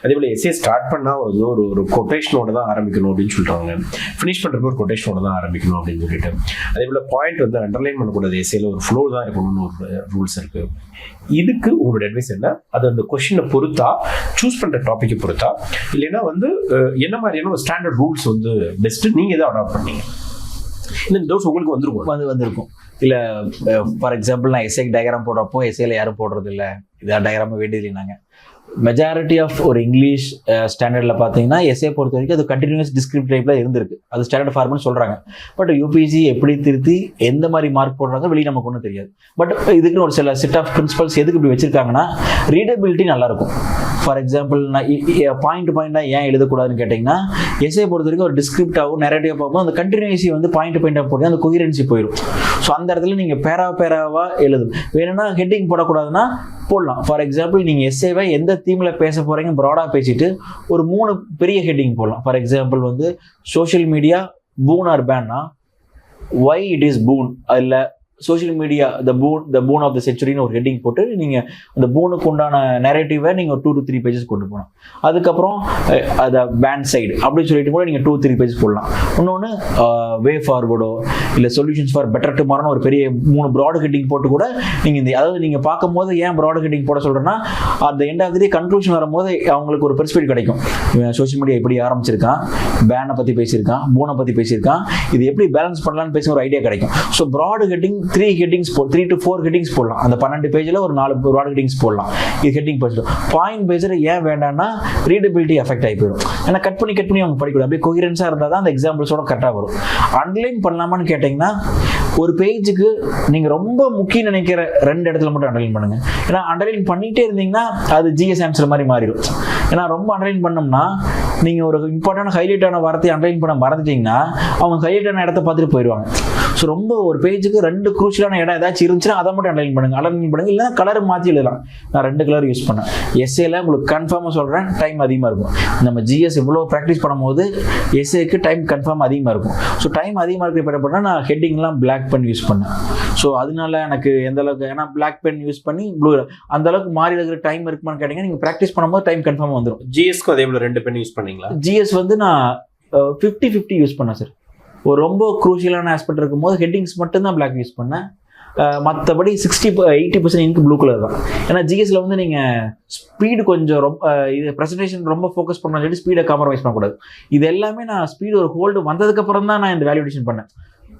[SPEAKER 3] அதே போல் எஸ்ஏ ஸ்டார்ட் பண்ணால் வந்து ஒரு கொட்டேஷனோட தான் ஆரம்பிக்கணும் அப்படின்னு சொல்கிறாங்க, ஃபினிஷ் பண்ணுறப்ப ஒரு கொட்டேஷனோட தான் ஆரம்பிக்கணும் அப்படின்னு சொல்லிட்டு. அதே போல் பாயிண்ட் வந்து அண்டர்லைன் பண்ணக்கூடாது, எஸ்ஏல ஒரு ஃப்ளோ தான் இருக்கணும்னு ஒரு ரூல்ஸ் இருக்குது. இதுக்கு உங்களோட அட்வைஸ் என்ன? அது அந்த கொஸ்டினை பொறுத்தா, சூஸ் பண்ணுற டாப்பிக்கை பொறுத்தா, இல்லைன்னா வந்து என்ன மாதிரியான ஒரு ஸ்டாண்டர்ட் ரூல்ஸ் வந்து பெஸ்ட்டு நீங்கள் எதை அடாப்ட் பண்ணீங்க? இந்த டவுட்ஸ் உங்களுக்கு வந்திருக்கும்
[SPEAKER 2] இல்லை ஃபார் எக்ஸாம்பிள் நான் எஸ்ஏக்கு டயக்ராம் போடுறப்போ எஸ்ஏல யாரும் போடுறது இல்லை, இதாக டயக்ராம் வேண்டியதில்லைனாங்க. மெஜாரிட்டி ஆஃப் ஒரு இங்கிலீஷ் ஸ்டாண்டர்டில் பார்த்தீங்கன்னா எஸ்ஏ பொறுத்த வரைக்கும் அது கண்டினியூஸ் டிஸ்கிரிப்ட் டைப்பில் இருந்திருக்கு, அது ஸ்டாண்டர்ட் ஃபார்ம்னு சொல்கிறாங்க. பட் யூபிஎஸ்சி எப்படி திருத்தி எந்த மாதிரி மார்க் போடுறாங்க வெளியே நமக்கு ஒன்றும் தெரியாது. பட் இதுக்குன்னு ஒரு சில செட் ஆஃப் பிரின்சிபல்ஸ் எதுக்கு இப்படி வச்சிருக்காங்கன்னா, ரீடபிலிட்டி நல்லாயிருக்கும். ஃபார் எக்ஸாம்பிள் நான் பாயிண்டாக ஏன் எழுதக்கூடாதுன்னு கேட்டிங்கன்னா, எஸ்ஏ பொறுத்த வரைக்கும் ஒரு டிஸ்கிரிப்டாகவும் நெரேட்டிவாக பார்ப்போம், அந்த கண்டினியூசி வந்து பாயிண்டாக போட்டு அந்த கொஹிரன்சி போயிடும். ஸோ அந்த இடத்துல நீங்கள் பேராவாக எழுதும். வேணும்னா ஹெட்டிங் போடக்கூடாதுன்னா போடலாம். ஃபார் எக்ஸாம்பிள் நீங்கள் எஸ்ஏவை எந்த தீமில் பேச போகிறீங்க ப்ராடாக பேசிட்டு ஒரு 3 பெரிய ஹெட்டிங் போடலாம். ஃபார் எக்ஸாம்பிள் வந்து சோஷியல் மீடியா பூன் ஆர் பேன்னா ஒய் இட் இஸ் பூன், அதில் social media the boon of the சென்ச்சுரின்னு ஒரு ஹெட்டிங் போட்டு நீங்கள் அந்த பூனுக்கு உண்டான நெரேட்டிவை நீங்கள் ஒரு 2 to 3 பேஜஸ் கொண்டு போகலாம். அதுக்கப்புறம் அதை பேன் சைடு அப்படின்னு சொல்லிட்டு கூட நீங்கள் 2-3 பேஜஸ் போடலாம். இன்னொன்று வே ஃபார்வர்டோ இல்லை சொல்யூஷன்ஸ் ஃபார் பெட்டர் டுமாரோன்னு ஒரு பெரிய 3 ப்ராட் ஹெட்டிங் போட்டு கூட நீங்கள் அதாவது நீங்கள் பார்க்கும் போது ஏன் ப்ராட் ஹெட்டிங் போட சொல்கிறேன்னா, அந்த end of the day conclusion வரும்போது அவங்களுக்கு ஒரு பெர்ஸ்பெக்டிவ் கிடைக்கும். சோஷியல் மீடியா எப்படி ஆரம்பிச்சிருக்கான், பேனை பற்றி பேசியிருக்கான், பூனை பற்றி பேசியிருக்கான், இது எப்படி பேலன்ஸ் பண்ணலான்னு பேச ஒரு ஐடியா கிடைக்கும். So broad heading 3 to 4 headings போடலாம். அந்த 12 பேஜில் ஒரு 4 ப்ராட் ஹெட்டிங்ஸ் போடலாம். இது ஹெட்டிங் பேஜில். பாயிண்ட் பேஜில் ஏன் வேண்டாம்னா ரீடபிலிட்டி எஃபெக்ட் ஆகி போயிடும். ஏன்னா கட் பண்ணி அவங்க படிக்கணும். அப்படியே கோஹிரன்ஸாக இருந்தால் தான் அந்த எக்ஸாம்பிள்ஸோட கரெக்டாக வரும். அண்டர்லைன் பண்ணலாமான்னு கேட்டிங்கன்னா ஒரு பேஜுக்கு நீங்கள் ரொம்ப முக்கியம் நினைக்கிற 2 இடத்துல மட்டும் அண்டர்லைன் பண்ணுங்க. ஏன்னா அண்டர்லைன் பண்ணிகிட்டே இருந்தீங்கன்னா அது ஜிஎஸ் ஆன்சர் மாதிரி மாறிடும். ஏன்னா ரொம்ப அண்டர்லைன் பண்ணோம்னா நீங்கள் ஒரு இம்பார்ட்டன்ட் ஹைலைட்டான வார்த்தையை அண்டர்லைன் பண்ண மறந்துட்டீங்கன்னா அவங்க ஹைலைட்டான இடத்த பார்த்துட்டு போயிடுவாங்க. ஸோ ரொம்ப ஒரு பேஜுக்கு 2 குரூஷியலான இடம் ஏதாச்சும் இருந்துச்சுன்னா அதை மட்டும் அண்டர்லைன் பண்ணுங்க. இல்லைன்னா கலர் மாற்றி எழுதலாம். நான் 2 கலர் யூஸ் பண்ணேன். எஸ்ஏல உங்களுக்கு கன்ஃபார்மாக சொல்கிறேன், டைம் அதிகமாக இருக்கும். நம்ம ஜிஎஸ் இவ்வளோ ப்ராக்டிஸ் பண்ணும்போது எஸ்ஏக்கு டைம் கன்ஃபார்ம் அதிகமாக இருக்கும். ஸோ டைம் அதிகமாக இருக்கிற என்ன பண்ணால் நான் ஹெட்டிங்லாம் பிளாக் பென் யூஸ் பண்ணேன். ஸோ அதனால எனக்கு எந்த அளவுக்கு, ஏன்னா பிளாக் பென் யூஸ் பண்ணி ப்ளூ அந்த அளவுக்கு மாறி இருக்கிற டைம் இருக்குமான்னு கேட்டீங்கன்னா நீங்கள் ப்ராக்டிஸ் பண்ணும்போது டைம் கன்ஃபார்மாக வந்துடும்.
[SPEAKER 3] ஜிஎஸ்க்கு அதே போல் 2 பென் யூஸ் பண்ணீங்களா?
[SPEAKER 2] ஜிஎஸ் வந்து நான் 50-50 யூஸ் பண்ணேன் சார். ஒரு ரொம்ப குரூஷியலான ஆஸ்பெக்ட் இருக்கும்போது ஹெட்டிங்ஸ் மட்டும்தான் பிளாக் யூஸ் பண்ணேன். மற்றபடி 60-80% இங்கு ப்ளூ கலர் தான். ஏன்னா ஜிஎஸ்ல வந்து நீங்கள் ஸ்பீடு கொஞ்சம் ரொம்ப இது ப்ரெசன்டேஷன் ரொம்ப ஃபோக்கஸ் பண்ண சொல்லி ஸ்பீடை காம்ப்ரமைஸ் பண்ணக்கூடாது. இது எல்லாமே நான் ஸ்பீடு ஒரு ஹோல்டு வந்ததுக்கப்புறம் தான் நான் இந்த வேல்யூடேஷன் பண்ணேன்.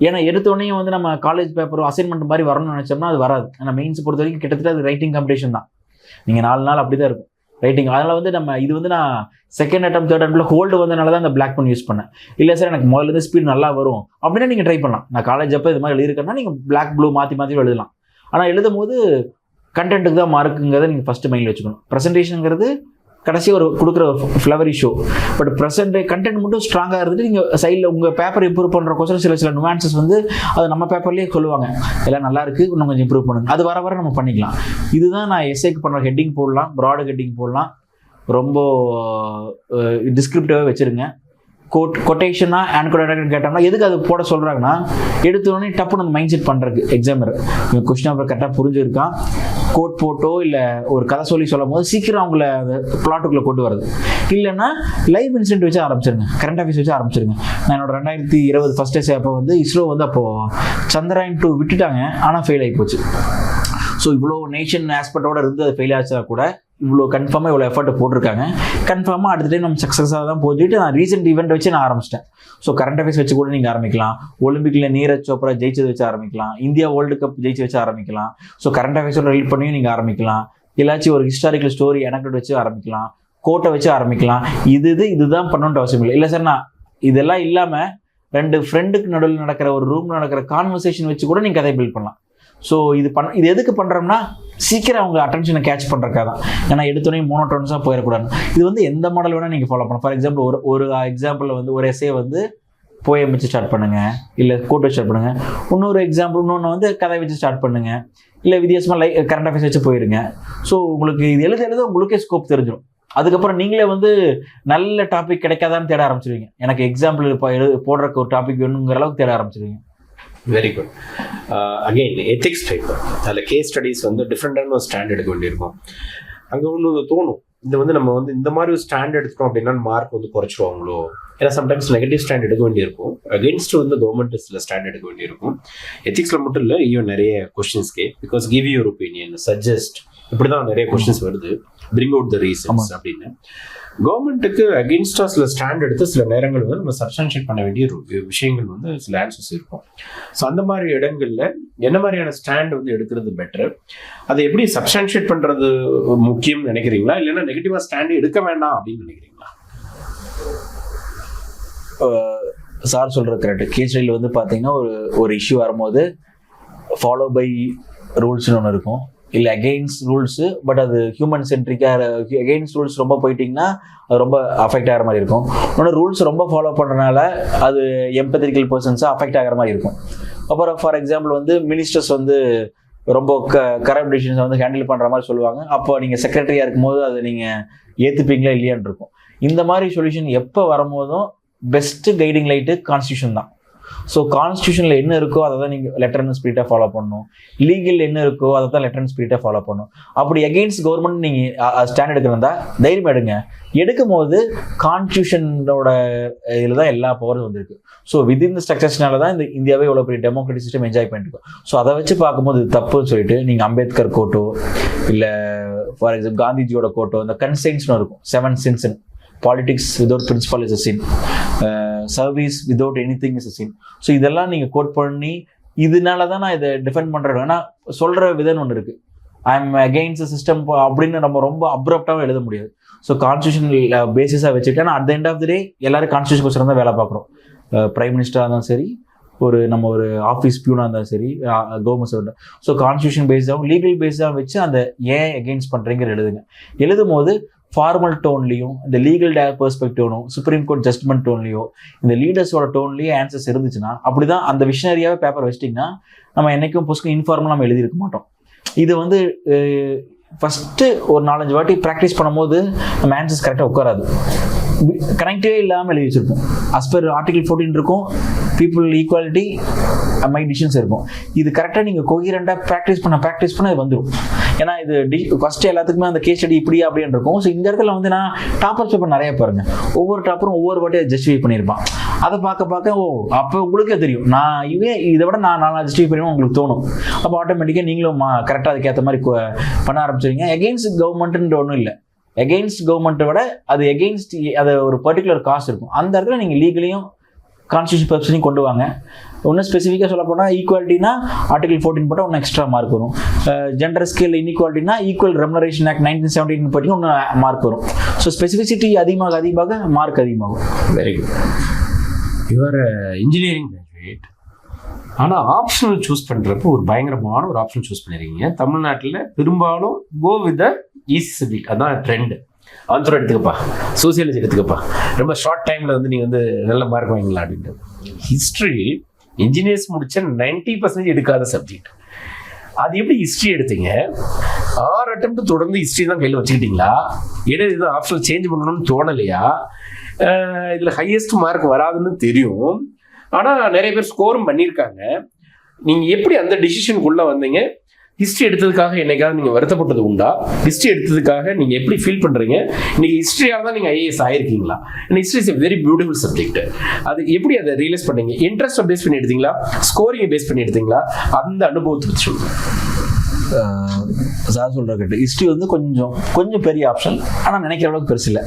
[SPEAKER 2] ஏன்னா எடுத்தோடனே வந்து நம்ம காலேஜ் பேப்பரோ அசைன்மெண்ட் மாதிரி வரணும்னு நினச்சோம்னா அது வராது. ஏன்னா மெயின்ஸ் பொறுத்த வரைக்கும் கிட்டத்தட்ட அது ரைட்டிங் காம்படிஷன் தான். நீங்கள் 4 நாள் அப்படி தான் இருக்கும் ரைட்டிங். அதனால் வந்து நம்ம இது வந்து நான் செகண்ட் அட்டம் தேர்ட் அட்டம்ல ஹோல்டு வந்தனால தான் அந்த பிளாக் பென் யூஸ் பண்ணேன். இல்லை சார் எனக்கு முதல்ல ஸ்பீட் நல்லா வரும் அப்படின்னா நீங்கள் ட்ரை பண்ணலாம். நான் காலேஜ் அப்போ இது மாதிரி எழுதிருக்கேன்னா நீங்கள் பிளாக் ப்ளூ மாற்றி எழுதலாம். ஆனால் எழுதும் போது கண்டென்ட்டுக்கு தான் மார்க்குங்கிறத நீங்கள் ஃபஸ்ட்டு மைண்டில் வச்சுக்கணும். ப்ரெசன்டேஷனுங்கிறது கடைசி ஒரு கொடுக்குற ஃப்ளவரி ஷோ. பட் கண்டென்ட் மட்டும் ஸ்ட்ராங்காக இருந்துட்டு நீங்கள் சைடில் உங்கள் பேப்பர் இம்ப்ரூவ் பண்ணுற கோசம் சில நுவான்சஸ் வந்து அது நம்ம பேப்பர்லேயே சொல்லுவாங்க, எல்லாம் நல்லா இருக்குது இன்னும் கொஞ்சம் இம்ப்ரூவ் பண்ணுங்க. அது வர நம்ம பண்ணிக்கலாம். இதுதான் நான் எஸ்ஏக்கு பண்ணுற ஹெட்டிங் போடலாம், ப்ராடு ஹெட்டிங் போடலாம். ரொம்ப டிஸ்கிரிப்டிவாக வச்சுருங்க. கொட்டேஷனாக ஆன்கோடேஷன் கேட்டோம்னா எதுக்கு அது போட சொல்கிறாங்கன்னா எடுத்தோடனே டப்புன்னு அந்த மைண்ட் செட் பண்ணுறதுக்கு எக்ஸாமர் இவங்க கொஸ்டின் பேப்பர் கரெக்டாக புரிஞ்சுருக்கான். கோட் போட்டோ இல்லை ஒரு கதை சொல்லும் போது சீக்கிரம் அவங்கள அந்த பிளாட்டுக்குள்ளே கொண்டு வருது. இல்லைன்னா லைவ் இன்சிடென்ட் வச்சு ஆரம்பிச்சிருங்க, கரண்ட் அஃபேர்ஸ் வச்சு ஆரம்பிச்சிருங்க. நான் என்னோட 2020 ஃபர்ஸ்ட் டே அப்போ வந்து இஸ்ரோ வந்து அப்போது சந்திராயன் 2 விட்டுட்டாங்க, ஆனால் ஃபெயில் ஆகி போச்சு. ஸோ இவ்வளோ நேஷன் ஆஸ்பெக்டோட இருந்து அது ஃபெயில் ஆச்சா கூட இவ்வளோ கன்ஃபார்மாக இவ்வளோ எஃபர்ட் போட்டிருக்காங்க. கன்ஃபார்மாக அடுத்த டைம் நம்ம சக்ஸஸாக தான் போச்சுட்டு நான் ரீசெண்ட் ஈவெண்ட் வச்சு நான் ஆரம்பிச்சிட்டேன். ஸோ கரண்ட் அஃபேர்ஸ் வச்சு கூட நீங்கள் ஆரம்பிக்கலாம். ஒலிம்பிக்கில் நீரஜ் சோப்ரா ஜெயிச்சது வச்சு ஆரம்பிக்கலாம். இந்தியா வேர்ல்டு கப் ஜெயிச்சு வச்சு ஆரம்பிக்கலாம். ஸோ கரண்ட் அஃபேர்ஸோட ரிலேட் பண்ணியும் நீங்கள் ஆரம்பிக்கலாம். எல்லாச்சும் ஒரு ஹிஸ்டாரிக்கல் ஸ்டோரி எனக்கு வச்சு ஆரம்பிக்கலாம், கோட்டை வச்சு ஆரம்பிக்கலாம். இதுதான் பண்ணணுன்ற அவசியம் இல்லை. இல்லை சார் நான் இதெல்லாம் இல்லாமல் 2 ஃப்ரெண்டுக்கு நடுவில் நடக்கிற ஒரு ரூம் நடக்கிற கான்வர்சேஷன் வச்சு கூட நீங்கள் கதை பில்ட் பண்ணலாம். ஸோ இது எதுக்கு பண்ணுறோம்னா சீக்கிரம் அவங்க அட்டென்ஷனை கேட்ச் பண்ணுறக்காக தான். ஏன்னா எடுத்தோடனே மோனோட்டோன்ஸாக போயிடக்கூடாது. இது வந்து எந்த மாடல் வேணால் நீங்கள் ஃபாலோ பண்ணலாம். ஃபார் எக்ஸாம்பிள் ஒரு எக்ஸாம்பிள் வந்து ஒரு எஸ்ஏ வந்து போயம் வச்சு ஸ்டார்ட் பண்ணுங்கள், இல்லை கோட் வச்சு ஸ்டார்ட் பண்ணுங்கள். இன்னொன்று வந்து கதை வச்சு ஸ்டார்ட் பண்ணுங்கள், இல்லை வித்தியாசமாக கரண்ட் அஃபேர்ஸ் வச்சு போயிருங்க. ஸோ உங்களுக்கு இது எழுத உங்களுக்கே ஸ்கோப் தெரிஞ்சிடும். அதுக்கப்புறம் நீங்களே வந்து நல்ல டாபிக் கிடைக்காதான்னு தேட ஆரம்பிச்சிருவீங்க. எனக்கு எக்ஸாம்பிள் போடுறக்கு ஒரு டாபிக் வேணுங்கிற அளவுக்கு தேட ஆரம்பிச்சிருவீங்க.
[SPEAKER 3] Very good. Again ethics paper, அதில் கேஸ் ஸ்டடீஸ் வந்து டிஃப்ரெண்டான ஒரு ஸ்டாண்ட் எடுக்க வேண்டியிருக்கும். அங்கே ஒன்று தோணும், நம்ம வந்து இந்த மாதிரி ஒரு ஸ்டாண்ட் எடுத்துட்டோம் அப்படின்னா மார்க் வந்து குறைச்சிருவாங்களோ. ஏன்னா சம்டைம்ஸ் நெகட்டிவ் ஸ்டாண்ட் எடுக்க வேண்டியிருக்கும். அகெயின்ஸ்ட் வந்து கவர்மெண்ட் ஸ்டாண்ட் எடுக்க வேண்டியிருக்கும். எத்திக்ஸில் மட்டும் இல்லை, ஈவன் நிறைய கொஸ்டின்ஸ்கே because give your opinion, suggest, இப்படிதான் நிறைய கொஸ்டின்ஸ் வருது. பிரிங் அவுட் த ரீசன்ஸ் அப்படின்னு கவர்மெண்ட்டுக்கு அகெயின்ஸ்டா சில ஸ்டாண்ட் எடுத்து சில நேரங்கள் வந்து நம்ம சப்ஸ்டான்ஷியேட் பண்ண வேண்டிய விஷயங்கள் வந்து சில ஆன்சர்ஸ் இருக்கும். ஸோ அந்த மாதிரி இடங்கள்ல என்ன மாதிரியான ஸ்டாண்ட் வந்து எடுக்கிறது பெட்டர், அதை எப்படி சப்ஸ்டான்ஷியேட் பண்றது முக்கியம் நினைக்கிறீங்களா, இல்லைன்னா நெகட்டிவா ஸ்டாண்ட் எடுக்க வேண்டாம் அப்படின்னு நினைக்கிறீங்களா?
[SPEAKER 2] சார் சொல்றது கரெக்ட். கேஸ் ஸ்டடியில் வந்து பார்த்தீங்கன்னா ஒரு இஷ்யூ வரும்போது ஃபாலோ பை ரூல்ஸ்னு ஒன்று இருக்கும், இல்லை அகெயின்ஸ்ட் ரூல்ஸு. பட் அது ஹியூமன் சென்ட்ரிக்காக அகெயின்ஸ்ட் ரூல்ஸ் ரொம்ப போயிட்டிங்கன்னா அது ரொம்ப அஃபெக்ட் ஆகிற மாதிரி இருக்கும். இன்னொன்று ரூல்ஸ் ரொம்ப ஃபாலோ பண்ணுறதுனால அது எம்பத்தட்டிக்கல் பர்சன்ஸாக அஃபெக்ட் ஆகிற மாதிரி இருக்கும். அப்புறம் ஃபார் எக்ஸாம்பிள் வந்து மினிஸ்டர்ஸ் வந்து ரொம்ப கரப்ட் டிசிஷன்ஸை வந்து ஹேண்டில் பண்ணுற மாதிரி சொல்லுவாங்க. அப்போ நீங்கள் செக்ரட்டரியாக இருக்கும்போது அதை நீங்கள் ஏற்றுப்பீங்களா இல்லையான்னு இருக்கும். இந்த மாதிரி சொல்யூஷன் எப்போ வரும்போதும் பெஸ்ட்டு கைடிங் லைட்டு கான்ஸ்டியூஷன் தான். ஸோ கான்ஸ்டியூஷனில் என்ன இருக்கோ அதை தான் நீங்கள் லெட்டர் அண்ட் ஸ்பிரிட்டாக ஃபாலோ பண்ணணும். லீகல் என்ன இருக்கோ அதை தான் லெட்டர் அண்ட் ஸ்பிரிட்டாக ஃபாலோ பண்ணணும். அப்படி அகெயின்ஸ்ட் கவர்மெண்ட் நீங்கள் ஸ்டாண்ட் எடுக்கிறதா தைரியம் எடுங்க. எடுக்கும் போது கான்ஸ்டியூஷனோட இதில் தான் எல்லா பவரும் வந்திருக்கு. ஸோ வித்தின் த ஸ்ட்ரக்சர்ஸ்னால தான் இந்த இந்தியாவே இவ்வளோ பெரிய டெமோக்ராட்டிக் சிஸ்டம் என்ஜாய் பண்ணிருக்கோம். ஸோ அதை வச்சு பார்க்கும்போது இது தப்புன்னு சொல்லிட்டு நீங்கள் அம்பேத்கர் கோட்டோ இல்லை ஃபார் எக்ஸாம்பிள் காந்திஜியோட கோட்டோ, இந்த கன்சைன்ஸ்னு இருக்கும் 7 sins. Politics without principle is a sin. Service without anything is a sin. So இதெல்லாம் நீங்கள் கோட் பண்ணி இதனால தான் நான் இதை டிஃபெண்ட் பண்ணுறேன். ஏன்னா சொல்கிற விதம் ஒன்று இருக்குது, ஐ எம் அகெயின்ஸ்ட் சிஸ்டம் அப்படின்னு நம்ம ரொம்ப அப்ரப்டாகவும் எழுத முடியாது. ஸோ கான்ஸ்டியூஷன் பேசிஸாக வச்சுட்டு, ஆனால் at the end of the day எல்லாரும் கான்ஸ்டியூஷன் கோசரம் தான் வேலை பார்க்குறோம். பிரைம் மினிஸ்டராக இருந்தாலும் சரி, நம்ம ஒரு ஆஃபீஸ் பியூனாக இருந்தாலும் சரி, கவர்மெண்ட் சர்வெண்ட். ஸோ கான்ஸ்டியூஷன் பேஸாகவும் லீகல் பேஸாகவும் வச்சு அந்த ஏன் அகெயின்ஸ்ட் பண்ணுறீங்கிற எழுதும் போது ஃபார்மல் டோன்லையும் இந்த லீகல் பெர்ஸ்பெக்டிவ்னும் சுப்ரீம் கோர்ட் ஜட்மெண்ட் டோன்லையோ இந்த லீடர்ஸோட டோன்லேயே ஆன்சர்ஸ் இருந்துச்சுன்னா, அப்படி தான் அந்த விஷனரியாகவே பேப்பர் வச்சிட்டிங்கன்னா நம்ம என்றைக்கும் புஸ்க்கு இன்ஃபார்மலாக நம்ம எழுதியிருக்க மாட்டோம். இது வந்து ஃபஸ்ட்டு ஒரு 4-5 வாட்டி ப்ராக்டிஸ் பண்ணும்போது நம்ம ஆன்சர்ஸ் கரெக்டாக உட்காராது, கனெக்டே இல்லாமல் எழுதி வச்சுருப்போம். அஸ் பர் ஆர்டிகல் 14 இருக்கும், பீப்புள் ஈக்குவாலிட்டி மை டிசிஷன்ஸ் இருக்கும். இது கரெக்டாக நீங்கள் கோஹிரண்டாக ப்ராக்டிஸ் பண்ண இது வந்துடும். ஏன்னா இது ஃபஸ்ட்டு எல்லாத்துக்குமே அந்த கேஸ் ஸ்டடி இப்படியா அப்படின்னு இருக்கும். ஸோ இந்த இடத்துல வந்து நான் டாப்பர்ஸ் பேப்பர் நிறைய பாருங்கள், ஒவ்வொரு டாப்பரும் ஒவ்வொரு வாட்டி அதை ஜஸ்டிஃபை பண்ணியிருப்பான். அதை பார்க்க அப்போ உங்களுக்கே தெரியும், நான் இதை விட நான் ஜஸ்டிஃபை பண்ணுவேன் உங்களுக்கு தோணும். அப்போ ஆட்டோமேட்டிக்காக நீங்களும் கரெக்டாக அதுக்கேற்ற மாதிரி பண்ண ஆரம்பிச்சிருங்க. எகெயின்ஸ்ட் கவர்மெண்ட்டுன்ற ஒன்றும் இல்லை, எகெயின்ஸ்ட் கவர்மெண்ட்டை விட அது எகெயின்ஸ்ட் அது ஒரு பர்டிகுலர் காசு இருக்கும். அந்த இடத்துல நீங்கள் லீகலையும் கான்ஸ்டியூஷன் பர்பஸையும் கொண்டு வாங்க. இன்னும் ஸ்பெசிஃபிக்காக சொல்ல போனால் ஈக்குவாலிட்டினா ஆர்டிகல் 14 போட்டால் ஒன்று எக்ஸ்ட்ரா மார்க் வரும். ஜெண்டர் ஸ்கேல் இன்இக்வாலிட்டினா ஈக்குவல் ரெமுனரேஷன் ஆக்ட் 1917 பற்றி ஒன்று மார்க் வரும். ஸோ ஸ்பெசிஃபிசிட்டி அதிகமாக மார்க் அதிகமாகும்.
[SPEAKER 3] Very good. Your engineering graduate, ஆனால் ஆப்ஷனல் சூஸ் பண்ணுறப்போ ஒரு பயங்கரமான ஒரு ஆப்ஷன் சூஸ் பண்ணிருக்கீங்க. தமிழ்நாட்டில் பெரும்பாலும் go with the easy subject, அதான் ட்ரெண்டு. ஆன்சர் எடுத்துக்கப்பா, சோசியாலஜி எடுத்துக்கப்பா, ரொம்ப ஷார்ட் டைமில் வந்து நீங்கள் வந்து நல்ல மார்க் வாங்கிக்கலாம் அப்படின்ட்டு. ஹிஸ்ட்ரி இன்ஜினியர்ஸ் முடிச்ச 90% எடுக்காத சப்ஜெக்ட். அது எப்படி ஹிஸ்ட்ரி எடுத்தீங்க? 6 அட்டெம்ப்ட் தொடர்ந்து ஹிஸ்ட்ரி தான் கையில் வச்சுக்கிட்டீங்களா? இடையில இது ஆப்ஷன் சேஞ்ச் பண்ணணும்னு தோணலையா? இதில் ஹையஸ்ட் மார்க் வராதுன்னு தெரியும், ஆனால் நிறைய பேர் ஸ்கோரும் பண்ணியிருக்காங்க. நீங்கள் எப்படி அந்த டிசிஷனுக்குள்ளே வந்தீங்க? ஹிஸ்ட்ரி எடுத்ததுக்காக என்னைக்காவது நீங்கள் வருத்தப்பட்டது உண்டா? ஹிஸ்ட்ரி எடுத்ததுக்காக நீங்கள் எப்படி ஃபீல் பண்ணுறீங்க? இன்னைக்கு ஹிஸ்ட்ரியாக தான் நீங்கள் ஐஏஎஸ் ஆயிருக்கீங்களா? History is a very beautiful subject. அது எப்படி அதை ரியலைஸ் பண்ணீங்க? இன்ட்ரெஸ்ட்டை பேஸ் பண்ணி எடுத்தீங்களா, ஸ்கோரிங்கை பேஸ் பண்ணி எடுத்தீங்களா? அந்த அனுபவத்தை பற்றி சொல்லுங்கள்.
[SPEAKER 2] சார் சொல்கிற கேட்டு ஹிஸ்ட்ரி வந்து கொஞ்சம் பெரிய ஆப்ஷன், ஆனால் நினைக்கிற அளவுக்கு பெருசு இல்லை.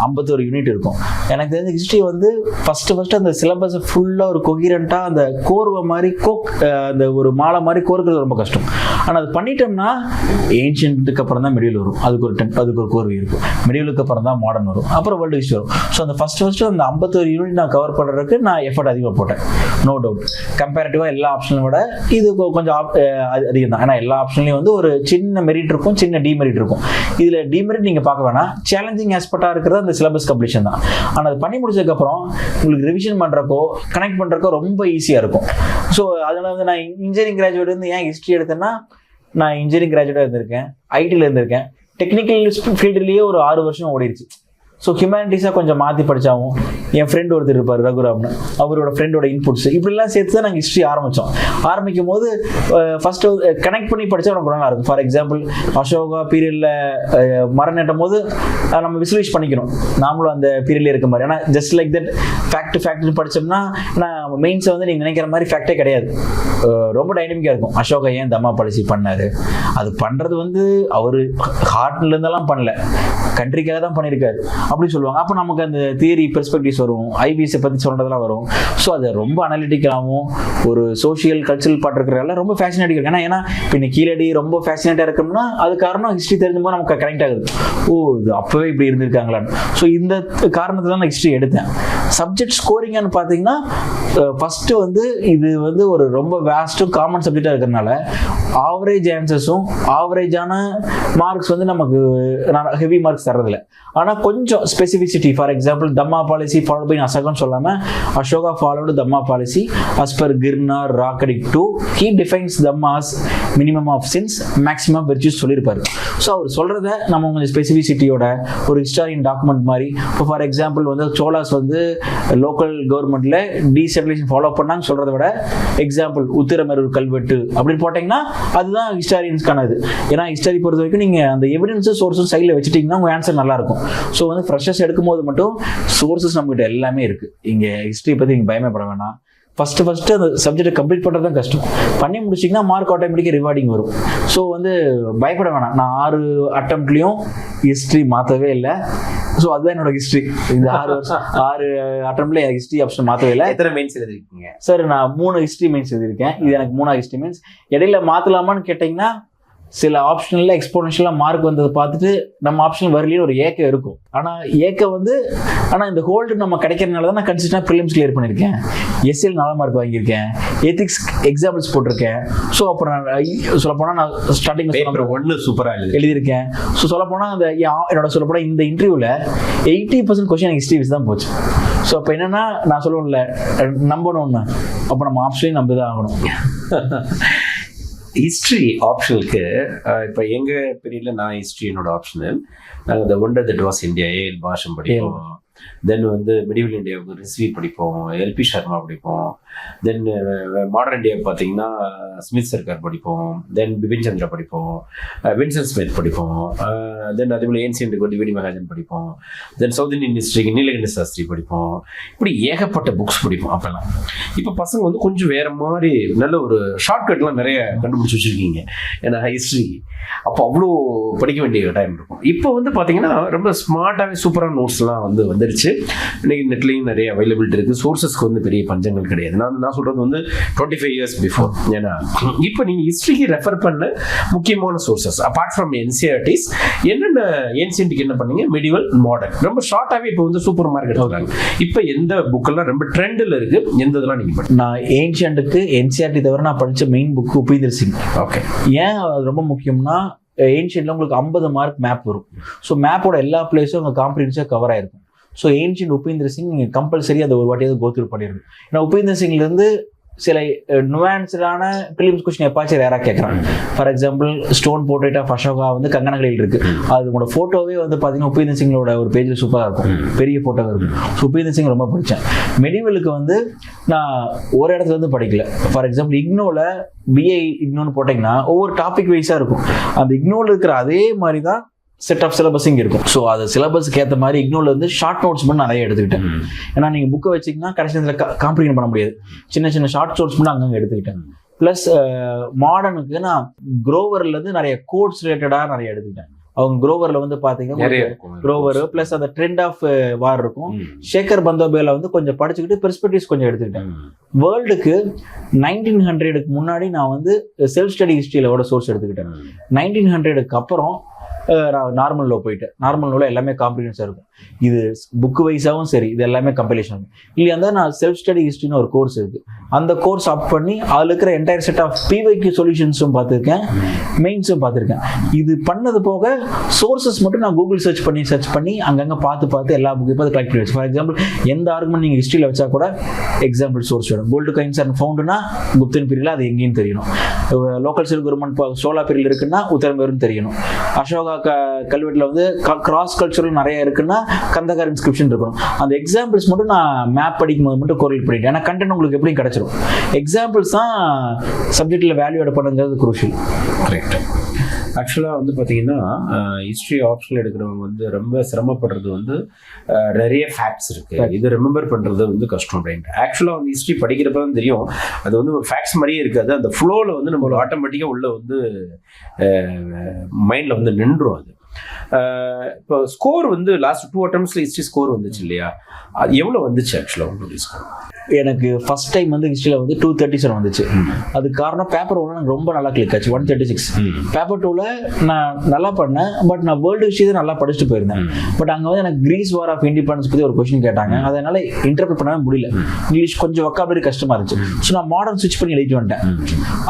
[SPEAKER 2] 51 யூனிட் இருக்கும். எனக்கு தெரிஞ்ச ஹிஸ்ட்ரி வந்து ஃபஸ்ட்டு அந்த சிலபஸை ஃபுல்லாக ஒரு கொஹிரண்ட்டாக அந்த கோர்வை மாதிரி அந்த ஒரு மாலை மாதிரி கோர்க்கிறது ரொம்ப கஷ்டம். ஆனால் அது பண்ணிட்டோம்னா ஏன்ஷியன்ட்டுக்கு அப்புறம் தான் மெடிவல் வரும், அதுக்கு ஒரு கோர்வை இருக்கும். மெடிவலுக்கு அப்புறம் தான் மாடர்ன் வரும், அப்புறம் வேர்ல்டு ஹிஸ்ட்ரி வரும். ஸோ அந்த ஃபஸ்ட்டு அந்த 51 யூனிட் நான் கவர் பண்ணுறதுக்கு நான் எஃபர்ட் அதிகமாக போட்டேன், நோ டவுட். கம்பேரிட்டிவாக எல்லா ஆப்ஷனையும் விட இது கொஞ்சம் அதிகம் தான். ஏன்னா எல்லா ஆப்ஷன்லையும் வந்து ஒரு சின்ன மெரிட் இருக்கும், சின்ன டிமெரிட் இருக்கும். இதில் டிமெரிட் நீங்கள் பார்க்க வேணாம், சேலஞ்சிங் ஆஸ்பெக்டாக இருக்கிறது அந்த சிலபஸ் கம்ப்ளீஷன் தான். ஆனால் அது பண்ணி முடிச்சதுக்கப்புறம் உங்களுக்கு ரிவிஷன் பண்ணுறக்கோ கனெக்ட் பண்ணுறக்கோ ரொம்ப ஈஸியாக இருக்கும். ஸோ அதனால் வந்து நான் இன்ஜினியரிங் கிராஜுவேட் வந்து ஏன் ஹிஸ்ட்ரி எடுத்தேன்னா, நான் இன்ஜினியரிங் கிராஜுவேட்டாக இருந்திருக்கேன், ஐடியில் இருந்திருக்கேன், டெக்னிக்கல் ஃபீல்டுலேயே ஒரு 6 வருஷம் ஓடிடுச்சு. ஸோ ஹியூமனிட்டிஸாக கொஞ்சம் மாற்றி படித்தாவும் என் ஃப்ரெண்ட் ஒருத்தர் இருப்பார் ரகுராம்னு, அவரோட ஃப்ரெண்டோட இன்புட்ஸ் இப்படிலாம் சேர்த்து தான் நாங்கள் ஹிஸ்ட்ரி ஆரம்பிக்கும் போது ஃபஸ்ட்டு கனெக்ட் பண்ணி படித்தா நமக்கு நல்லா இருக்கும். ஃபார் எக்ஸாம்பிள் அசோகா பீரியடில் மரம் நட்டும் போது நம்ம விசுவலைஸ் பண்ணிக்கணும், நாமளும் அந்த பீரியடில் இருக்க மாதிரி. ஏன்னா ஜஸ்ட் லைக் தட் ஃபேக்ட்னு படித்தோம்னா, ஆனால் மெயின்ஸை வந்து நீங்கள் நினைக்கிற மாதிரி ஃபேக்டே கிடையாது, ரொம்ப டைனமிக்காக இருக்கும். அசோகா ஏன் தம்மா பாலிசி பண்ணார், அது பண்ணுறது வந்து அவர் ஹார்ட்லேருந்தெல்லாம் பண்ணல, கண்ட்ரிக்காக தான் பண்ணியிருக்காரு அப்படி சொல்லுவாங்க. அப்போ நமக்கு அந்த தியரி பெர்ஸ்பெக்டிவ்ஸ் வரும், ஐபிஎஸ்ஸை பற்றி சொல்கிறதெல்லாம் வரும். ஸோ அது ரொம்ப அனலிட்டிக்காகவும் ஒரு சோஷியல் கல்ச்சரல் பார்ட் இருக்கிறதால ரொம்ப ஃபேசினேட்டிங் இருக்கும். ஏன்னா இப்போ இன்னைக்கு கீழடி ரொம்ப ஃபேசினேட்டாக இருக்கணும்னா அது காரணம் ஹிஸ்ட்ரி தெரிஞ்சும்போது நமக்கு கனெக்ட் ஆகுது, ஓ இது அப்போவே இப்படி இருந்திருக்காங்களான்னு. ஸோ இந்த காரணத்தில் நான் ஹிஸ்ட்ரி எடுத்தேன். சப்ஜெக்ட் ஸ்கோரிங்னு பார்த்தீங்கன்னா ஃபஸ்ட்டு வந்து இது வந்து ஒரு ரொம்ப வேஸ்ட்டும் காமன் சப்ஜெக்டாக இருக்கிறதுனால ஆவரேஜ் ஆன்சர்ஸும் ஆவரேஜான மார்க்ஸ் வந்து நமக்கு ஹெவி மார்க்ஸ் தர்றதில்லை. ஆனால் கொஞ்சம் specificity, for example dhamma policy follow by அசோகான்னு சொல்லாமல் Ashoka followed dhamma policy as per Girnar rock edict 2 he defines dhamma's minimum of sins maximum virtues சொல்லியிருப்பாரு. ஸோ அவர் சொல்கிறத நம்ம கொஞ்சம் ஸ்பெசிஃபிசிட்டியோட ஒரு ஹிஸ்டாரியன் டாக்குமெண்ட் மாதிரி, இப்போ ஃபார் எக்ஸாம்பிள் வந்து சோலாஸ் வந்து லோக்கல் கவர்மெண்ட்டில் டீசென்ட்ரலைசேஷன் ஃபாலோ பண்ணாங்கன்னு சொல்கிறத விட எக்ஸாம்பிள் உத்திரமேரூர் கல்வெட்டு அப்படின்னு போட்டிங்கன்னா அதுதான் ஹிஸ்டாரியன்ஸ்க்கான இது. ஏன்னா ஹிஸ்டரி பொறுத்த வரைக்கும் நீங்கள் அந்த எவிடன்ஸு சோர்ஸும் சைடில் வச்சுட்டிங்கன்னா உங்கள் ஆன்சர் நல்லாயிருக்கும். ஸோ வந்து ஃப்ரெஷர்ஸ் எடுக்கும்போது மட்டும் சோர்ஸஸ் நம்மகிட்ட எல்லாமே இருக்குது. இங்கே ஹிஸ்ட்ரி பற்றி நீங்கள் பயமே பட வேணாம். ஃபஸ்ட்டு அந்த சப்ஜெக்டை கம்ப்ளீட் பண்ணுறது தான் கஷ்டம், பண்ணி முடிச்சிங்கன்னா மார்க் ஆட்டோமேட்டிக்காக ரிவார்டிங் வரும். ஸோ வந்து பயப்பட வேணாம். நான் 6 அட்டம்ப்ட்லேயும் ஹிஸ்ட்ரி மாற்றவே இல்லை, ஸோ அதுதான் என்னோட ஹிஸ்ட்ரி. இந்த 6 அட்டம்ப்ட்ல ஹிஸ்ட்ரி ஆப்ஷன் மாற்றவே இல்லை.
[SPEAKER 3] எத்தனை மெயின்ஸ் எழுதிருக்கீங்க
[SPEAKER 2] சார்? நான் 3 ஹிஸ்ட்ரி மெயின்ஸ் எழுதியிருக்கேன். இது எனக்கு 3வது ஹிஸ்ட்ரி மெயின்ஸ். இடையில மாற்றலாமான்னு கேட்டிங்கன்னா சில ஆப்ஷனில் எக்ஸ்போனன்ஷியலாக மார்க் வந்ததை பார்த்துட்டு நம்ம ஆப்ஷன் வரலையும் ஒரு ஏக்கம் இருக்கும். ஆனால் இந்த ஹோல்டு நம்ம கிடைக்கிறதுனால தான் நான் கன்சிஸ்டன்டாக ப்ரிலிம்ஸ் கிளியர் பண்ணியிருக்கேன். எஸ்எல் நல்ல மார்க் வாங்கியிருக்கேன். எத்திக்ஸ் எக்ஸாம்பிள்ஸ் போட்டிருக்கேன். ஸோ அப்புறம் நான் சொல்லப்போனால் நான் ஸ்டார்டிங்கில்
[SPEAKER 3] 1 சூப்பராக
[SPEAKER 2] எழுதியிருக்கேன். ஸோ சொல்லப்போனால் என்னோட சொல்லப்போனால் இந்த இன்டர்வியூவில் 80% கொஸ்டின் எனக்கு ஹிஸ்ட்ரி தான் போச்சு. ஸோ அப்போ என்னென்னா நான் சொல்லுவேன்ல நம்பணும்னு, அப்போ நம்ம ஆப்ஷனையும் நம்பி தான் ஆகணும்.
[SPEAKER 3] ஹிஸ்ட்ரி ஆப்ஷனுக்கு இப்போ எங்கள் பீரியடில் நான் ஹிஸ்ட்ரி என்னோட ஆப்ஷனல் நாங்கள் இந்த wonder that was India A L Basham படிப்போம். தென் வந்து மிடிவல் இந்தியாவுக்கு ரிஸ்வி படிப்போம், எல்பி சர்மா படிப்போம். தென் மாடர்ன் இந்தியா பார்த்தீங்கன்னா ஸ்மித் சர்க்கார் படிப்போம். தென் பிபின் சந்திரா படிப்போம், வின்சென்ட் ஸ்மித் படிப்போம். தென் அதேபோல் ஏன்சியன்ட்டுக்கு டிவிடி மகாஜன் படிப்போம். தென் சவுத் இந்தியன் ஹிஸ்ட்ரிக்கு நீலகண்ட சாஸ்திரி படிப்போம். இப்படி ஏகப்பட்ட புக்ஸ் படிப்போம் அப்போல்லாம். இப்போ பசங்க வந்து கொஞ்சம் வேறு மாதிரி நல்ல ஒரு ஷார்ட்கட்லாம் நிறைய கண்டுபிடிச்சி வச்சுருக்கீங்க. ஏன்னா ஹிஸ்ட்ரி அப்போ அவ்வளோ படிக்க வேண்டிய டைம் இருக்கும். இப்போ வந்து பார்த்தீங்கன்னா ரொம்ப ஸ்மார்ட்டாகவே சூப்பரான நோட்ஸ்லாம் வந்துருச்சு. இன்னைக்கு நெட்லேயும் நிறைய அவைலபிலிட்டி இருக்குது. சோர்ஸஸ்க்கு வந்து பெரிய பஞ்சங்கள் கிடையாது. நான் சொல்கிறது வந்து 25 years பிஃபோர். ஏன்னா இப்போ நீங்கள் ஹிஸ்ட்ரிக்கு ரெஃபர் பண்ண முக்கியமான சோர்சஸ் அப்பார்ட் ஃப்ரம் என்சிஆர்டிஸ் என்னென்ன ஏன்சியன்ட்டுக்கு என்ன பண்ணீங்க, மிடிவல், மாடர்ன் ரொம்ப ஷார்ட்டாகவே இப்போ வந்து சூப்பர் மார்க்கெட் எடுக்கிறாங்க. இப்போ எந்த புக்கெல்லாம் ரொம்ப ட்ரெண்டில் இருக்குது, எந்த இதெல்லாம் நீங்கள் படிங்க?
[SPEAKER 2] நான் ஏன்சியன்ட்டுக்கு என்சிஆர்டி தவிர நான் படித்த main book Upendra Singh.
[SPEAKER 3] Okay.
[SPEAKER 2] ஏன் அது ரொம்ப முக்கியம்னா ஏன்ஷியன்ட்ல உங்களுக்கு 50 மார்க் மேப் வரும். ஸோ மேப்போட எல்லா பிளேஸும் உங்கள் காம்ப்ரிஹென்சிவாக கவர் ஆயிருக்கும். ஸோ ஏன்ஷியன்ட் உபேந்தர் சிங் நீங்கள் கம்பல்சரி அதை ஒரு வாட்டியாவது கோத்ரூ பண்ணிருக்கும். ஏன்னா உபேந்தர் சிங்லேருந்து சில நுவான்ஸ்டான ப்ரிலிம்ஸ் கொஸ்டின் எப்பாச்சும் ரேராக கேட்குறாங்க. For example stone portrait of Ashoka வந்து கங்கனங்களில் இருக்கு. அதோட ஃபோட்டோவே வந்து பார்த்தீங்கன்னா உபேந்தர் சிங்களோட ஒரு பேஜில் சூப்பராக இருக்கும், பெரிய ஃபோட்டோ இருக்கும். ஸோ உபேந்தர் சிங் ரொம்ப பிடிச்சேன். மெடிவலுக்கு வந்து நான் ஒரு இடத்துல இருந்து படிக்கல. ஃபார் எக்ஸாம்பிள் இக்னோவில் பிஏ இக்னோன்னு போட்டிங்கன்னா ஒவ்வொரு டாபிக் வைஸாக இருக்கும். அந்த இக்னோவில் இருக்கிற அதே மாதிரி தான் செட் ஆஃப் சிலபஸ் இங்கே இருக்கும். ஸோ அது சிலபஸ்க்கு ஏற்ற மாதிரி இக்னோவில் வந்து ஷார்ட் நோட்ஸ் மட்டும் நிறைய எடுத்துக்கிட்டேன். ஏன்னா நீங்கள் புக்கை வச்சிங்கன்னா கடைசி இதில் காம்ப்ரிஹெண்ட் பண்ண முடியாது. சின்ன சின்ன ஷார்ட் நோட்ஸ் மட்டும் அங்கங்கே எடுத்துக்கிட்டேன். ப்ளஸ் மாடர்னுக்கு நான் குரோவர்லேருந்து நிறைய கோட்ஸ் ரிலேட்டடாக நிறைய எடுத்துக்கிட்டேன். அவங்க குரோவரில் வந்து பார்த்தீங்கன்னா குரோவர் ப்ளஸ் அந்த ட்ரெண்ட் ஆஃப் வார் இருக்கும். ஷேகர் பந்தோபேல வந்து கொஞ்சம் படிச்சுக்கிட்டு பெர்ஸ்பெக்டிவ்ஸ் கொஞ்சம் எடுத்துக்கிட்டேன். வேர்ல்டுக்கு 1900க்கு முன்னாடி நான் வந்து செல்ஃப் ஸ்டடி ஹிஸ்ட்ரியிலோட சோர்ஸ் எடுத்துக்கிட்டேன். 1900க்கு அப்புறம் நான் நார்மல் லோ போயிட்டேன். நார்மல் லோவில் எல்லாமே காம்ப்ரிஹென்ஸாக இருக்கும். இது புக்கு வைஸாகவும் சரி, இது எல்லாமே கம்பைலேஷன் இருக்கும். இல்லையா இருந்தால் நான் செல்ஃப் ஸ்டடி ஹிஸ்ட்ரின்னு ஒரு கோர்ஸ் இருக்குது. அந்த கோர்ஸ் அப் பண்ணி அதில் இருக்கிற என்டையர் செட் ஆஃப் பிவைக்யூ சொல்யூஷன்ஸும் பார்த்துருக்கேன், மெயின்ஸும் பார்த்துருக்கேன். இது பண்ணது போக சோர்ஸஸ் மட்டும் நான் கூகுள் சர்ச் பண்ணி அங்கங்கே பார்த்து எல்லா புக்கையும் பார்த்து கலெக்ட் பண்ணி வச்சு. ஃபார் எக்ஸாம்பிள் எந்த ஆர்குமெண்ட் நீங்கள் ஹிஸ்ட்ரியில் வச்சா கூட எக்ஸாம்பிள் சோர்ஸ் வேணும். கோல்டு காயின்ஸ் அண்ட் ஃபவுண்டுனா குப்தன் பீரியடில் அது எங்கேயும் தெரியணும். லோக்கல் சிவில் கவர்மெண்ட் சோலா பீரியட் இருக்குன்னா உத்தரமேரும் தெரியணும். அசோகா கல்வெட்டில் வந்து கிராஸ் கல்ச்சரல் நிறைய இருக்குன்னா கந்தகார் இன்ஸ்கிரிப்ஷன் இருக்கணும். அந்த எக்ஸாம்பிள்ஸ் மட்டும் நான் மேப் படிக்கும் போது மட்டும் கோரிலேட் பண்ணிட்டேன். ஏன்னா கண்டென்ட் உங்களுக்கு எப்படியும் கிடைச்சிடும். எக்ஸாம்பிள்ஸ் தான் சப்ஜெக்டில் வேல்யூ ஆட் பண்ணுங்கிறது குரூஷியல்.
[SPEAKER 3] கரெக்ட். ஆக்சுவலாக வந்து பார்த்தீங்கன்னா ஹிஸ்ட்ரி ஆப்ஷனில் எடுக்கிறவங்க வந்து ரொம்ப சிரமப்படுறது வந்து நிறைய ஃபேக்ட்ஸ் இருக்குது, இது ரிமெம்பர் பண்ணுறது வந்து கஷ்டம் அப்படின்ட்டு. ஆக்சுவலாக வந்து ஹிஸ்ட்ரி படிக்கிறப்ப தான் தெரியும் அது வந்து ஒரு ஃபேக்ட்ஸ் மாதிரியே இருக்காது. அந்த ஃப்ளோவில் வந்து நம்ம ஆட்டோமேட்டிக்காக உள்ள வந்து மைண்டில் வந்து நின்றுடும். அது இப்போ ஸ்கோர் வந்து லாஸ்ட் 2 attemptsல ஹிஸ்ட்ரி ஸ்கோர் வந்துச்சு இல்லையா, அது எவ்வளோ வந்துச்சு ஆக்சுவலாக உங்களுடைய ஸ்கோர்?
[SPEAKER 2] எனக்கு ஃபர்ஸ்ட் டைம் வந்து ஹிஸ்ட்ரியில் வந்து 237 வந்துச்சு. அதுக்கு காரணம் பேப்பர் 1 எனக்கு ரொம்ப நல்லா கிளிக் ஆச்சு, 136. பேப்பர் 2ல் நான் நல்லா பண்ணேன். பட் நான் வேர்ல்டு ஹிஸ்ட்ரி தான் நல்லா படிச்சுட்டு போயிருந்தேன். பட் அங்கே வந்து எனக்கு கிரீஸ் வார் ஆஃப் இண்டிபெண்டன்ஸ் பற்றி ஒரு கொஸ்டின் கேட்டாங்க. அதனால இன்டர்பிரட் பண்ணவே முடியல. இங்கிலீஷ் கொஞ்சம் வொக்காபுலரி கஷ்டமாக இருந்துச்சு. ஸோ நான் மாடர்ன் ஸ்விட்ச் பண்ணி எழுதிட்டு வந்துட்டேன்.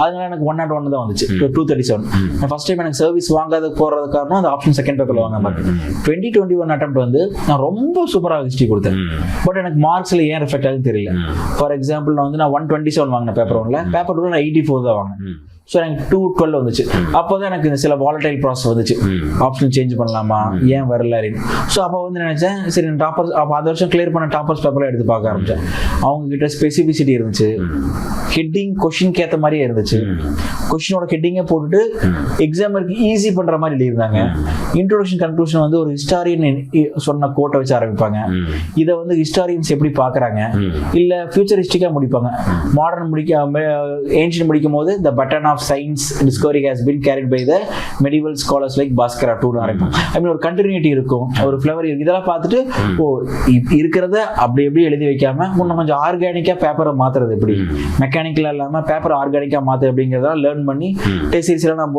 [SPEAKER 2] அதனால எனக்கு 101 தான் வந்துச்சு, 237. நான் ஃபர்ஸ்ட் டைம் எனக்கு சர்வீஸ் வாங்காத போகிறது காரணம் அந்த ஆப்ஷன் செகண்ட் பேப்பரில் வாங்க மாட்டேன். 2021 அட்டெம்ப்ட் வந்து நான் ரொம்ப சூப்பராக ஹிஸ்ட்ரி கொடுத்தேன். பட் எனக்கு மார்க்ஸில் ஏன் ரிஃப்ளெக்ட் ஆகுதுன்னு தெரியல. ஃபார் எக்ஸாம்பிள் நான் வந்து 127 வாங்கினேன் பேப்பர் 1ல, பேப்பர் 2ல நான் 84 தான் வாங்கினேன். ஸோ எனக்கு 212 வந்துச்சு. அப்போ தான் எனக்கு சில வாலடைல் ப்ராசஸ் வந்துச்சு, ஆப்ஷன் சேஞ்ச் பண்ணலாமா, ஏன் வரல அப்படின்னு. ஸோ அப்போ வந்து நினைச்சேன் சரி டாப்பர்ஸ், அப்போ அந்த வருஷம் கிளியர் பண்ண டாப்பர்ஸ் பேப்பர்லாம் எடுத்து பார்க்க ஆரம்பித்தேன். அவங்க கிட்ட ஸ்பெசிஃபிசிட்டி இருந்துச்சு, ஹெட்டிங் கொஷினுக்கு ஏற்ற மாதிரியே இருந்துச்சு. கொஷினோட ஹெட்டிங்கே போட்டுட்டு எக்ஸாமருக்கு ஈஸி பண்ணுற மாதிரி எழுதியிருந்தாங்க. இன்ட்ரோடக்ஷன் கன்க்ளூஷன் வந்து ஒரு ஹிஸ்டாரியன் சொன்ன கோட்டை வச்சு ஆரம்பிப்பாங்க. இதை வந்து ஹிஸ்டாரியன்ஸ் எப்படி பார்க்குறாங்க, இல்லை ஃபியூச்சரிஸ்டிக்காக முடிப்பாங்க. மாடர்ன் ஏன்ஷியன் முடிக்கும் போது இந்த button of science discovery has been carried by the medieval scholars like Bhaskara too ஆரம்பிக்கும். ஐ மீன் ஒரு கண்டினியூட்டி இருக்கும், ஒரு ஃப்ளவர் இருக்கும். இதெல்லாம் பார்த்துட்டு ஓ இருக்கிறத அப்படி எப்படி எழுதி வைக்காம முன்ன கொஞ்சம் ஆர்கானிக்கா பேப்பரை மாத்துறது எப்படி, மெக்கானிக்கலா இல்லாம பேப்பரை ஆர்கானிக்கா மாத்து அப்படிங்கிறதெல்லாம் லேர்ன் பண்ணி டெஸ்ட் சீரிஸ்ல நான்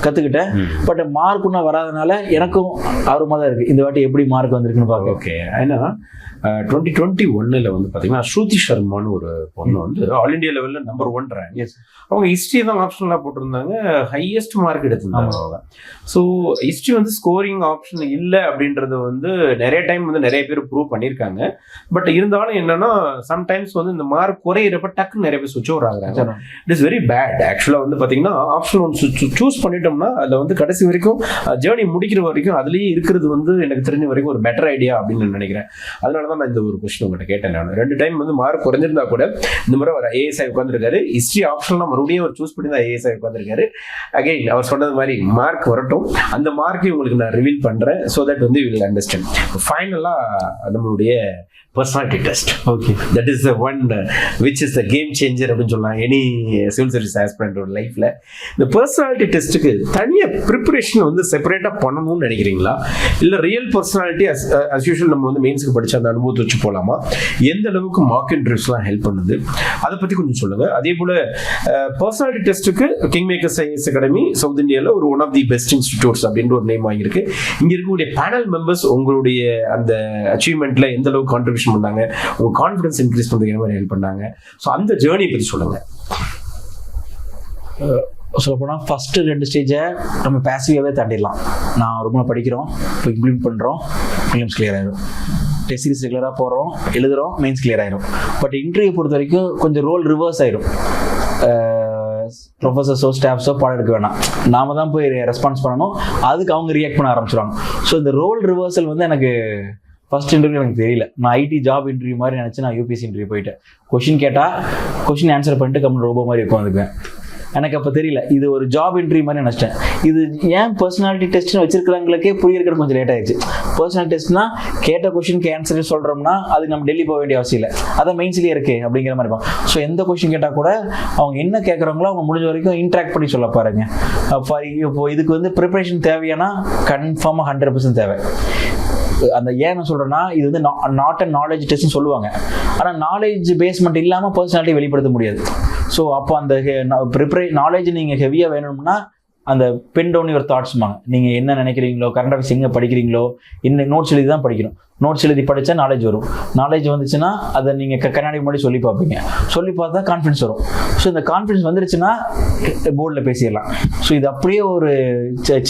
[SPEAKER 2] கத்துக்கிட்டேன். பட் மார்க் ஒன்றும் வராதனால எனக்கும் ஆர்வமாக தான் இருக்கு இந்த வாட்டி எப்படி மார்க் வந்திருக்குன்னு பார்க்க.
[SPEAKER 3] ஓகே, ஏன்னா 2021 வந்து பார்த்தீங்கன்னா ஸ்ருதி சர்மான்னு ஒரு பொண்ணு வந்து ஆல் இண்டியா லெவலில் நம்பர் 1 ரேங்க். அவங்க ஹிஸ்ட்ரி தான் ஆப்ஷனலாக போட்டிருந்தாங்க, ஹையஸ்ட் மார்க் எடுத்திருந்தாங்க அவங்க. ஸோ ஹிஸ்ட்ரி வந்து ஸ்கோரிங் ஆப்ஷன் இல்லை அப்படின்றது வந்து நிறைய டைம் வந்து நிறைய பேர் ப்ரூவ் பண்ணியிருக்காங்க. பட் இருந்தாலும் என்னன்னா சம்டைம்ஸ் வந்து இந்த மார்க் குறையிறப்ப டக்குன்னு நிறைய பேர் சுவிட்ச் ஓவர் ஆகுறாங்க. It is very bad. ஆக்சுவலாக வந்து பார்த்தீங்கன்னா ஆப்ஷன் ஒன்று சூஸ் பண்ணிட்டோம்னா அதில் வந்து கடைசி வரைக்கும் ஜேர்னி முடிக்கிற வரைக்கும் அதுலேயே இருக்கிறது வந்து எனக்கு தெரிஞ்ச வரைக்கும் ஒரு பெட்டர் ஐடியா அப்படின்னு நான் நினைக்கிறேன். அதனால தான் நான் இந்த ஒரு கொஸ்டின் உங்கள்கிட்ட கேட்டேன். நான் 2 டைம் வந்து மார்க் குறைஞ்சிருந்தா கூட இந்த முறை அவர் ஐஏஎஸ்ஐ உட்காந்துருக்காரு. ஹிஸ்ட்ரி ஆப்ஷன்லாம் மறுபடியும் அவர் சூஸ் பண்ணி தான் ஐஏஎஸ்ஐ உட்காந்துருக்காரு. அகைன் அவர் சொன்னது மாதிரி மார்க் வரட்டும், அந்த மார்க்கையும் உங்களுக்கு நான் ரிவீல் பண்றேன். ஸோ தட் வந்து யூ வில் அண்டர்ஸ்டாண்ட். ஃபைனலா நம்மளுடைய personality test. Okay, that is the one which is the game changer அப்படின்னு சொல்லலாம் எனி சிவில் சர்வீஸ் ஆஸ்பிரண்டோட லைஃப்ல. இந்த பர்சனாலிட்டி டெஸ்ட்டுக்கு தனியாக ப்ரிப்பரேஷன் வந்து செப்பரேட்டாக பண்ணணும்னு நினைக்கிறீங்களா, இல்லை ரியல் பர்சனாலிட்டி அஸ் யூஷுவல் நம்ம வந்து மெயின்ஸுக்கு படிச்ச அந்த அனுபவத்தை வச்சு போகலாமா, எந்த அளவுக்கு மார்க் இன்டர்வியூஸ்லாம் ஹெல்ப் பண்ணுது அதை பற்றி கொஞ்சம் சொல்லுங்க. அதே போல பர்சனாலிட்டி டெஸ்ட்டுக்கு King Makers IAS Academy South இந்தியாவில் ஒரு one of the best institutes அப்படின்ற ஒரு நேம் வாங்கியிருக்கு. இங்க இருக்கக்கூடிய பேனல் மெம்பர்ஸ் உங்களுடைய அந்த அச்சீவ்மெண்ட்ல எந்த அளவுக்கு கான்ட்ரிபியூஷன் பண்ணாங்க, உங்க கான்ஃபிடன்ஸ் இன்க்ரீஸ் பண்றதுக்கு என்ன மாதிரி ஹெல்ப் பண்ணாங்க, ஸோ அந்த ஜேர்னி பத்தி சொல்லுங்க.
[SPEAKER 2] சொல்ல போனால் ஃபர்ஸ்ட் 2 ஸ்டேஜை நம்ம பேசிவாகவே தாண்டிடலாம். நான் ரொம்ப படிக்கிறோம், இப்போ இம்ப்ளிமெண்ட் பண்ணுறோம், ஃபிலிம்ஸ் கிளியர் ஆயிடும், டெஸ்ட் சீரிஸ் ரெகுலராக போகிறோம், எழுதுகிறோம், மெயின்ஸ் கிளியர் ஆயிடும். பட் இன்டர்வியூ பொறுத்த வரைக்கும் கொஞ்சம் ரோல் ரிவர்ஸ் ஆயிடும். ப்ரொஃபஸர்ஸோ ஸ்டாஃப்ஸோ பாடம் எடுக்க வேணாம், நாம தான் போய் ரெஸ்பான்ஸ் பண்ணணும், அதுக்கு அவங்க ரியாக்ட் பண்ண ஆரம்பிச்சிடுவாங்க. ஸோ இந்த ரோல் ரிவர்சல் வந்து எனக்கு ஃபர்ஸ்ட் இன்டர்வியூ எனக்கு தெரியல. நான் ஐடி ஜாப் இன்டர்வியூ மாதிரி நினச்சி நான் யூபிஎஸ்சி இன்டர்வியூ போயிட்டேன். கொஷின் கேட்டால் கொஷின் ஆன்சர் பண்ணிட்டு கம்மல் ரோபோ மாதிரி உட்காந்துக்குவேன். எனக்கு அப்போ தெரியல இது ஒரு ஜாப் இன்டர்வியூ மாதிரி நினச்சிட்டேன். இது ஏன் பர்சனாலிட்டி டெஸ்ட்னு வச்சிருக்கிறவங்களுக்கே புரியறது கொஞ்சம் லேட் ஆயிடுச்சு. பர்சனாலிட்டி டெஸ்ட்னா கேட்ட கொஷினுக்கு ஆன்சர் சொல்கிறோம்னா அதுக்கு நம்ம டெல்லி போக வேண்டிய அவசியம் இல்லை, அதான் மெயின்ஸ்லேயே இருக்கு அப்படிங்கிற மாதிரி இருப்பாங்க. ஸோ எந்த கொஷின் கேட்டால் கூட அவங்க என்ன கேட்குறாங்களோ அவங்க முடிஞ்ச வரைக்கும் இன்ட்ராக்ட் பண்ணி சொல்ல பாருங்க. இப்போ இதுக்கு வந்து ப்ரிப்பரேஷன் தேவையானா கன்ஃபார்மாக 100% தேவை. அந்த ஏன் நான் சொல்றேன்னா இது வந்து நாட் அண்ட் நாலேஜ் டெஸ்ட்னு சொல்லுவாங்க, ஆனால் நாலேஜ் பேஸ்மெண்ட் இல்லாமல் பர்சனாலிட்டி வெளிப்படுத்த முடியாது. ஸோ அப்போ அந்த நாலேஜ் நீங்கள் ஹெவியாக வேணும்னா அந்த பென் டவுன் யுவர் தாட்ஸ்மாங்க. நீங்கள் என்ன நினைக்கிறீங்களோ, கரண்ட் அஃபேர்ஸ் எங்கே படிக்கிறீங்களோ, இன்னும் நோட்ஸ் எழுதி தான் படிக்கணும். நோட்ஸ் எழுதி படித்தா நாலேஜ் வரும். நாலேஜ் வந்துச்சுன்னா அதை நீங்கள் கண்ணாடி முன்னாடி சொல்லி பார்ப்பீங்க, சொல்லி பார்த்தா கான்ஃபிடன்ஸ் வரும். ஸோ இந்த கான்ஃபிடன்ஸ் வந்துருச்சுன்னா போர்டில் பேசிடலாம். ஸோ இது அப்படியே ஒரு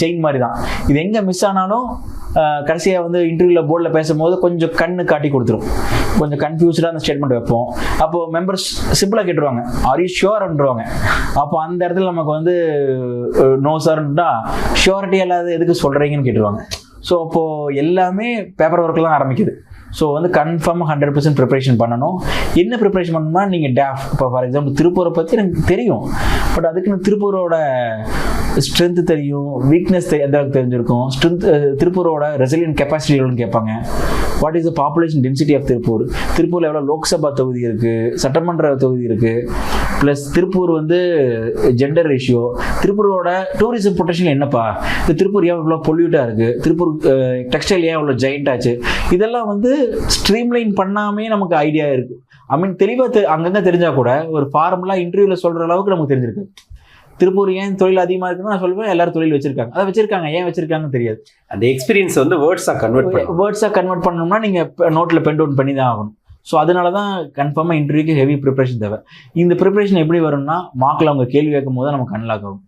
[SPEAKER 2] செயின் மாதிரி தான். இது எங்கே மிஸ் ஆனாலும் கடைசியாக வந்து இன்டர்வியூவில் போர்டில் பேசும்போது கொஞ்சம் கண்ணு காட்டி கொடுத்துரும், கொஞ்சம் கன்ஃபியூஸ்டாக அந்த ஸ்டேட்மெண்ட் வைப்போம். அப்போது மெம்பர்ஸ் சிம்பிளாக கேட்டுருவாங்க, ஆர் யூ ஷுவர்ன்றாங்க. அப்போ அந்த இடத்துல நமக்கு வந்து நோ சார்ன்றா ஷுவரிட்டி இல்லாத எதுக்கு சொல்கிறீங்கன்னு கேட்டுருவாங்க. ஸோ அப்போது எல்லாமே பேப்பர் ஒர்க்லாம் ஆரம்பிக்குது. ஸோ வந்து கன்ஃபார்மாக 100% ப்ரிப்பரேஷன் பண்ணணும். என்ன ப்ரிப்பரேஷன் பண்ணணும்னா நீங்கள் இப்போ ஃபார் எக்ஸாம்பிள் திருப்பூரை பற்றி எனக்கு தெரியும், பட் அதுக்குன்னு திருப்பூரோட ஸ்ட்ரென்த் தெரியும், வீக்னஸ் எந்த அளவுக்கு தெரிஞ்சிருக்கும், திருப்பூரோட ரெசிலியன்ட் கெப்பாசிட்டி எவ்வளோன்னு கேட்பாங்க. What is the population density of Tiruppur, திருப்பூரில் எவ்வளோ லோக்சபா தொகுதி இருக்குது, சட்டமன்ற தொகுதி இருக்குது, ப்ளஸ் திருப்பூர் வந்து ஜெண்டர் ரேஷியோ, திருப்பூரோட டூரிசம் பொட்டன்ஷியல் என்னப்பா, இந்த திருப்பூர் ஏன் இவ்வளோ பொல்யூட்டாக இருக்குது, திருப்பூர் டெக்ஸ்டைல் ஏன் இவ்வளோ ஜெயிண்ட் ஆச்சு, இதெல்லாம் வந்து ஸ்ட்ரீம்லைன் பண்ணாமே நமக்கு ஐடியா இருக்குது. ஐ மீன் தெளிவாக அங்கங்கே தெரிஞ்சால் கூட ஒரு ஃபார்முலா இன்டர்வியூவில் சொல்கிற அளவுக்கு நமக்கு தெரிஞ்சிருக்கு. திருப்பூர் ஏன் தொழில் அதிகமாக இருக்குன்னு நான் சொல்லுவேன், எல்லாரும் தொழில் வச்சிருக்காங்க, அதை வச்சிருக்காங்க, ஏன் வச்சிருக்காங்கன்னு தெரியாது.
[SPEAKER 3] அந்த எக்ஸ்பீரியன்ஸ் வந்து வேர்ட்ஸாக கன்வெர்ட்
[SPEAKER 2] பண்ணணும்னா நீங்கள் நோட்டில் பென் டவுன் பண்ணி தான் ஆகணும். ஸோ அதனால தான் கன்ஃபார்மாக இன்டர்வியூக்கு ஹெவி ப்ரிப்பரேஷன் தேவை. இந்த ப்ரிப்பரேஷன் எப்படி வரும்னா மார்க்கில் அவங்க கேள்வி கேட்கும் போது நமக்கு அன்லாக் ஆகும்.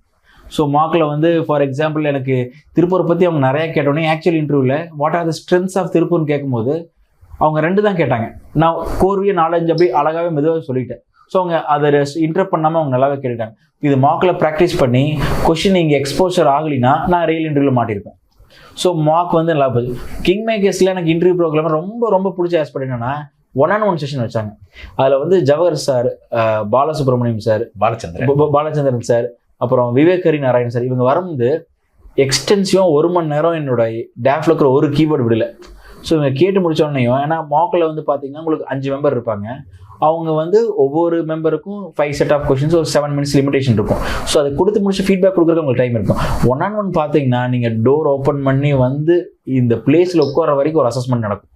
[SPEAKER 2] ஸோ மார்க்கில் வந்து ஃபார் எக்ஸாம்பிள் எனக்கு திருப்பூரை பற்றி அவங்க நிறையா கேட்டோன்னே ஆக்சுவல் இன்டர்வியூவில் what are the strengths of திருப்பூர்னு கேட்கும்போது அவங்க 2 தான் கேட்டாங்க. நான் கோர்வையை நாலேஜ் அப்படி அழகாகவே மெதுவாக சொல்லிட்டேன். ஸோ அவங்க அதை இன்டர்ப்ட் பண்ணாமல் அவங்க நல்லாவே கேட்டுட்டாங்க. இது மார்க்கில் ப்ராக்டிஸ் பண்ணி கொஷின் இங்கே எக்ஸ்போஷர் ஆகலினா நான் ரியல் இன்டர்வியூவில் மாட்டியிருப்பேன். ஸோ மார்க் வந்து நல்லா போகுது. கிங் மேக்கர்ஸில் எனக்கு இன்டர்வியூ ப்ரோக்ராம் ரொம்ப ரொம்ப பிடிச்ச ஆஸ்பெக்ட் என்னன்னா 1-on-1 செஷன் வச்சாங்க. அதில் வந்து Jawahar sir, Balasubramaniam sir, Balachandran sir, அப்புறம் விவேகரி நாராயண் சார், இவங்க வரும்போது எக்ஸ்டென்சிவாக 1 மணி நேரம் என்னோட டேஃப்ல இருக்கிற ஒரு கீபோர்டு விடல. ஸோ இவங்க கேட்டு முடிச்சோடனையும், ஏன்னா மாக்கில் வந்து பார்த்தீங்கன்னா உங்களுக்கு 5 மெம்பர் இருப்பாங்க. அவங்க வந்து ஒவ்வொரு மெம்பருக்கும் 5 செட் ஆஃப் கொஸ்டின்ஸ், ஒரு 7 minutes லிமிடேஷன் இருக்கும். ஸோ அதை கொடுத்து முடிச்சு ஃபீட்பேக் கொடுக்குறதுக்கு உங்களுக்கு டைம் இருக்கும். 1-on-1 பார்த்தீங்கன்னா நீங்கள் டோர் ஓப்பன் பண்ணி வந்து இந்த பிளேஸில் உட்கார வரைக்கும் ஒரு அசஸ்மெண்ட் நடக்கும்.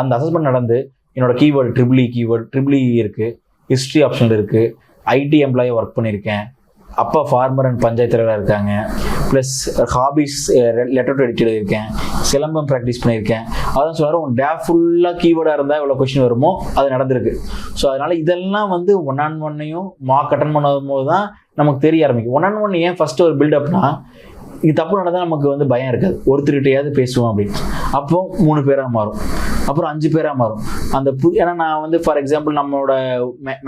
[SPEAKER 2] அந்த அசஸ்மெண்ட் நடந்து என்னோட கீவேர்டு ட்ரிபிள் இ இருக்குது, ஹிஸ்ட்ரி ஆப்ஷனில் இருக்குது, ஐடி எம்ப்ளாயி ஒர்க் பண்ணியிருக்கேன், அப்பா ஃபார்மர் அண்ட் பஞ்சாயத்து தலைவராக இருக்காங்க, plus hobbies letter to editor இருக்கேன், சிலம்பம் ப்ராக்டிஸ் பண்ணியிருக்கேன். அதான் சொல்கிறார், உன் டே ஃபுல்லாக கீவேர்டாக இருந்தால் எவ்வளோ கொஸ்டின் வருமோ அது நடந்திருக்கு. ஸோ அதனால் இதெல்லாம் வந்து 1-on-1 மார்க் அட்டன் பண்ணும்போது தான் நமக்கு தெரிய ஆரம்பிக்கும். 1-on-1 ஏன் ஃபஸ்ட்டு ஒரு பில்டப்னா, இது தப்பு நடந்தால் நமக்கு வந்து பயம் இருக்காது, ஒருத்தர்கிட்டையாவது பேசுவோம் அப்படின்னு. அப்போ 3 பேராக மாறும், அப்புறம் 5 பேராக மாறும். அந்த ஏன்னா நான் வந்து ஃபார் எக்ஸாம்பிள் நம்மளோட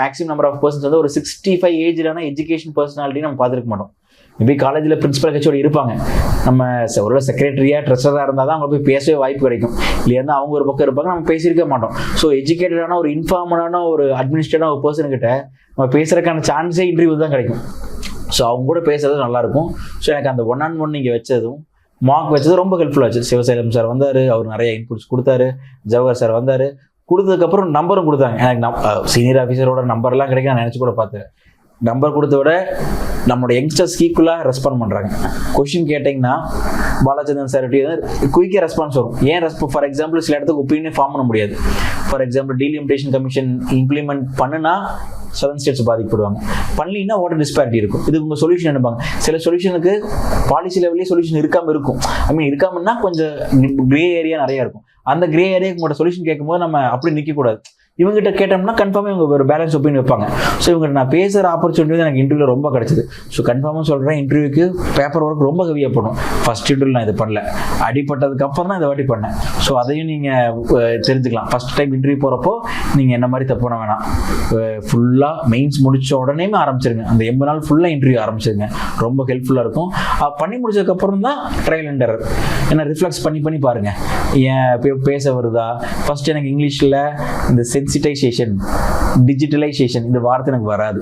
[SPEAKER 2] மேக்ஸிமம் நம்பர் ஆஃப் பர்சன்ஸ் வந்து ஒரு 65 ஏஜ்லனா எஜுகேஷன் பர்சனாலிட்டி நம்ம பார்த்துருக்க மாட்டோம். மேபி காலேஜில் பிரின்சிபல் கட்சியோடு இருப்பாங்க, நம்ம ஒரு செக்ரட்டரியாக ட்ரெஸராக இருந்தால் தான் அவங்க போய் பேசவே வாய்ப்பு கிடைக்கும். இல்லையா அவங்க ஒரு பக்கம் இருப்பாங்க, நம்ம பேசியிருக்க மாட்டோம். ஸோ எஜுகேட்டடான ஒரு இன்ஃபார்மடான ஒரு அட்மினிஸ்ட்ரேட்டான ஒரு பர்சன்கிட்ட நம்ம பேசுறதுக்கான சான்ஸே இன்டர்வியூ தான் கிடைக்கும். ஸோ அவங்க கூட பேசுறது நல்லாயிருக்கும். ஸோ எனக்கு அந்த 1-on-1 நீங்கள் வச்சதும் மார்க் வச்சது ரொம்ப ஹெல்ப்ஃபுல்லாக ஆச்சு. சிவசைலம் சார் வந்தார், அவர் நிறைய இன்புட்ஸ் கொடுத்தாரு. ஜவஹர் சார் வந்தார், கொடுத்ததுக்கப்புறம் நம்பரும் கொடுத்தாங்க. எனக்கு சீனியர் ஆஃபீஸரோட நம்பர்லாம் கிடைக்க நான் நினச்சி கூட பார்த்தேன். நம்பர் கொடுத்த விட நம்மளோட யங்ஸ்டர்ஸ் ஈக்குவலாக ரெஸ்பாண்ட் பண்ணுறாங்க. கொஷின் கேட்டிங்கன்னா பாலச்சந்திரன் சார் குயிக்காக ரெஸ்பான்ஸ் வரும். ஏன் ஃபார் எக்ஸாம்பிள் சில இடத்துக்கு ஒப்பீனியன் ஃபார்ம் பண்ண முடியாது. For example delimitation commission implement பண்ணுனா சதர்ன் ஸ்டேட்ஸ் பாதிக்கப்படுவாங்க, பண்ணலின்னா வாட்டர் டிஸ்பாரிட்டி இருக்கும். இது உங்கள் சொல்யூஷன் நினைப்பாங்க. சில சொல்யூஷனுக்கு பாலிசி லெவல்லே சொல்யூஷன் இருக்காமல் இருக்கும். இருக்காமன்னா கொஞ்சம் கிரே ஏரியா நிறையா இருக்கும். அந்த கிரே ஏரியாவுக்கு உங்களோட சொல்யூஷன் கேட்கும்போது நம்ம அப்படி நிற்கக்கூடாது. இவங்ககிட்ட கேட்டோம்னா கன்ஃபார்மாக இவங்க ஒரு பேலன்ஸ் ஒப்பீனியன் வைப்பாங்க. ஸோ இவங்ககிட்ட நான் பேசுகிற ஆப்பர்ச்சுனிட்டி எனக்கு இன்டர்வியூவில் ரொம்ப கிடச்சிது. ஸோ கன்ஃபார்மாக சொல்கிறேன், இன்டர்வியூக்கு பேப்பர் ஒர்க் ரொம்ப ஹெவியாக போடும். ஃபஸ்ட் இன்டர்வியூவில் நான் இது பண்ணல, அடிப்பட்டதுக்கு அப்புறம் தான் இதை வாட்டி பண்ணேன். ஸோ அதையும் நீங்கள் தெரிஞ்சுக்கலாம். ஃபஸ்ட் டைம் இன்டர்வியூ போகிறப்போ நீங்கள் என்ன மாதிரி தப்பு பண்ண வேணாம். ஃபுல்லாக மெயின்ஸ் முடிச்ச உடனே ஆரம்பிச்சிருங்க. அந்த 80 நாள் ஃபுல்லாக இன்டர்வியூ ஆரம்பிச்சிருங்க, ரொம்ப ஹெல்ப்ஃபுல்லாக இருக்கும். பண்ணி முடிச்சதுக்கப்புறம் தான் ட்ரையல் அண்ட் எரர். ஏன்னா ரிஃப்ளெக்ஸ் பண்ணி பாருங்கள், ஏன் பேச வருதா. ஃபஸ்ட் எனக்கு இங்கிலீஷில் இந்த சென்சிட்டைசேஷன், டிஜிட்டலைசேஷன் இந்த வார்த்தை எனக்கு வராது,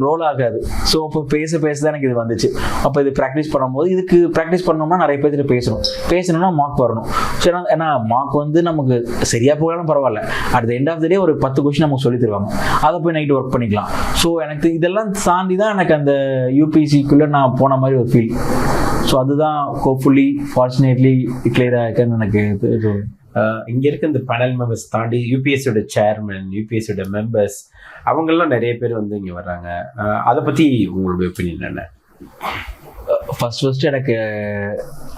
[SPEAKER 2] ரோல் ஆகாது. ஸோ அப்போ பேச தான் எனக்கு இது வந்துச்சு. அப்போ இது ப்ராக்டிஸ் பண்ணும்போது, இதுக்கு ப்ராக்டிஸ் பண்ணோம்னா நிறைய பேர்கிட்ட பேசணும்னா மார்க் வரணும். ஸோ ஏன்னா மார்க் வந்து நமக்கு சரியாக போகலான்னு பரவாயில்ல, at the end of the day ஒரு 10 கொஸ்டின் நமக்கு சொல்லி தருவாங்க, அதை போய் நைட்டு ஒர்க் பண்ணிக்கலாம். ஸோ எனக்கு இதெல்லாம் தாண்டி தான் எனக்கு அந்த யூபிஎஸ்சிக்குள்ளே நான் போன மாதிரி ஒரு ஃபீல். ஸோ அதுதான் ஹோப்ஃபுல்லி ஃபார்ச்சுனேட்லி கிளியர் ஆகிருக்குன்னு எனக்கு.
[SPEAKER 3] இங்கே இருக்க இந்த பேனல் மெம்பர்ஸ் தாண்டி யூபிஎஸ்சியோட சேர்மன், யூபிஎஸ்சியோட மெம்பர்ஸ் அவங்கெல்லாம் நிறைய பேர் வந்து இங்கே வர்றாங்க. அதை பற்றி உங்களுடைய ஒப்பீனியன் என்ன?
[SPEAKER 2] ஃபர்ஸ்ட் எனக்கு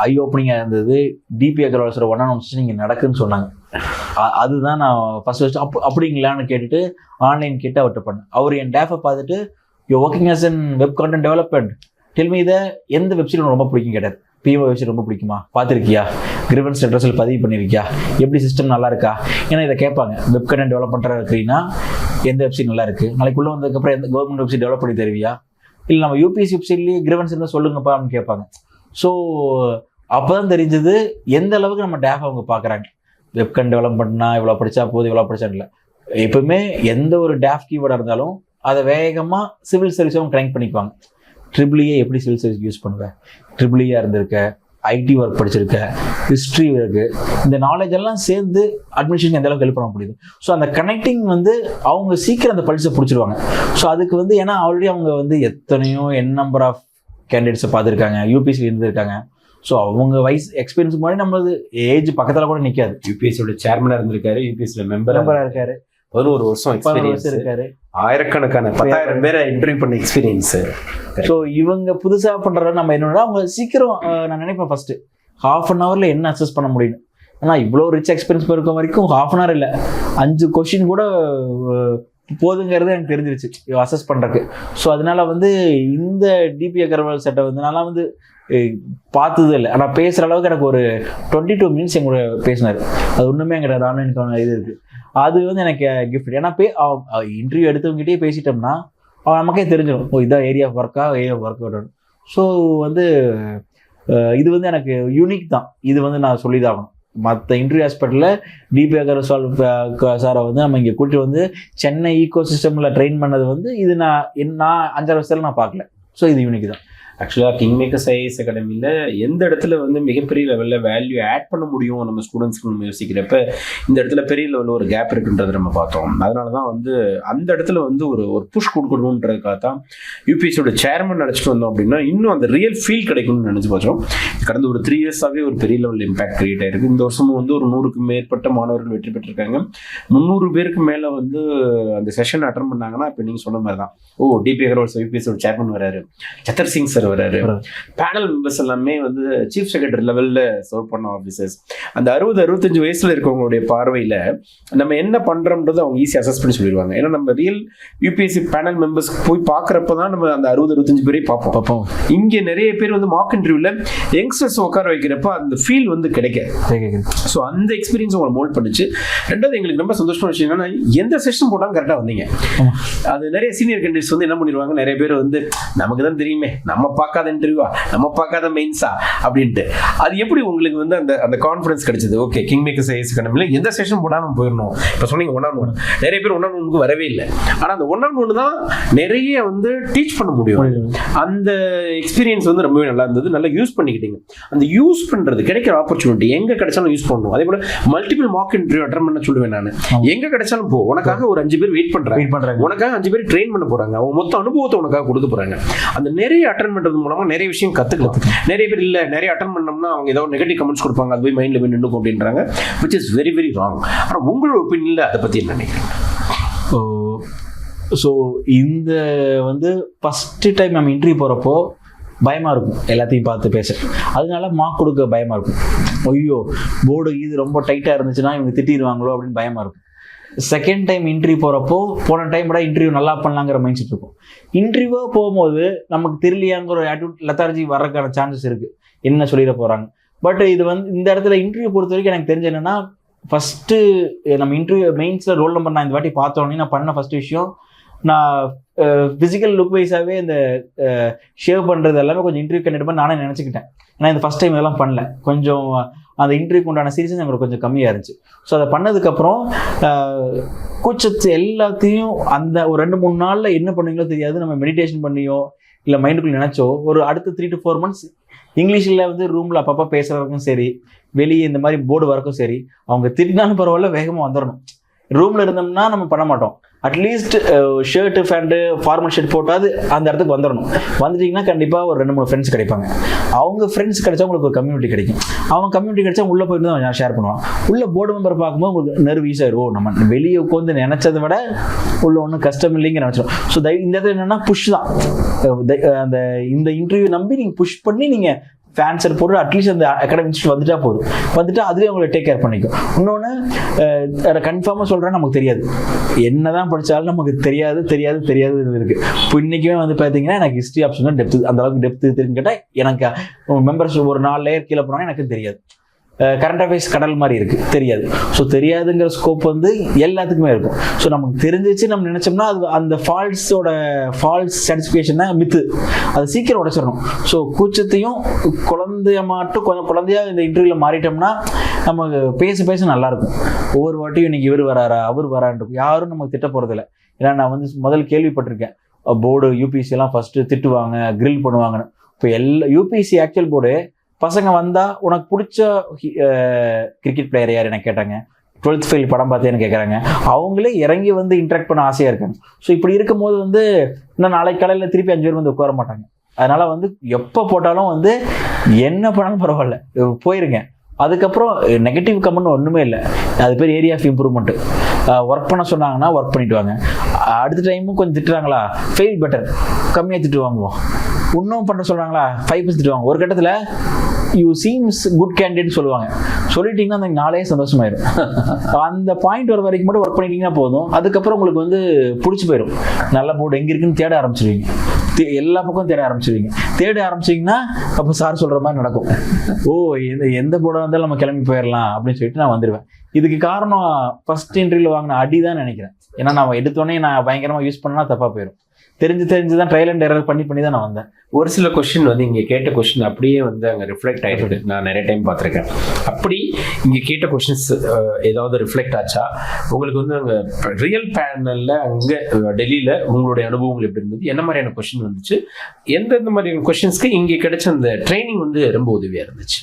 [SPEAKER 2] ஐ ஓப்பனிங்காக இருந்தது. DP Agarwal sir 1-on-1 session இங்கே நடக்குன்னு சொன்னாங்க. அதுதான் நான் ஃபர்ஸ்ட் அப்படிங்களான்னு கேட்டுட்டு ஆன்லைன் கேட்டு அவர்கிட்ட பண்ணேன். அவர் என் டேஃபை பார்த்துட்டு, you working as an web content development, tell me இதை எந்த வெப்சைட் ரொம்ப பிடிக்கும் கேட்டார். பிஎம்ஓ வெப்சைட் ரொம்ப பிடிக்குமா, பார்த்துருக்கியா, கிரிவன்ஸ் அட்ரஸில் பதிவு பண்ணியிருக்கியா, எப்படி சிஸ்டம் நல்லா இருக்கா. ஏன்னா இதை கேட்பாங்க, வெப் கண்டென்ட் டெவலப் பண்ணுறா இருக்கிறீங்கன்னா எந்த வெப்சைட் நல்லா இருக்குது, நாளைக்குள்ளே வந்ததுக்கப்புறம் எந்த கவர்மெண்ட் வெப்சைட் டெவலப் பண்ணி தருவியா, இல்லை நம்ம யூபிஎஸ்சி வெப்சைட்லேயே கிரிவன்ஸ் இருந்தால் சொல்லுங்கப்பா அப்படின்னு கேட்பாங்க. ஸோ அப்போ தான் தெரிஞ்சது எந்த அளவுக்கு நம்ம டேஃப் அவங்க பார்க்குறாங்க. வெப் கண்டென்ட் டெவலப் பண்ணால் இவ்வளோ படித்தா போதும், இவ்வளோ படித்தா இல்லை. எப்பவுமே எந்த ஒரு டேஃப் கீவேர்டாக இருந்தாலும் அதை வேகமாக சிவில் சர்வீஸும் கனெக்ட் பண்ணிக்குவாங்க. ட்ரிபிள்இ எப்படி சிவில் சர்வீஸ் யூஸ் பண்ணுவேன், ட்ரிபிள்இயாக இருந்திருக்க, ஐடி ஒர்க் படிச்சிருக்க, ஹிஸ்ட்ரி இருக்குது, இந்த நாலேஜ் எல்லாம் சேர்ந்து அட்மிஷன் எந்த அளவுக்கு ஹெல்ப் பண்ண முடியுது. ஸோ அந்த கனெக்டிங் வந்து அவங்க சீக்கிரம் அந்த பல்ஸை பிடிச்சிருவாங்க. ஸோ அதுக்கு வந்து ஏன்னா ஆல்ரெடி அவங்க வந்து எத்தனையோ நம்பர் ஆஃப் கேண்டிடேட்ஸை பார்த்துருக்காங்க, யூபிஎஸ்சியில் இருந்திருக்காங்க. ஸோ அவங்க வயசு எக்ஸ்பீரியன்ஸ் மாதிரி நம்மளது ஏஜ் பக்கத்தில் கூட நிற்காது.
[SPEAKER 3] யூபிஎஸ்சியோட சேர்மனாக இருந்திருக்காரு, யூபிஎஸ்சியில் மெம்பராக இருக்காரு, 11 வருஷம் எக்ஸ்பீரியன்ஸ் இருக்காரு, ஆயிரக்கணக்கான 10,000 பேரை இன்டர்வியூ பண்ண எக்ஸ்பீரியன்ஸு.
[SPEAKER 2] ஸோ இவங்க புதுசாக பண்ணுறது நம்ம என்னன்னா, அவங்க சீக்கிரம் நான் நினைப்பேன் ஃபஸ்ட்டு ½ என்ன அசஸ் பண்ண முடியும். ஆனால் இவ்வளோ ரிச் எக்ஸ்பீரியன்ஸ் இருக்க வரைக்கும் ½ இல்லை, 5 கொஷின் கூட போதுங்கிறது எனக்கு தெரிஞ்சிருச்சு அசஸ் பண்ணுறதுக்கு. ஸோ அதனால வந்து இந்த டிபி அகர்வால் செட்டை வந்து நல்லா வந்து பார்த்தது இல்லை. ஆனால் பேசுகிற அளவுக்கு எனக்கு ஒரு 22 மினிட்ஸ் எங்களோட பேசினார். அது ஒன்றுமே எங்கிட்ட ஆன்லைனுக்கான இது இருக்குது. அது வந்து எனக்கு கிஃப்ட். ஏன்னா இன்டர்வியூ எடுத்தவங்ககிட்டே பேசிட்டோம்னா நமக்கே தெரிஞ்சிடும், ஓ இதான் ஏரியா ஆஃப் ஒர்க்கா, area of work out. So வந்து இது வந்து எனக்கு யூனிக் தான். இது வந்து நான் சொல்லி தான் ஆகணும். மற்ற இன்டர்வியூ ஹாஸ்பிட்டலில் டிபி அகர்வால் சாரை வந்து நம்ம இங்கே கூட்டிட்டு வந்து சென்னை ஈகோ சிஸ்டமில் ட்ரெயின் பண்ணது வந்து இது நான் 5 வருஷத்தில் நான் பார்க்கல. ஸோ இது யூனிக் தான்.
[SPEAKER 1] ஆக்சுவலாக கிங் மேக்கர்ஸ் ஐஏஎஸ் அகாடமியில் எந்த இடத்துல வந்து மிகப்பெரிய லெவலில் வேல்யூ ஆட் பண்ண முடியும் நம்ம ஸ்டூடெண்ட்ஸ்க்கு நம்ம யோசிக்கிறப்ப இந்த இடத்துல பெரிய லெவலில் ஒரு கேப் இருக்குன்றதை நம்ம பார்த்தோம். அதனால தான் வந்து அந்த இடத்துல வந்து ஒரு புஷ் கொடுக்கணுன்றதுக்காக தான் யூபிஎஸ்சியோட சேர்மன் அழைச்சிட்டு வந்தோம் அப்படின்னா இன்னும் அந்த ரியல் ஃபீல் கிடைக்கும்னு நினச்சி பார்த்தோம். கடந்த ஒரு 3 இயர்ஸாகவே ஒரு பெரிய லெவலில் இம்பாக்ட் கிரியேட் ஆயிருக்கு. இந்த வருஷமும் வந்து ஒரு 100க்கு மேற்பட்ட மாணவர்கள் வெற்றி பெற்றிருக்காங்க. 300 பேருக்கு மேலே வந்து அந்த செஷன் அட்டன் பண்ணாங்கன்னா இப்போ நீங்கள் சொன்ன மாதிரி தான், டிபி அகர்வால் யூபிஎஸ்சியோட சேர்மன் வராரு, சத்தர் சிங் சார் வராரு, பேனல் மெம்பர்ஸ் எல்லாமே வந்து சீஃப் செக்ரட்டரி லெவலில் சர்வ் பண்ண ஆஃபீஸர்ஸ். அந்த 60-65 வயசுல இருக்கவங்களுடைய பார்வையில் நம்ம என்ன பண்றோம்ன்றது அவங்க ஈஸி அசஸ் பண்ணி சொல்லிடுவாங்க. ஏன்னா நம்ம ரியல் யூபிஎஸ்சி பேனல் மெம்பர்ஸ் போய் பார்க்குறப்ப தான் நம்ம அந்த 60-65 பேரையும் பார்ப்போம். இங்கே நிறைய பேர் வந்து மார்க் இன்டர்வியூல யங்ஸ்டர்ஸ் உட்கார வைக்கிறப்ப அந்த ஃபீல் வந்து கிடைக்காது. ஸோ அந்த எக்ஸ்பீரியன்ஸ் உங்களை மோல்ட் பண்ணிச்சு. ரெண்டாவது எங்களுக்கு ரொம்ப சந்தோஷமான விஷயம் என்னன்னா எந்த செஷன் போட்டாலும் கரெக்டாக வந்தீங்க. அது நிறைய சீனியர் கேண்டிடேட்ஸ் வந்து என்ன பண்ணிடுவாங்க, நிறைய பேர் வந்து நமக்கு தான் தெரியுமே, நம்ம பார்க்காத இன்டர்வியூவா, நம்ம பார்க்காத மெயின்ஸா அப்படின்ட்டு. அது எப்படி உங்களுக்கு வந்து அந்த அந்த கான்ஃபிடன்ஸ் கிடைச்சது? ஓகே, கிங் மேக்கர்ஸ் ஐஏஎஸ் அகாடமியில் எந்த செஷன் போடாமல் போயிடணும். இப்போ சொன்னீங்க 1-on-1, நிறைய பேர் 1-on-1க்கு வரவே இல்லை. ஆனால் அந்த 1-on-1 தான் நிறைய வந்து டீச் பண்ண முடியும். அந்த எக்ஸ்பீரியன்ஸ் வந்து ரொம்பவே நல்லா இருந்தது. நல்லா யூஸ் பண்ணிக்கிட்டீங்க. அந்த யூஸ் பண்ணுறது கிடைக்கிற ஆப்பர்ச்சுனிட்டி எங்கே கிடைச்சாலும் யூஸ் பண்ணணும். அதே போல மல்டிபிள் மார்க் இன்டர்வியூ அட்டன் பண்ண சொல்லுவேன் நான். எங்கே கிடைச்சாலும் போ, உனக்காக ஒரு 5 பேர் வெயிட் பண்றாங்க, உனக்காக 5 பேர் ட்ரெயின் பண்ண போறாங்க, அவங்க மொத்த அனுபவத்தை உனக்காக கொடுக்க போறாங்க. அந்த நிறைய அட்டன் பண்றது மூலமா நிறைய விஷயம் கத்துக்கலாம். நிறைய பேர் இல்ல நிறைய அட்டன் பண்ணோம்னா அவங்க ஏதாவது நெகட்டிவ் கமெண்ட்ஸ் கொடுப்பாங்க, அது போய் மைண்ட்ல போய் நின்னுக்கும் அப்படின்றாங்க, which is very very wrong. ஆனா உங்களோட ஒப்பீனியன்ல அதை பத்தி என்ன நினைக்கிறீங்க?
[SPEAKER 2] ஸோ இந்த வந்து ஃபஸ்ட்டு டைம் நம்ம இன்டர்வியூ போகிறப்போ பயமாக இருக்கும், எல்லாத்தையும் பார்த்து பேச. அதனால மார்க் கொடுக்க பயமாக இருக்கும். ஐயோ போர்டு இது ரொம்ப டைட்டாக இருந்துச்சுன்னா இவங்க திட்டிடுவாங்களோ அப்படின்னு பயமாக இருக்கும். செகண்ட் டைம் இன்டர்வியூ போகிறப்போ போன டைம் விட இன்டர்வியூ நல்லா பண்ணலாங்கிற மைண்ட் செட் இருக்கும். இன்டர்வியூவாக போகும்போது நமக்கு தெரியலையாங்கிற ஒரு ஆட்டிடியூட் லெத்தார்ஜி வர்றதுக்கான சான்சஸ் இருக்குது, என்ன சொல்லிட போகிறாங்க. பட் இது வந்து இந்த இடத்துல இன்டர்வியூ பொறுத்த வரைக்கும் எனக்கு தெரிஞ்ச என்னென்னா, ஃபஸ்ட்டு நம்ம இன்டர்வியூ மெயின்ஸில் ரோல் நம்பர் நான் இந்த வாட்டி பார்த்தோன்னே நான் பண்ண ஃபஸ்ட்டு விஷயம், நான் ஃபிசிக்கல் லுக் வைஸாகவே இந்த ஷேவ் பண்ணுறது எல்லாமே கொஞ்சம் இன்டர்வியூ கண்டிப்பாக நானே நினச்சிக்கிட்டேன். ஏன்னா இந்த ஃபஸ்ட் டைம் இதெல்லாம் பண்ணல, கொஞ்சம் அந்த இன்டர்வியூக்கு உண்டான சீரியஸ் எங்களுக்கு கொஞ்சம் கம்மியாக இருந்துச்சு. ஸோ அதை பண்ணதுக்கப்புறம் கூச்சத்து எல்லாத்தையும் அந்த ஒரு 2-3 நாளில் என்ன பண்ணுவீங்களோ தெரியாது, நம்ம மெடிடேஷன் பண்ணியோ இல்லை மைண்டுக்குள்ளே நினச்சோ ஒரு அடுத்த 3 to 4 months இங்கிலீஷில் வந்து ரூமில் அப்பப்போ பேசுகிறவருக்கும் சரி, வெளியே இந்த மாதிரி போர்டு வரக்கும் சரி, அவங்க திட்டினாலும் பரவாயில்ல வேகமாக வந்துடணும். ரூமில் இருந்தோம்னா நம்ம பண்ண மாட்டோம். At least shirt pant formal shirt போட்டாது அந்த இடத்துக்கு வந்துடணும். வந்துட்டிங்கன்னா கண்டிப்பாக ஒரு 2-3 ஃப்ரெண்ட்ஸ் கிடைப்பாங்க. அவங்க ஃப்ரெண்ட்ஸ் கிடைச்சா உங்களுக்கு ஒரு கம்யூனிட்டி கிடைக்கும். அவங்க கம்யூனிட்டி கிடைச்சா உள்ளே போயிட்டு தான் ஷேர் பண்ணுவான். உள்ள போர்டு மெம்பர் பார்க்கும்போது உங்களுக்கு நர்வீஸாக இருக்கும், நம்ம வெளியே உட்காந்து நினச்சதை விட உள்ள ஒன்றும் கஷ்டம் இல்லைங்க நினச்சிடும். ஸோ இந்த இடத்துல என்னென்னா புஷ் தான். அந்த இந்த இன்டர்வியூ நம்பி நீங்கள் புஷ் பண்ணி நீங்கள் ஃபேன்சர் போட்டு அட்லீஸ்ட் அந்த அகாடமி இன்ஸ்டியூட் வந்துட்டா அதுவே அவங்களை டேக் கேர் பண்ணிக்கும். இன்னொன்று கன்ஃபார்மாக சொல்கிறேன், நமக்கு தெரியாது, என்ன தான் படித்தாலும் நமக்கு தெரியாது இருக்குது. இப்போ இன்றைக்குமே வந்து பார்த்தீங்கன்னா எனக்கு ஹிஸ்ட்ரி ஆப்ஷன் தான் டெப்த்து, அந்த அளவுக்கு டெப்த்து தெரிஞ்சு கேட்டால் எனக்கு மெம்பர்ஸ் ஒரு 4 லேயர் கீழே போனாலும் எனக்கு தெரியாது. கரண்ட் அஃபேர்ஸ் கடல் மாதிரி இருக்குது, தெரியாது. ஸோ தெரியாதுங்கிற ஸ்கோப் வந்து எல்லாத்துக்குமே இருக்கும். ஸோ நமக்கு தெரிஞ்சிச்சு நம்ம நினச்சோம்னா அது அந்த ஃபால்ஸ் சாட்டிஸ்ஃபேக்ஷன் தான் மித்து, அதை சீக்கிரம் உடைச்சிடணும். ஸோ கூச்சத்தையும் கொஞ்சம் குழந்தையா இந்த இன்டர்வியூவில் மாறிட்டோம்னா நமக்கு பேச நல்லாயிருக்கும். ஒவ்வொரு வாட்டியும் இன்னைக்கு இவர் வராரா அவர் வரான்னு யாரும் நமக்கு திட்ட போகிறதில்ல. ஏன்னா நான் வந்து முதல் கேள்விப்பட்டிருக்கேன், போர்டு யூபிஎஸ்சி எல்லாம் ஃபஸ்ட்டு திட்டுவாங்க, கிரில் பண்ணுவாங்கன்னு. இப்போ யூபிஎஸ்சி ஆக்சுவல் போர்டு பசங்க வந்தால் உனக்கு பிடிச்ச கிரிக்கெட் பிளேயர் யார் எனக்கு கேட்டாங்க, 12th ஃபெயில் படம் பார்த்தேன்னு கேட்குறாங்க. அவங்களே இறங்கி வந்து இன்ட்ராக்ட் பண்ண ஆசையாக இருக்காங்க. ஸோ இப்படி இருக்கும்போது வந்து இன்னும் நாளைக்கு காலையில் திருப்பி 5 பேர் வந்து உட்கார மாட்டாங்க. அதனால் வந்து எப்போ போட்டாலும் வந்து என்ன பண்ணாலும் பரவாயில்ல போயிருங்க. அதுக்கப்புறம் நெகட்டிவ் கமெண்ட் ஒன்றுமே இல்லை, அது பேர் ஏரியா ஆஃப் இம்ப்ரூவ்மெண்ட்டு. ஒர்க் பண்ண சொன்னாங்கன்னா ஒர்க் பண்ணிட்டு வாங்க. அடுத்த டைமும் கொஞ்சம் திட்டுறாங்களா, ஃபெயில் பெட்டர், கம்மியாக திட்டு வாங்குவோம். இன்னும் பண்ண சொல்கிறாங்களா, 5% திட்டு வாங்க. ஒரு கட்டத்தில் யூ சீம்ஸ் குட் கேண்டிடேட் சொல்லுவாங்க. சொல்லிட்டீங்கன்னா அந்த நாளே சந்தோஷமாயிடும். அந்த பாயிண்ட் வர வரைக்கும் மட்டும் ஒர்க் பண்ணிட்டீங்கன்னா போதும். அதுக்கப்புறம் உங்களுக்கு வந்து பிடிச்சி போயிடும். நல்ல போர்டு எங்கே இருக்குன்னு தேட ஆரம்பிச்சிருவீங்க, எல்லா பக்கம் தேட ஆரம்பிச்சிங்கன்னா அப்போ சார் சொல்கிற மாதிரி நடக்கும். எந்த போர்டாக இருந்தாலும் நம்ம கிளம்பி போயிடலாம் அப்படின்னு சொல்லிட்டு நான் வந்துடுவேன். இதுக்கு காரணம் ஃபர்ஸ்ட் இன்டர்வியூவில் வாங்கின அடி தான் நினைக்கிறேன். ஏன்னா நான் எடுத்தோடனே நான் பயங்கரமாக யூஸ் பண்ணா தப்பாக போயிடும். தெரிஞ்சு தான் ட்ரையல் அண்ட் எரர் பண்ணி தான் நான் வந்தேன்.
[SPEAKER 3] ஒரு சில கொஸ்டின் வந்து இங்கே கேட்ட கொஸ்டின் அப்படியே வந்து அங்கே ரிஃப்ளெக்ட் ஆகிருக்கு. நான் நிறைய டைம் பார்த்துருக்கேன். அப்படி இங்கே கேட்ட கொஸ்டின்ஸ் ஏதாவது ரிஃப்ளெக்ட் ஆச்சா? உங்களுக்கு வந்து அங்கே ரியல் பேனலில் அங்கே டெல்லியில் உங்களுடைய அனுபவங்கள் எப்படி இருந்தது? என்ன மாதிரியான கொஸ்டின் வந்துச்சு? எந்தெந்த மாதிரியான கொஸ்டின்ஸ்க்கு இங்கே கிடைச்ச அந்த ட்ரைனிங் வந்து ரொம்ப உதவியாக இருந்துச்சு?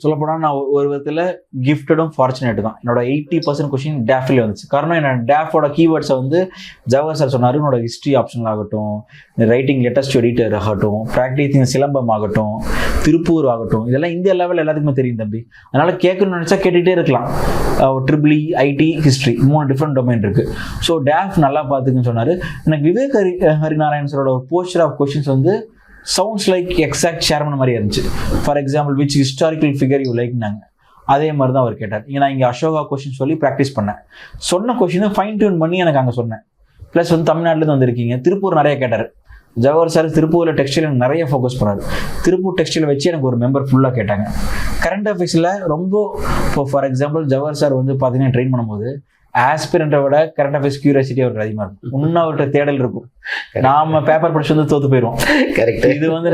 [SPEAKER 2] சொல்லப்போனால் நான் ஒரு விதத்தில் கிஃப்டடும் ஃபார்ச்சுனேட் தான். என்னோட 80% கொஸ்டின் டேஃபில் வந்துச்சு. காரணம் என்னோட டேஃபோட கீவேர்ட்ஸை வந்து ஜவஹர் சார் சொன்னார். என்னோட ஹிஸ்ட்ரி ஆப்ஷன் ஆகட்டும், ரைட்டிங் லெட்டஸ்ட் எடிட்டர் ஆகட்டும், ப்ராக்டிஸிங் சிலம்பம் ஆகட்டும், திருப்பூர் ஆகட்டும், இதெல்லாம் இந்தியா லெவலில் எல்லாத்துக்குமே தெரியும் தம்பி. அதனால் கேட்கணும்னு நினச்சா கேட்டுகிட்டே இருக்கலாம். Triple E, IT, history 3 different domain இருக்குது. ஸோ டேஃப் நல்லா பார்த்துக்குன்னு சொன்னார். எனக்கு விவேக் ஹரிநாராயண் சாரோட போஸ்டர் ஆஃப் கொஸ்டின்ஸ் வந்து சவுண்ட்ஸ் லைக் எக்ஸாக்ட் ஷேர்மன் மாதிரி இருந்துச்சு. For example which historical figure you லைக்னாங்க, அதே மாதிரி தான் அவர் கேட்டார். நான் இங்கே அசோகா கொஸ்டின் சொல்லி ப்ராக்டிஸ் பண்ணேன். சொன்ன கொஸ்டினை ஃபைன் டியூன் பண்ணி எனக்கு அங்கே சொன்னேன். ப்ளஸ் வந்து தமிழ்நாட்டிலேருந்து வந்திருக்கீங்க, திருப்பூர் நிறைய கேட்டார். ஜவஹர் சார் திருப்பூரில் டெக்ஸ்டைல் எனக்கு நிறைய ஃபோக்கஸ் பண்ணார். திருப்பூர் டெக்ஸ்டைலை வச்சு எனக்கு ஒரு மெம்பர் ஃபுல்லாக கேட்டாங்க. கரண்ட் அஃபேர்ஸில் ரொம்ப இப்போ ஃபார் எக்ஸாம்பிள் ஜவஹர் சார் வந்து பார்த்தீங்கன்னா ட்ரெயின் பண்ணும்போது ஆஸ்பிரண்ட்டை விட கரண்ட் அஃபேர்ஸ் கியூரியாசிட்டி அவருக்கு அதிகமாக இருக்கும். இன்னும் அவர்கிட்ட தேடல் இருக்கும். நாம பேப்பர் படிச்சு வந்து தோத்து போயிடுவோம். கரெக்ட். இது வந்து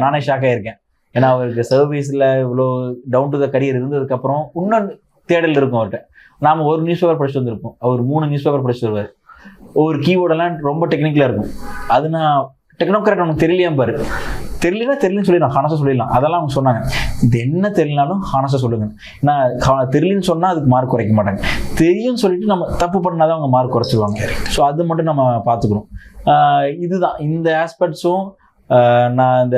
[SPEAKER 2] நானே ஷாக் ஆயிருக்கேன். ஏன்னா அவருக்கு சர்வீஸில் இவ்வளோ டவுன் டு த கரியர் இருந்ததுக்கப்புறம் இன்னும் தேடல் இருக்கும் அவர்கிட்ட. நாம ஒரு நியூஸ் பேப்பர் படிச்சுட்டு வந்திருப்போம், அவர் 3 நியூஸ் பேப்பர் படிச்சுட்டு வருவார். ஒவ்வொரு கீபோர்டெல்லாம் ரொம்ப டெக்னிக்கலாக இருக்கும். அது நான் டெக்னோக்ராட் நமக்கு தெரியலையாம் பாரு. தெரியலன்னு சொல்லி நான் ஹானஸாக சொல்லிடலாம். அதெல்லாம் அவங்க சொன்னாங்க, இது என்ன தெரியலனாலும் ஹானஸாக சொல்லுங்க. நான் தெரியலன்னு சொன்னால் அதுக்கு மார்க் குறைக்க மாட்டாங்க. தெரியும்னு சொல்லிட்டு நம்ம தப்பு பண்ணாதான் அவங்க மார்க் குறைச்சிடுவாங்க. ஸோ அது மட்டும் நம்ம பார்த்துக்கணும். இதுதான் இந்த ஆஸ்பெக்ட்ஸும். நான்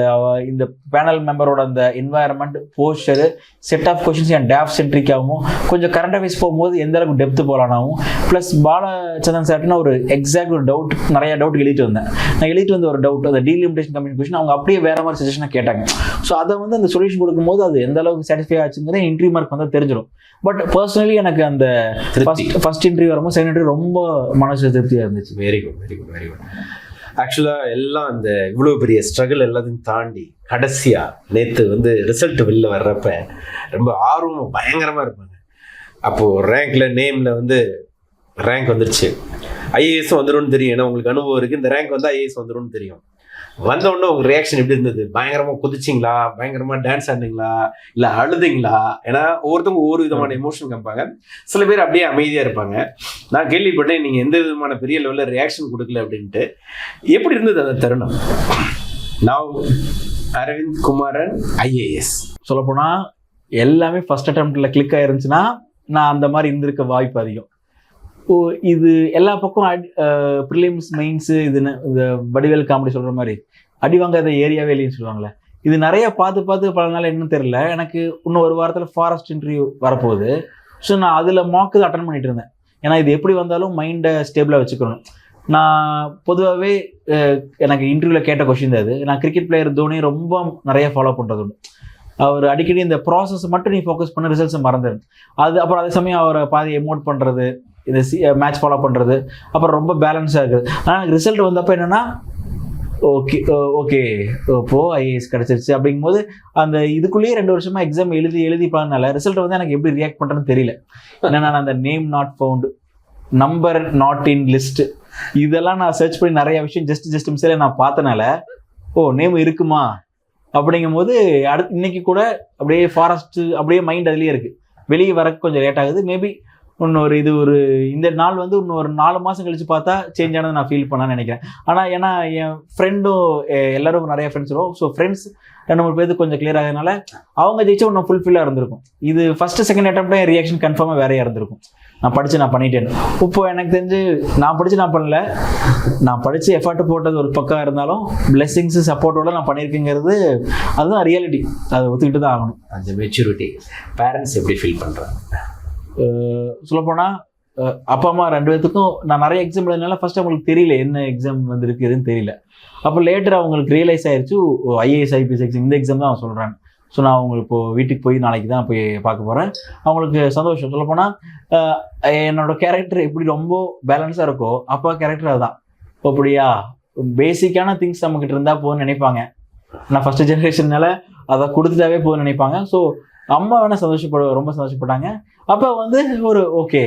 [SPEAKER 2] இந்த பேனல் மெம்பரோட அந்த environment, posture, set of questions என் டேஃப் சென்ட்ரிக்காகவும், கொஞ்சம் கரண்ட் அஃபேர்ஸ் போகும்போது எந்த அளவுக்கு டெப்த்து போகலானாவும், ப்ளஸ் பாலச்சந்திரன் சார்ட்டுன்னு ஒரு எக்ஸாக்ட் ஒரு டவுட், நிறைய டவுட் எழுதிட்டு வந்தேன். நான் எழுதிட்டு வந்த ஒரு டவுட், அந்த டீலிமிட்டேஷன் கம்யூனிகேஷன், அவங்க அப்படியே வேற மாதிரி சஜஷனாக கேட்டாங்க. ஸோ அதை வந்து அந்த சொல்யூஷன் கொடுக்கும்போது அது எந்த அளவுக்கு சாட்டிஸ்ஃபை ஆச்சுங்கிறது இன்ட்ரி மார்க் வந்து தெரிஞ்சிடும். பட் பர்சனலி எனக்கு அந்த ஃபர்ஸ்ட் இன்டர்வியூ வரும்போது செகண்ட் இன்டர்வியூ ரொம்ப மனசு திருப்தியாக இருந்துச்சு.
[SPEAKER 3] Very good, very good, very good. ஆக்சுவலாக எல்லாம் அந்த இவ்வளோ பெரிய ஸ்ட்ரகிள் எல்லாத்தையும் தாண்டி கடைசியாக நேற்று வந்து ரிசல்ட் வெளில வர்றப்ப ரொம்ப ஆர்வமாக பயங்கரமாக இருப்பாங்க. அப்போது ரேங்க்ல நேமில் வந்து ரேங்க் வந்துருச்சு. ஐஏஎஸ் வந்துடும்னு தெரியும், ஏன்னா உங்களுக்கு அனுபவம் இருக்குது. இந்த ரேங்க் வந்து ஐஏஎஸ் வந்துடும்னு தெரியும். வந்தோடனே உங்கள் ரியாக்ஷன் எப்படி இருந்தது? பயங்கரமாக குதிச்சிங்களா, பயங்கரமாக டான்ஸ் ஆடினீங்களா, இல்லை அழுதுங்களா? ஏன்னா ஒவ்வொருத்தவங்க ஒவ்வொரு விதமான எமோஷன் காமிப்பாங்க. சில பேர் அப்படியே அமைதியாக இருப்பாங்க. நான் கேள்விப்பட்டேன் நீங்கள் எந்த விதமான பெரிய லெவலில் ரியாக்ஷன் கொடுக்கல அப்படின்ட்டு. எப்படி இருந்தது அந்த தருணம்? நான் அரவிந்த் குமாரன் ஐஏஎஸ்
[SPEAKER 2] சொல்லப்போனால் எல்லாமே ஃபர்ஸ்ட் அட்டெம்ப்டில் கிளிக் ஆயிருந்துச்சுன்னா நான் அந்த மாதிரி இருந்திருக்க வாய்ப்பு அதிகம். இது எல்லா பக்கம் ப்ரிலிம்ஸ் மெயின்ஸு, இது இந்த வடிவேல் காமெடி சொல்கிற மாதிரி அடி வாங்காத ஏரியாவே இல்லைன்னு சொல்லுவாங்களே, இது நிறைய பார்த்து பல நாள் என்னன்னு தெரியல. எனக்கு இன்னும் ஒரு வாரத்தில் ஃபாரஸ்ட் இன்டர்வியூ வரப்போகுது. ஸோ நான் அதில் மாக்கு அட்டன் பண்ணிட்டு இருந்தேன். ஏன்னா இது எப்படி வந்தாலும் மைண்டை ஸ்டேபிளாக வச்சுக்கணும். நான் பொதுவாகவே எனக்கு இன்டர்வியூவில் கேட்ட கொஸ்டின் அது. நான் கிரிக்கெட் பிளேயர் தோனி ரொம்ப நிறைய ஃபாலோ பண்ணுறது உண்டு. அவர் அடிக்கடி இந்த ப்ராசஸ் மட்டும் நீ ஃபோக்கஸ் பண்ண, ரிசல்ட்ஸை மறந்துடு. அப்புறம் அதே சமயம் அவரை பாதி எமோட் பண்ணுறது, இந்த மேட்ச் ஃபாலோ பண்ணுறது, அப்புறம் ரொம்ப பேலன்ஸாக இருக்குது. ஆனால் எனக்கு ரிசல்ட் வந்தப்போ என்னென்னா ஓகே இப்போது ஐஏஎஸ் கிடச்சிருச்சு அப்படிங்கும்போது அந்த இதுக்குள்ளேயே 2 வருஷமாக எக்ஸாம் எழுதி பண்ணனால ரிசல்ட் வந்து எனக்கு எப்படி ரியாக்ட் பண்ணுறேன்னு தெரியல. ஏன்னா நான் அந்த name not found, number not in list, இதெல்லாம் நான் சர்ச் பண்ணி நிறைய விஷயம் ஜஸ்ட் மிஸ்ஸில் நான் பார்த்தனால நேம் இருக்குமா அப்படிங்கும் போது இன்னைக்கு கூட அப்படியே ஃபாரஸ்ட் அப்படியே மைண்ட் அதுலேயே இருக்குது. வெளியே வர கொஞ்சம் லேட் ஆகுது. மேபி இந்த நாள் வந்து இன்னொரு 4 மாதம் கழிச்சு பார்த்தா சேஞ்ச் ஆனது நான் ஃபீல் பண்ணான்னு நினைக்கிறேன். ஆனால் ஏன்னா என் ஃப்ரெண்டும் எல்லாரும் நிறைய ஃப்ரெண்ட்ஸ் வரும். ஸோ ஃப்ரெண்ட்ஸ் 2-3 பேருக்கு கொஞ்சம் கிளியர் ஆகிறதுனால அவங்க ஜெயிச்சா இன்னும் ஃபுல்ஃபில்லாக இருந்திருக்கும். இது ஃபர்ஸ்ட் செகண்ட் அட்டெம்ப்ட் என் ரியாக்ஷன் கன்ஃபார்மாக வேறையாக இருந்திருக்கும். நான் பண்ணிட்டேன். இப்போ எனக்கு தெரிஞ்சு நான் பண்ணல, நான் படித்து எஃபர்ட் போட்டது ஒரு பக்கம் இருந்தாலும் பிளெஸிங்ஸு சப்போர்ட்டோட நான் பண்ணியிருக்கேங்கிறது அதுதான் ரியாலிட்டி. அதை ஒத்துக்கிட்டு தான் ஆகணும்.
[SPEAKER 3] அந்த மெச்சூரிட்டி பேரண்ட்ஸ் எப்படி ஃபீல் பண்ணுறாங்க?
[SPEAKER 2] சொல்லப்போனால் அப்பா அம்மா 2 பேர்த்துக்கும் நான் நிறைய எக்ஸாம் எழுதுனால ஃபர்ஸ்ட் அவங்களுக்கு தெரியல என்ன எக்ஸாம் வந்திருக்கு எதுன்னு தெரியல. அப்போ லேட்டர் அவங்களுக்கு ரியலைஸ் ஆயிடுச்சு ஐஏஎஸ் ஐபிஎஸ் எக்ஸாம் இந்த எக்ஸாம் தான் அவங்க சொல்கிறாங்க. ஸோ நான் அவங்களுக்கு இப்போது வீட்டுக்கு போய் நாளைக்கு தான் போய் பார்க்க போகிறேன். அவங்களுக்கு சந்தோஷம். சொல்லப்போனால் என்னோட கேரக்டர் எப்படி ரொம்ப பேலன்ஸாக இருக்கோ அப்பா கேரக்டர் அதுதான். அப்படியா பேசிக்கான திங்ஸ் நம்மக்கிட்ட இருந்தால் போகும்னு நினைப்பாங்க. நான் ஃபஸ்ட்டு ஜென்ரேஷன்னால அதை கொடுத்துட்டாவே போகும்னு நினைப்பாங்க. ஸோ அம்மா வேணால் ரொம்ப சந்தோஷப்பட்டாங்க. அப்போ வந்து ஓகே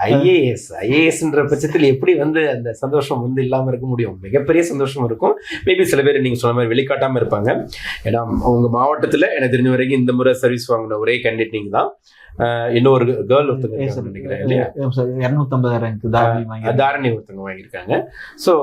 [SPEAKER 3] ஐஏஎஸ்ன்ற பட்சத்தில் எப்படி வந்து அந்த சந்தோஷம் வந்து இல்லாமல் இருக்க முடியும்? மிகப்பெரிய சந்தோஷம் இருக்கும். மேபி சில பேர் நீங்கள் சொன்ன மாதிரி வெளிக்காட்டாமல் இருப்பாங்க. ஏன்னா உங்க மாவட்டத்தில் எனக்கு தெரிஞ்ச வரைக்கும் இந்த முறை சர்வீஸ் வாங்கின ஒரே கேண்டிடேட் நீங்க தான். இன்னொரு கேர்ள் ஒருத்தங்க நினைக்கிறேன் இல்லையா,
[SPEAKER 2] 250,000
[SPEAKER 3] தாரணி ஒருத்தங்க வாங்கியிருக்காங்க. ஸோ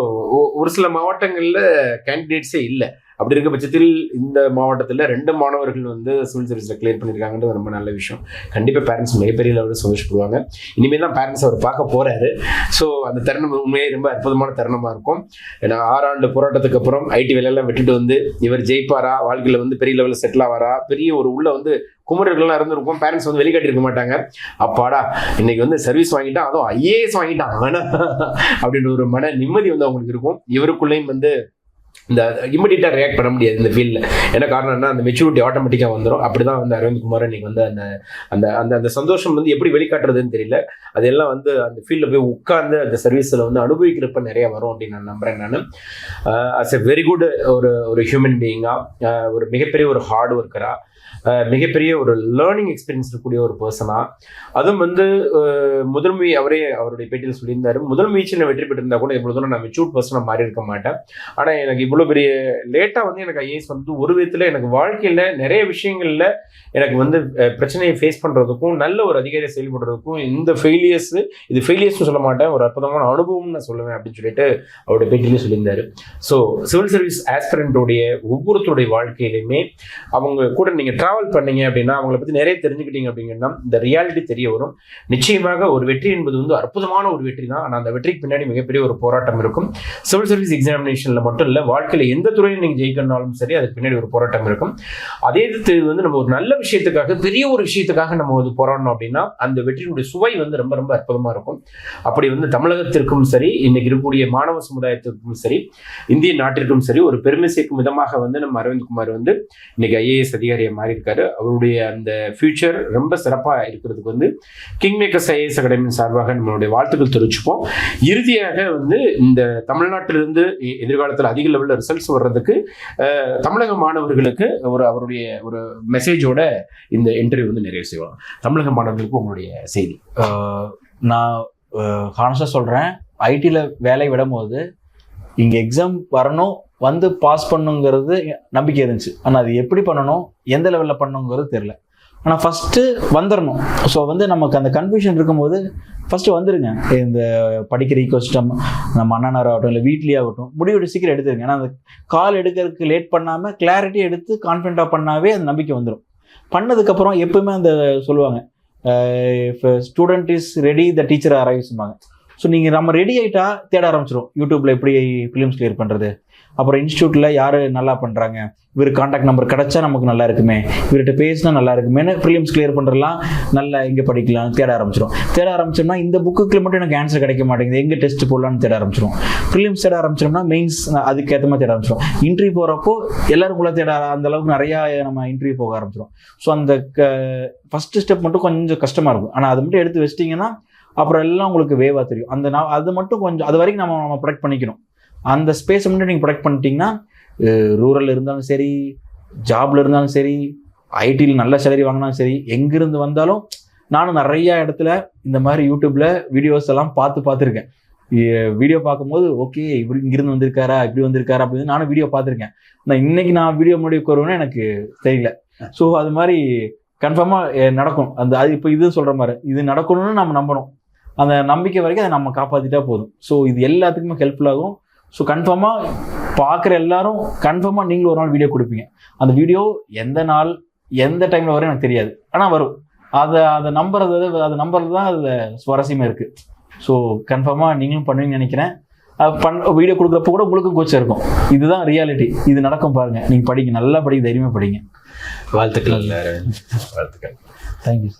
[SPEAKER 3] ஒரு சில மாவட்டங்கள்ல கேண்டிடேட்ஸே இல்லை. அப்படி இருக்க பட்சத்தில் இந்த மாவட்டத்தில் 2 மாணவர்கள் வந்து சிவில் சர்வீஸில் கிளியர் பண்ணியிருக்காங்கன்றது ரொம்ப நல்ல விஷயம். கண்டிப்பாக பேரண்ட்ஸ் மிகப்பெரிய லெவலில் சந்தோஷப்படுவாங்க. இனிமேல் தான் பேரண்ட்ஸ் அவர் பார்க்க போறாரு. ஸோ அந்த தருணம் உண்மையே ரொம்ப அற்புதமான தருணமாக இருக்கும். ஏன்னா 6 ஆண்டு போராட்டத்துக்கு அப்புறம் ஐடி வேலையெல்லாம் விட்டுட்டு வந்து இவர் ஜெயிப்பாரா, வாழ்க்கையில் வந்து பெரிய லெவலில் செட்டில் ஆவாரா, பெரிய ஒரு உள்ள வந்து குமரர்கள்லாம் இருந்திருக்கும். பேரண்ட்ஸ் வந்து வெளிக்காட்டியிருக்க மாட்டாங்க. அப்பாடா இன்னைக்கு வந்து சர்வீஸ் வாங்கிட்டான், அதுவும் ஐஏஎஸ் வாங்கிட்டான் அப்படின்ற ஒரு மன நிம்மதி வந்து அவங்களுக்கு இருக்கும். இவருக்குள்ளேயும் வந்து இந்த இமிடியேட்டாக ரியாக்ட் பண்ண முடியாது இந்த ஃபீல்டில். என்ன காரணம் என்ன, அந்த மெச்சூரிட்டி ஆட்டோமேட்டிக்காக வந்துடும். அப்படி தான் வந்து அரவிந்த் குமார் இன்னைக்கு வந்து அந்த அந்த அந்த அந்த சந்தோஷம் வந்து எப்படி வெளிக்காட்டுறதுன்னு தெரியல. அதெல்லாம் வந்து அந்த ஃபீல்டில் போய் உட்கார்ந்து அந்த சர்வீஸில் வந்து அனுபவிக்கிறப்ப நிறைய வரும் அப்படின்னு நான் நம்புறேன். நான் அஸ் எ வெரி குட் ஒரு ஹியூமன் பீயிங்காக, ஒரு மிகப்பெரிய ஒரு ஹார்ட் ஒர்க்கராக, மிகப்பெரிய ஒரு லேர்னிங் எக்ஸ்பீரியன்ஸ் இருக்கக்கூடிய ஒரு பர்சனாக, அதுவும் வந்து முதன்மை அவருடைய பேட்டியில் சொல்லியிருந்தாரு, முதல் முயற்சியில் வெற்றி பெற்றிருந்தா கூட இவ்வளோ தூரம் நான் மெச்சூர்ட் பர்சனாக மாறி இருக்க மாட்டேன். ஆனால் எனக்கு இவ்வளோ பெரிய லேட்டாக வந்து எனக்கு ஐஏஎஸ் வந்து ஒரு விதத்தில் எனக்கு வாழ்க்கையில் நிறைய விஷயங்களில் எனக்கு வந்து பிரச்சனையை ஃபேஸ் பண்ணுறதுக்கும் நல்ல ஒரு அதிகாரியை செயல்படுறதுக்கும் இந்த இது ஃபெயிலியர்ஸ்னு சொல்ல மாட்டேன், ஒரு அற்புதமான அனுபவம் நான் சொல்லுவேன் அப்படின்னு சொல்லிட்டு அவருடைய பேட்டிலேயே சொல்லியிருந்தாரு. ஸோ சிவில் சர்வீஸ் ஆஸ்பிரண்டோடைய ஒவ்வொருத்தருடைய வாழ்க்கையிலையுமே அவங்க கூட நீங்கள் ட்ராவல் பண்ணீங்க அப்படின்னா, அவங்களை பற்றி நிறைய தெரிஞ்சுக்கிட்டீங்க அப்படிங்கன்னா இந்த ரியாலிட்டி தெரிய வரும். நிச்சயமாக ஒரு வெற்றி என்பது வந்து அற்புதமான ஒரு வெற்றி தான். ஆனால் அந்த வெற்றிக்கு பின்னாடி மிகப்பெரிய ஒரு போராட்டம் இருக்கும். சிவில் சர்வீஸ் எக்ஸாமினேஷனில் மட்டும் இல்லை, வாழ்க்கையில் எந்த துறையில் நீங்கள் ஜெயிக்கணும்னாலும் சரி அதுக்கு பின்னாடி ஒரு போராட்டம் இருக்கும். அதே இது வந்து நம்ம ஒரு நல்ல விஷயத்துக்காக, பெரிய ஒரு விஷயத்துக்காக நம்ம வந்து போராடணும் அப்படின்னா அந்த வெற்றியினுடைய சுவை வந்து ரொம்ப ரொம்ப அற்புதமாக இருக்கும். அப்படி வந்து தமிழகத்திற்கும் சரி, இன்னைக்கு இருக்கக்கூடிய மாணவ சமுதாயத்திற்கும் சரி, இந்திய நாட்டிற்கும் சரி ஒரு பெருமை சேர்க்கும் விதமாக வந்து நம்ம அரவிந்த் குமார் வந்து இன்னைக்கு ஐஏஎஸ் அதிகாரியை மாறி இருக்காரு. அவருடைய அந்த ஃபியூச்சர் ரொம்ப சிறப்பாக இருக்கிறதுக்கு வந்து கிங் மேக்கர்ஸ் ஐஏஎஸ் அகாடமி சார்பாக நம்மளுடைய வாழ்த்துக்கள் தெரிவிச்சுப்போம். இறுதியாக வந்து இந்த தமிழ்நாட்டிலிருந்து எதிர்காலத்தில் அதிக லெவலில் ரிசல்ட்ஸ் வர்றதுக்கு தமிழக மாணவர்களுக்கு அவருடைய ஒரு மெசேஜோட இந்த இன்டர்வியூ வந்து நிறைவு செய்வோம். தமிழக மாணவர்களுக்கு உங்களுடைய செய்தி.
[SPEAKER 2] நான் ஹானஸ்டாக சொல்கிறேன், ஐடியில் வேலை விடும்போது இங்கே எக்ஸாம் வரணும், வந்து பாஸ் பண்ணுங்கிறது நம்பிக்கை இருந்துச்சு. ஆனால் அது எப்படி பண்ணணும், எந்த லெவலில் பண்ணணுங்கிறது தெரில. ஆனால் ஃபஸ்ட்டு வந்துடணும். ஸோ வந்து நமக்கு அந்த கன்ஃபியூஷன் இருக்கும்போது ஃபஸ்ட்டு வந்துடுங்க. இந்த படிக்கிற ஈக்கோசிஸ்டம் நம்ம அண்ணனார் ஆகட்டும் இல்லை வீட்லேயே ஆகட்டும், முடிவு சீக்கிரம் எடுத்துருங்க. ஏன்னா அந்த கால் எடுக்கிறதுக்கு லேட் பண்ணாமல் கிளாரிட்டி எடுத்து கான்ஃபிடண்ட்டாக பண்ணாவே அந்த நம்பிக்கை வந்துடும். பண்ணதுக்கப்புறம் எப்பவுமே அந்த சொல்லுவாங்க, if student is ready the teacher அரைவ்ஸ்பாங்க. ஸோ நீங்கள் நம்ம ரெடி ஆகிட்டா தேட ஆரம்பிச்சிடும். யூடியூப்பில் எப்படி ஃபிலிம்ஸ் கிளியர் பண்ணுறது, அப்புறம் இன்ஸ்டியூட்டில் யார் நல்லா பண்ணுறாங்க, இவர் கான்டாக்ட் நம்பர் கிடச்சா நமக்கு நல்லா இருக்குமே, இவர்கிட்ட பேசினா நல்லா இருக்குமேனு ப்ரிலிம்ஸ் கிளியர் பண்ணுறலாம் நல்லா இங்கே படிக்கலாம் தேட ஆரம்பிச்சோம்னா இந்த புக்குக்கு மட்டும் எனக்கு ஆன்சர் கிடைக்க மாட்டேங்குது, எங்கே டெஸ்ட் போடலான்னு தேட ஆரம்பிச்சிடும். ப்ரிலிம்ஸ் தேட ஆரம்பிச்சோம்னா மெயின்ஸ் அதுக்கேற்ற மாதிரி தேட ஆரம்பிச்சிடும். இன்டர்வியூ போகிறப்போ எல்லாருக்குள்ளே தேட அந்த அளவுக்கு நிறையா நம்ம இன்டர்வியூ போக ஆரம்பிச்சிடும். ஸோ அந்த ஃபஸ்ட்டு ஸ்டெப் மட்டும் கொஞ்சம் கஷ்டமாக இருக்கும். ஆனால் அது மட்டும் எடுத்து வச்சிட்டிங்கன்னா அப்புறம் எல்லாம் உங்களுக்கு வேவாக தெரியும். அது மட்டும் கொஞ்சம் அது வரைக்கும் நம்ம ப்ரொடெக்ட் பண்ணிக்கணும். அந்த ஸ்பேஸை மட்டும் நீங்கள் ப்ரொடெக்ட் பண்ணிட்டீங்கன்னா ரூரல் இருந்தாலும் சரி, ஜாப்ல இருந்தாலும் சரி, ஐடியில் நல்ல சேலரி வாங்கினாலும் சரி, எங்கிருந்து வந்தாலும் நானும் நிறையா இடத்துல இந்த மாதிரி யூடியூப்ல வீடியோஸ் எல்லாம் பார்த்துருக்கேன். வீடியோ பார்க்கும்போது ஓகே இங்கிருந்து வந்திருக்காரா, இப்படி வந்திருக்காரா அப்படின்னு நானும் வீடியோ பார்த்துருக்கேன். நான் இன்னைக்கு நான் வீடியோ முடிவு வருவேன்னு எனக்கு தெரியல. ஸோ அது மாதிரி கன்ஃபார்மாக நடக்கும். அது இப்போ இது சொல்கிற மாதிரி இது நடக்கணும்னு நம்ம நம்பணும். அந்த நம்பிக்கை வரைக்கும் அதை நம்ம காப்பாற்றிட்டா போதும். ஸோ இது எல்லாத்துக்குமே ஹெல்ப்ஃபுல்லாகும். ஸோ கன்ஃபார்மாக பார்க்குற எல்லாரும் கன்ஃபார்மாக நீங்களும் ஒரு நாள் வீடியோ கொடுப்பீங்க. அந்த வீடியோ எந்த நாள் எந்த டைமில் வரும் எனக்கு தெரியாது, ஆனால் வரும். அதை நம்புறது தான் அதில் சுவாரஸ்யமாக இருக்குது. ஸோ கன்ஃபார்மாக நீங்களும் பண்ணுவீங்கன்னு நினைக்கிறேன். வீடியோ கொடுக்குறப்ப கூட உங்களுக்கும் கோச்சம் இருக்கும். இதுதான் ரியாலிட்டி, இது நடக்கும் பாருங்கள். நீங்கள் படிங்க, நல்லா படிக்க, தைரியமாக படிங்க.
[SPEAKER 3] வாழ்த்துக்கள்.
[SPEAKER 2] தேங்க்யூ.